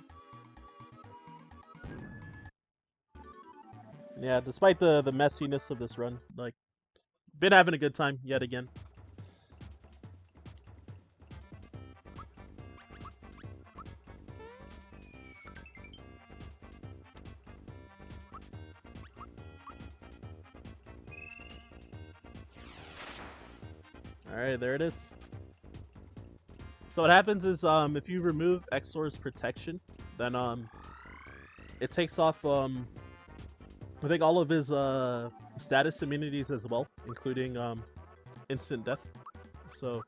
Speaker 1: Yeah, despite the messiness of this run, like, been having a good time yet again. Alright, there it is. So what happens is, if you remove Exor's protection, then it takes off I think all of his status immunities as well, including instant death. So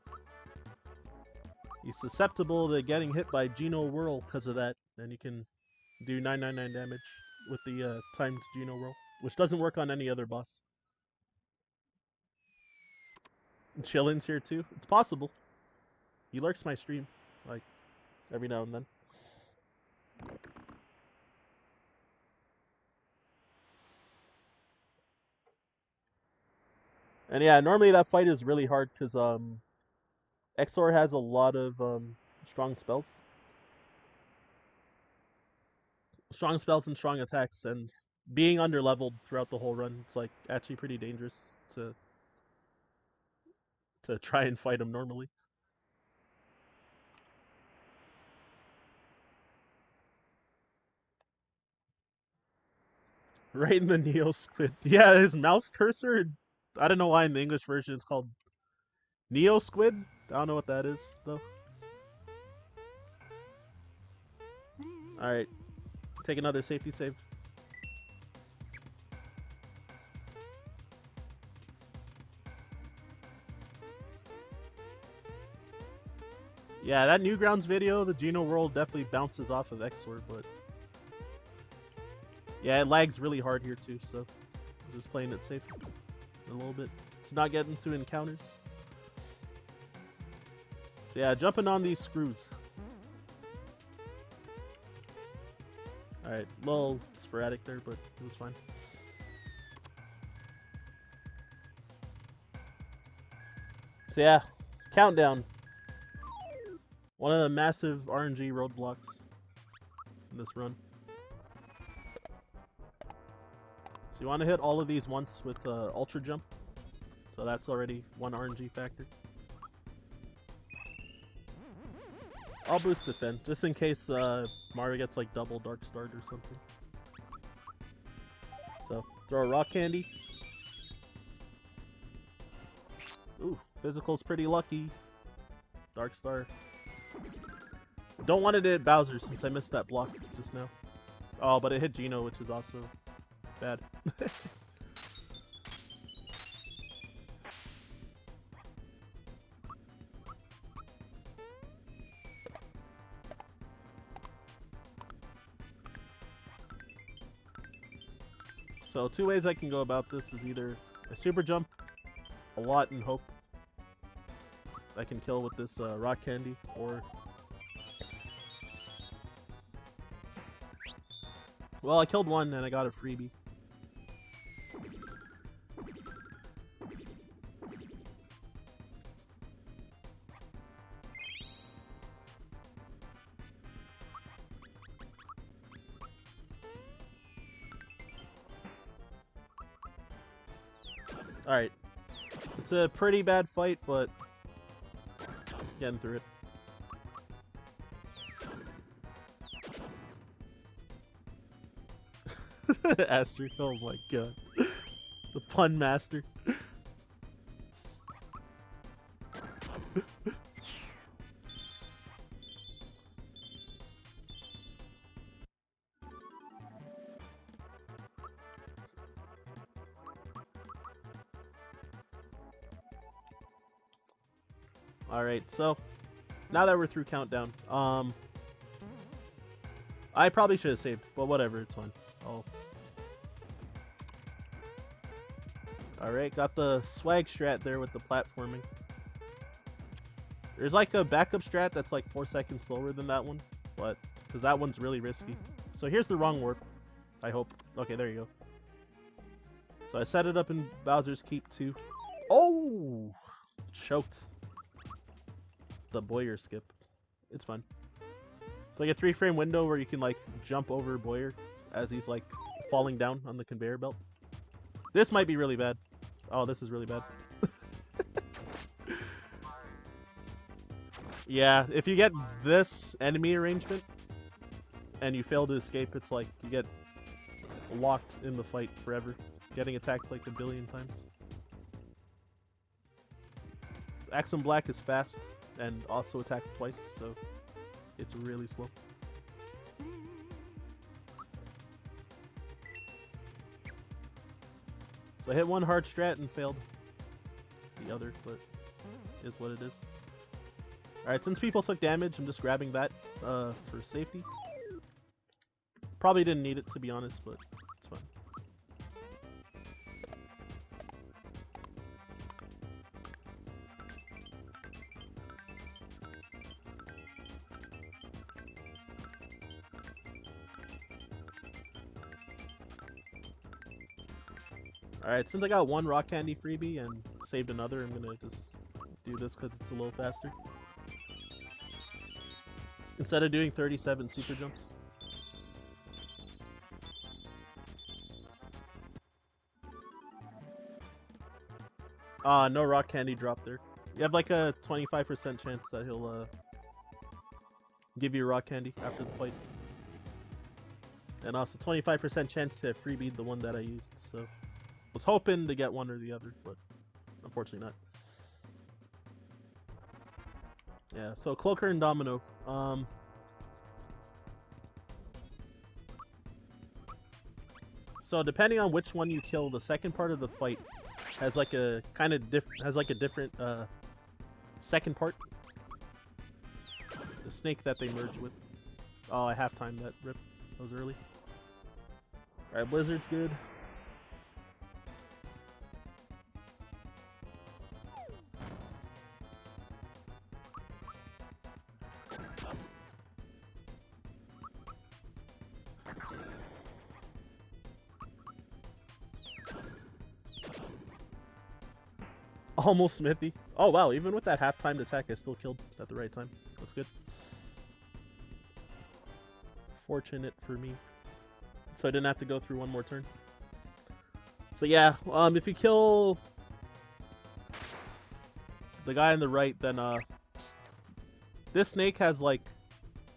Speaker 1: he's susceptible to getting hit by Geno Whirl because of that, and you can do 999 damage with the timed Geno Whirl, which doesn't work on any other boss. And Chillin's here too. It's possible. He lurks my stream, like, every now and then. And yeah, normally that fight is really hard because Exor has a lot of strong spells. Strong spells and strong attacks, and being underleveled throughout the whole run, it's like actually pretty dangerous to try and fight him normally. Right in the Neo Squid. Yeah, his mouth cursor, I don't know why in the English version it's called Neo Squid. I don't know what that is, though. Alright, take another safety save. Yeah, that Newgrounds video, the Geno World definitely bounces off of Exor, but yeah, it lags really hard here too, so I'm just playing it safe a little bit to not get into encounters. So yeah, jumping on these screws. Alright, a little sporadic there, but it was fine. So yeah, countdown. One of the massive RNG roadblocks in this run. So you want to hit all of these once with Ultra Jump. So that's already one RNG factor. I'll boost defense, just in case Mario gets like double Dark Starred or something. So, throw a rock candy. Ooh, physical's pretty lucky. Dark Star. Don't want it to hit Bowser since I missed that block just now. Oh, but it hit Geno, which is also bad. So two ways I can go about this is either a super jump a lot and hope I can kill with this rock candy, or well, I killed one and I got a freebie. Alright. It's a pretty bad fight, but getting through it. Aster, oh my god. The pun master. Alright, so now that we're through countdown, I probably should have saved, but whatever, it's fine. Alright, got the swag strat there with the platforming. There's like a backup strat that's like 4 seconds slower than that one, but because that one's really risky. So here's the wrong warp, I hope. Okay, there you go. So I set it up in Bowser's Keep too. Oh! Choked. The Boyer skip. It's fun. It's like a 3-frame window where you can like jump over Boyer as he's like falling down on the conveyor belt. This might be really bad. Oh, this is really bad. Yeah, if you get this enemy arrangement and you fail to escape, it's like you get locked in the fight forever, getting attacked like a billion times. So Axum Black is fast and also attacks twice, so it's really slow. So I hit one hard strat and failed the other, but it is what it is. Alright, since people took damage, I'm just grabbing that for safety. Probably didn't need it, to be honest, but it's fine. Alright, since I got one rock candy freebie and saved another, I'm gonna just do this because it's a little faster. Instead of doing 37 super jumps. No rock candy drop there. You have like a 25% chance that he'll give you rock candy after the fight. And also 25% chance to freebie the one that I used, so was hoping to get one or the other, but unfortunately not. Yeah, so Cloaker and Domino. So depending on which one you kill, the second part of the fight has like a kind of different second part. The snake that they merge with. Oh, I half-timed that rip. That was early. Alright, Blizzard's good. Almost Smithy. Oh wow, even with that half-timed attack, I still killed at the right time. That's good. Fortunate for me. So I didn't have to go through one more turn. So yeah, if you kill the guy on the right, then this snake has like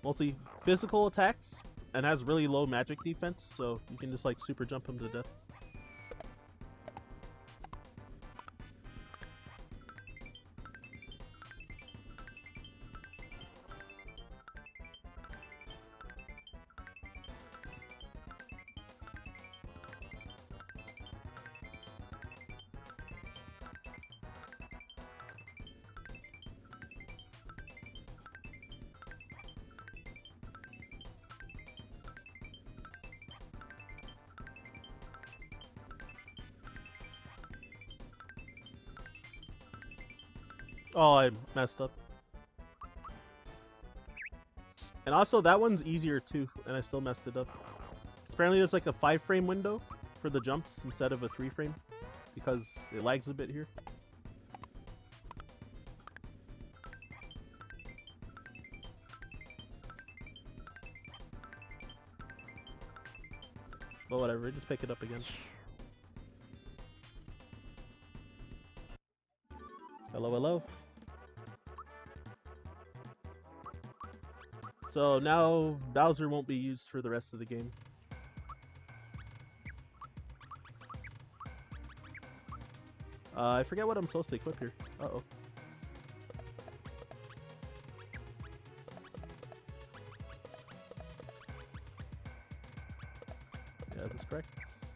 Speaker 1: mostly physical attacks and has really low magic defense, so you can just like super jump him to death. Oh, I messed up. And also, that one's easier too, and I still messed it up. Apparently there's like a 5-frame window for the jumps instead of a 3-frame, because it lags a bit here. But whatever, just pick it up again. Hello, hello. So now Bowser won't be used for the rest of the game. I forget what I'm supposed to equip here. Uh-oh. Yeah, is this correct?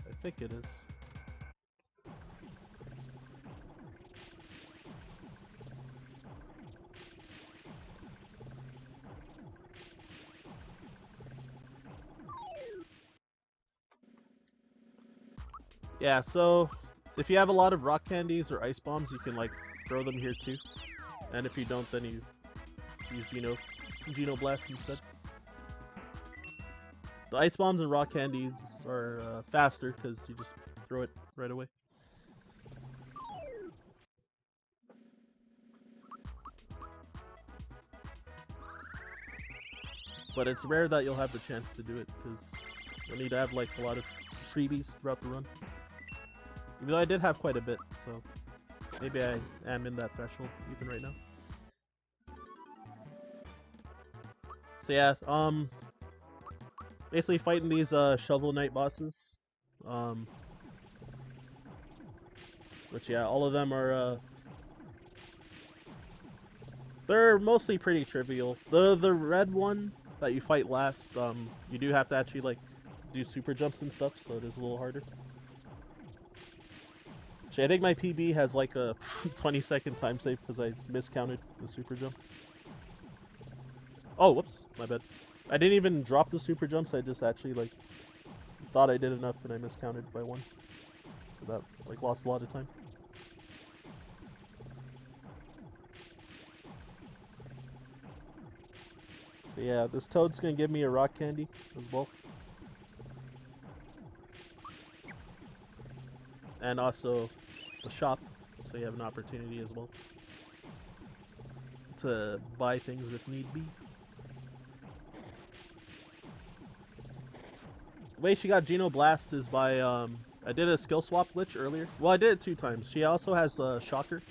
Speaker 1: I think it is. Yeah, so if you have a lot of rock candies or ice bombs, you can like throw them here too. And if you don't, then you use Geno Blast instead. The ice bombs and rock candies are faster because you just throw it right away. But it's rare that you'll have the chance to do it because you'll need to have like a lot of freebies throughout the run. Even though I did have quite a bit, so maybe I am in that threshold even right now. So yeah, basically fighting these Shovel Knight bosses. Which yeah, all of them are they're mostly pretty trivial. The red one that you fight last, you do have to actually like do super jumps and stuff, so it is a little harder. Actually, I think my PB has like a 20-second time save because I miscounted the super jumps. Oh, whoops, my bad. I didn't even drop the super jumps, I just actually like thought I did enough and I miscounted by one. So that like lost a lot of time. So yeah, this toad's gonna give me a rock candy as well. And also the shop, so you have an opportunity as well to buy things if need be. The way she got Geno Blast is by, I did a skill swap glitch earlier. Well, I did it 2 times. She also has Shocker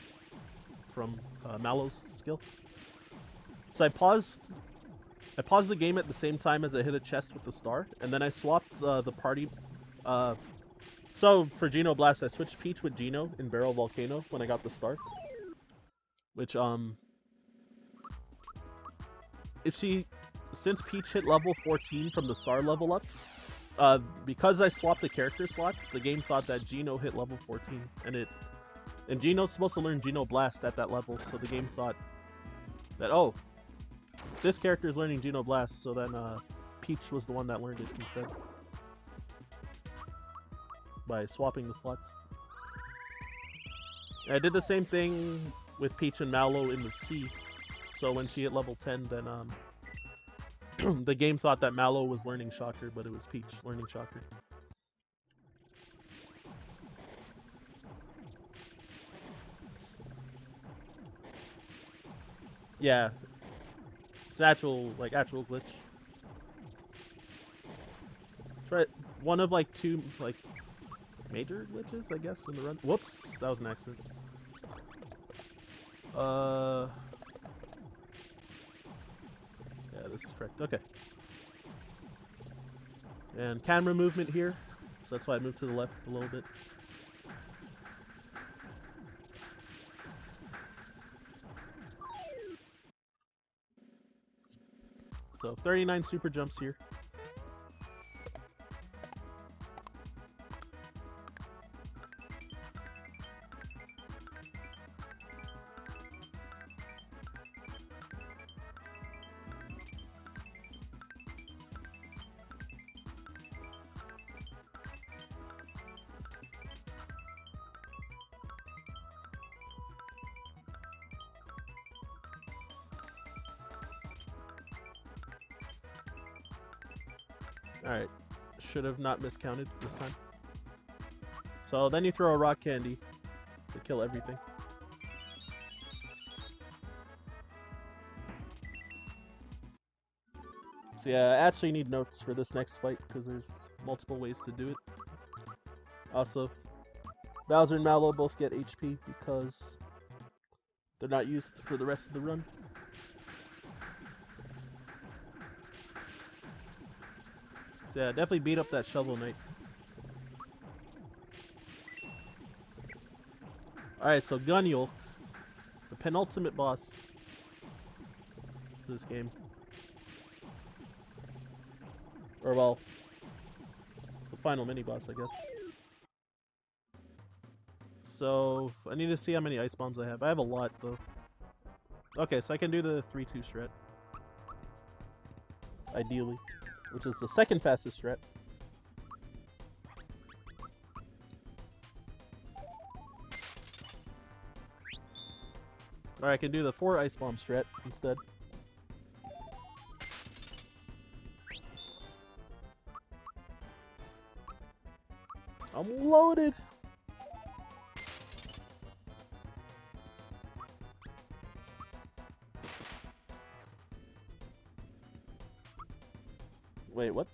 Speaker 1: from Mallow's skill. So I paused the game at the same time as I hit a chest with the star, and then I swapped the party. So for Geno Blast, I switched Peach with Geno in Barrel Volcano when I got the star. Which since Peach hit level 14 from the star level ups, because I swapped the character slots, the game thought that Geno hit level 14, and Geno's supposed to learn Geno Blast at that level, so the game thought that, oh, this character is learning Geno Blast, so then Peach was the one that learned it instead by swapping the slots. And I did the same thing with Peach and Mallow in the sea, so when she hit level 10, then the game thought that Mallow was learning Shocker, but it was Peach learning Shocker. Yeah, it's an actual glitch. It's right, one of like 2 like major glitches, I guess, in the run. Whoops, that was an accident. Yeah, this is correct. Okay. And camera movement here, so that's why I moved to the left a little bit. So 39 super jumps here. Alright, should have not miscounted this time. So then you throw a rock candy to kill everything. So yeah, I actually need notes for this next fight because there's multiple ways to do it. Also, Bowser and Mallow both get HP because they're not used for the rest of the run. So yeah, definitely beat up that Shovel Knight. Alright, so Gunyul, the penultimate boss for this game. Or, well, it's the final mini-boss, I guess. So, I need to see how many ice bombs I have. I have a lot, though. Okay, so I can do the 3-2 strat. Ideally. Which is the second fastest strat. Alright, I can do the 4 ice bomb strat instead. I'm loaded! Wait, what?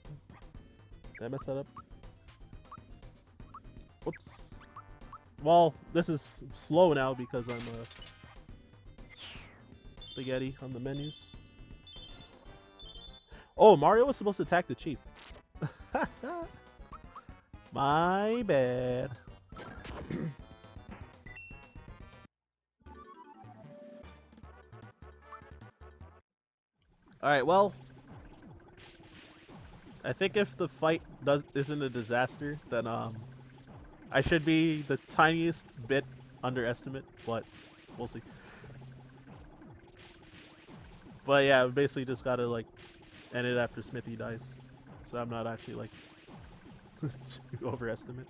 Speaker 1: Did I mess that up? Whoops. Well, this is slow now because I'm spaghetti on the menus. Oh, Mario was supposed to attack the chief. My bad. Alright, well, I think if the fight isn't a disaster, then I should be the tiniest bit underestimate, but we'll see. But yeah, I basically just gotta like end it after Smithy dies, so I'm not actually like too overestimate.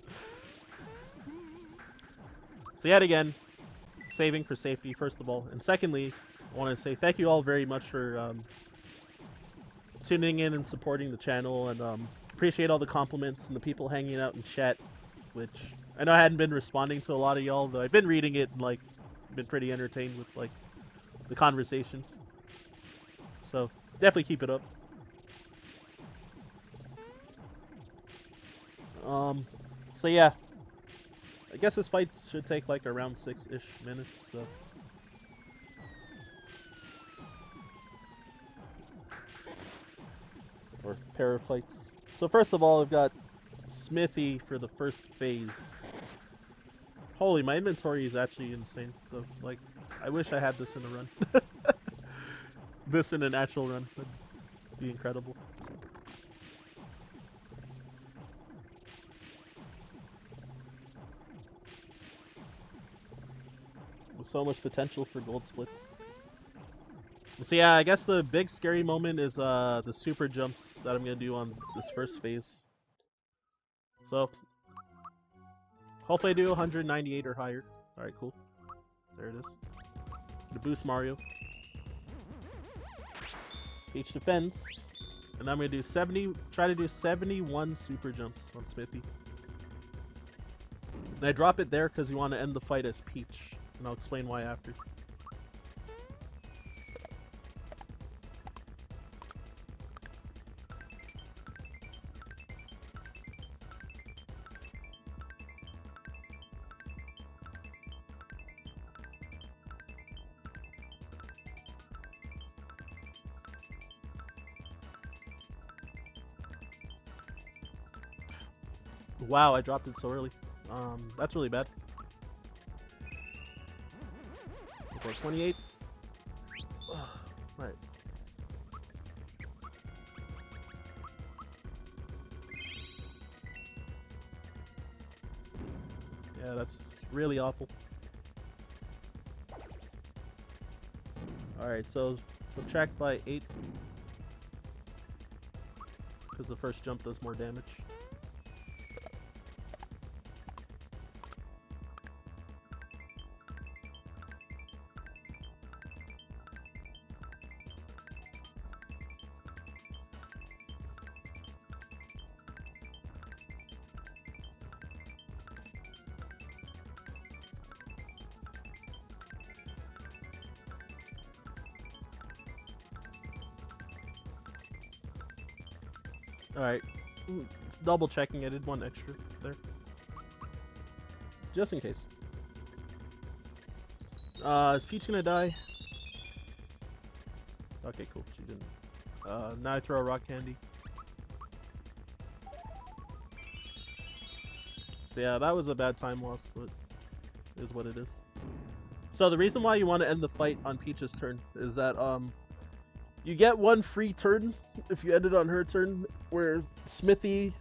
Speaker 1: So yet again, saving for safety first of all, and secondly, I want to say thank you all very much for tuning in and supporting the channel, and appreciate all the compliments and the people hanging out in chat, which I know I hadn't been responding to a lot of y'all, though I've been reading it and like been pretty entertained with like the conversations. So definitely keep it up. So yeah, I guess this fight should take like around 6-ish minutes. So. Or pair of fights. So first of all, I've got Smithy for the first phase. Holy, my inventory is actually insane. Though. Like, I wish I had this in a run. This in an actual run would be incredible. With so much potential for gold splits. So yeah, I guess the big scary moment is the super jumps that I'm gonna do on this first phase. So hopefully I do 198 or higher. Alright, cool. There it is. To boost Mario. Peach defends. And I'm gonna do try to do 71 super jumps on Smithy. And I drop it there because you want to end the fight as Peach. And I'll explain why after. Wow, I dropped it so early. That's really bad. 28. Right. Yeah, that's really awful. Alright, so subtract by 8. Because the first jump does more damage. Alright, it's double checking, I did one extra there. Just in case. Is Peach gonna die? Okay, cool, she didn't. Now I throw a rock candy. So yeah, that was a bad time loss, but it is what it is. So the reason why you want to end the fight on Peach's turn is that you get one free turn if you end it on her turn, where Smithy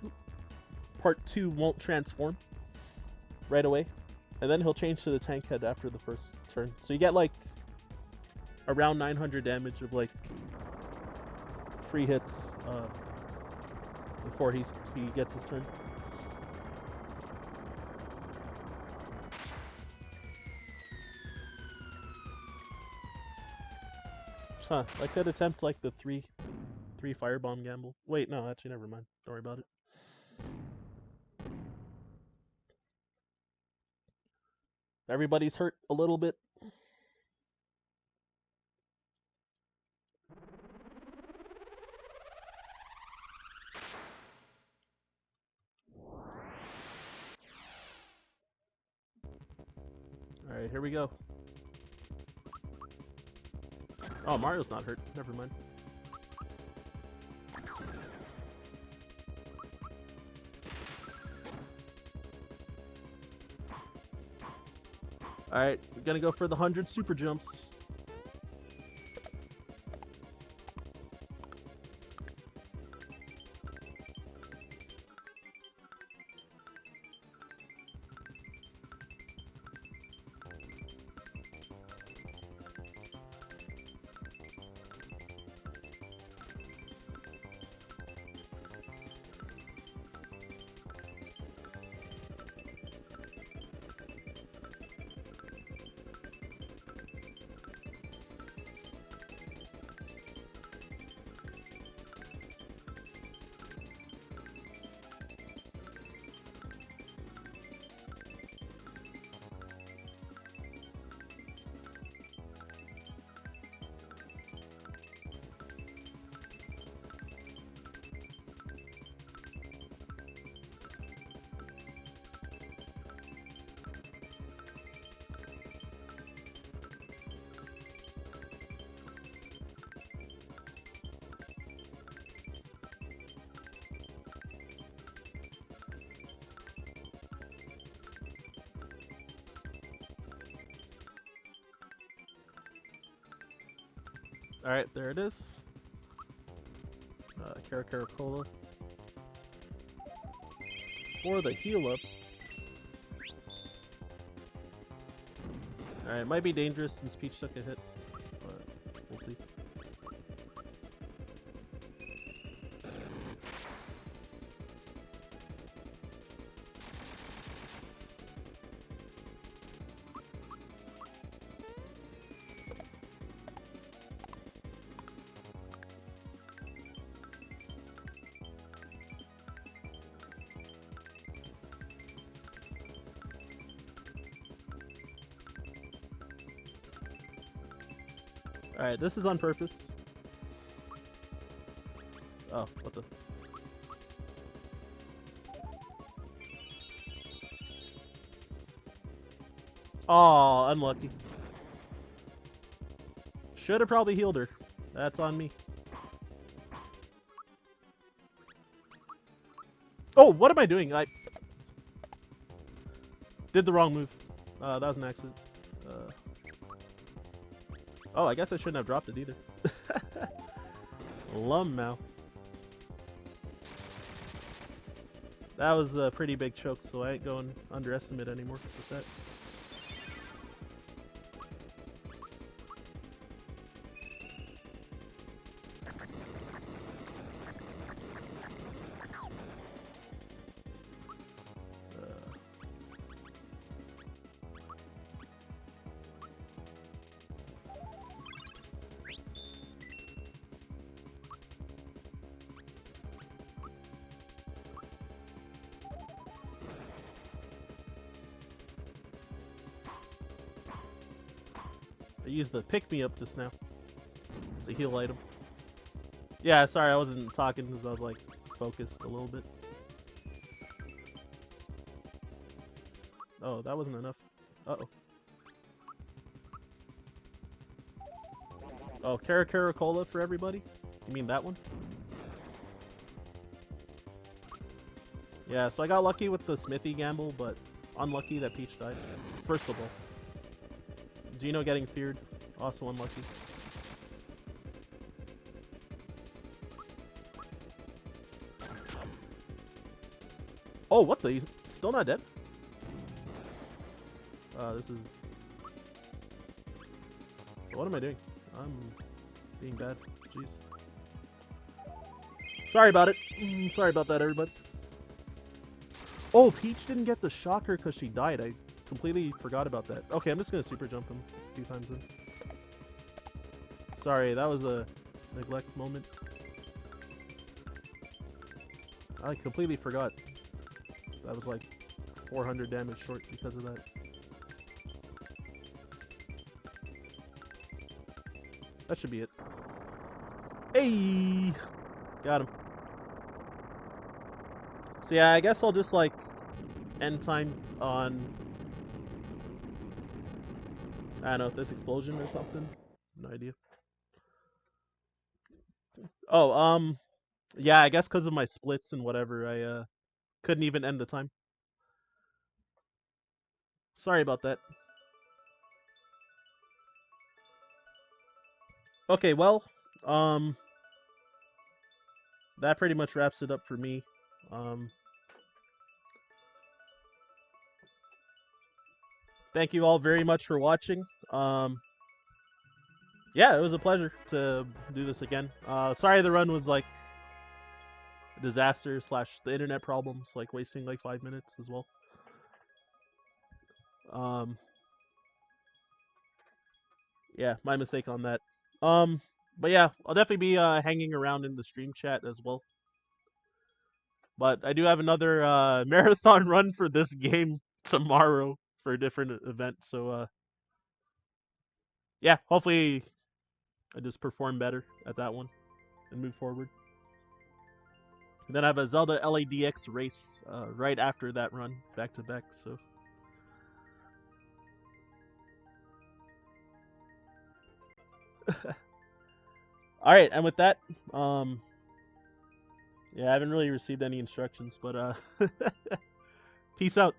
Speaker 1: Part 2 won't transform right away, and then he'll change to the tank head after the first turn. So you get like around 900 damage of like free hits before he gets his turn. Huh, I could attempt like the three firebomb gamble. Wait, no, actually never mind. Don't worry about it. Everybody's hurt a little bit. Alright, here we go. Oh, Mario's not hurt. Never mind. Alright, we're gonna go for the 100 super jumps. Alright, there it is. Cola. For the heal up. Alright, it might be dangerous since Peach took a hit, but we'll see. Alright, this is on purpose. Oh, what the... Oh, unlucky. Should have probably healed her. That's on me. Oh, what am I doing? I did the wrong move. That was an accident. Oh, I guess I shouldn't have dropped it either. Lummow. That was a pretty big choke, so I ain't going underestimate anymore with that. I used the pick-me-up just now. It's a heal item. Yeah, sorry, I wasn't talking because I was like focused a little bit. Oh, that wasn't enough. Uh-oh. Oh, Cola for everybody? You mean that one? Yeah, so I got lucky with the Smithy gamble, but unlucky that Peach died. First of all. Gino getting feared. Also unlucky. Oh, what the? He's still not dead? This is... So what am I doing? I'm being bad. Jeez. Sorry about it. Sorry about that, everybody. Oh, Peach didn't get the shocker because she died. I completely forgot about that. Okay, I'm just going to super jump him a few times then. Sorry, that was a neglect moment. I completely forgot. That was like 400 damage short because of that. That should be it. Hey! Got him. So yeah, I guess I'll just like end time on, I don't know, this explosion or something. No idea. Oh, yeah, I guess because of my splits and whatever, I couldn't even end the time. Sorry about that. Okay, well, that pretty much wraps it up for me. Thank you all very much for watching. Yeah, it was a pleasure to do this again. Sorry the run was like a disaster / the internet problems, like wasting like 5 minutes as well. Yeah, my mistake on that. But yeah, I'll definitely be hanging around in the stream chat as well. But I do have another marathon run for this game tomorrow for a different event. So yeah, hopefully I just perform better at that one and move forward. And then I have a Zelda LADX race right after that run, back to back. So. All right, and with that, yeah, I haven't really received any instructions, but peace out.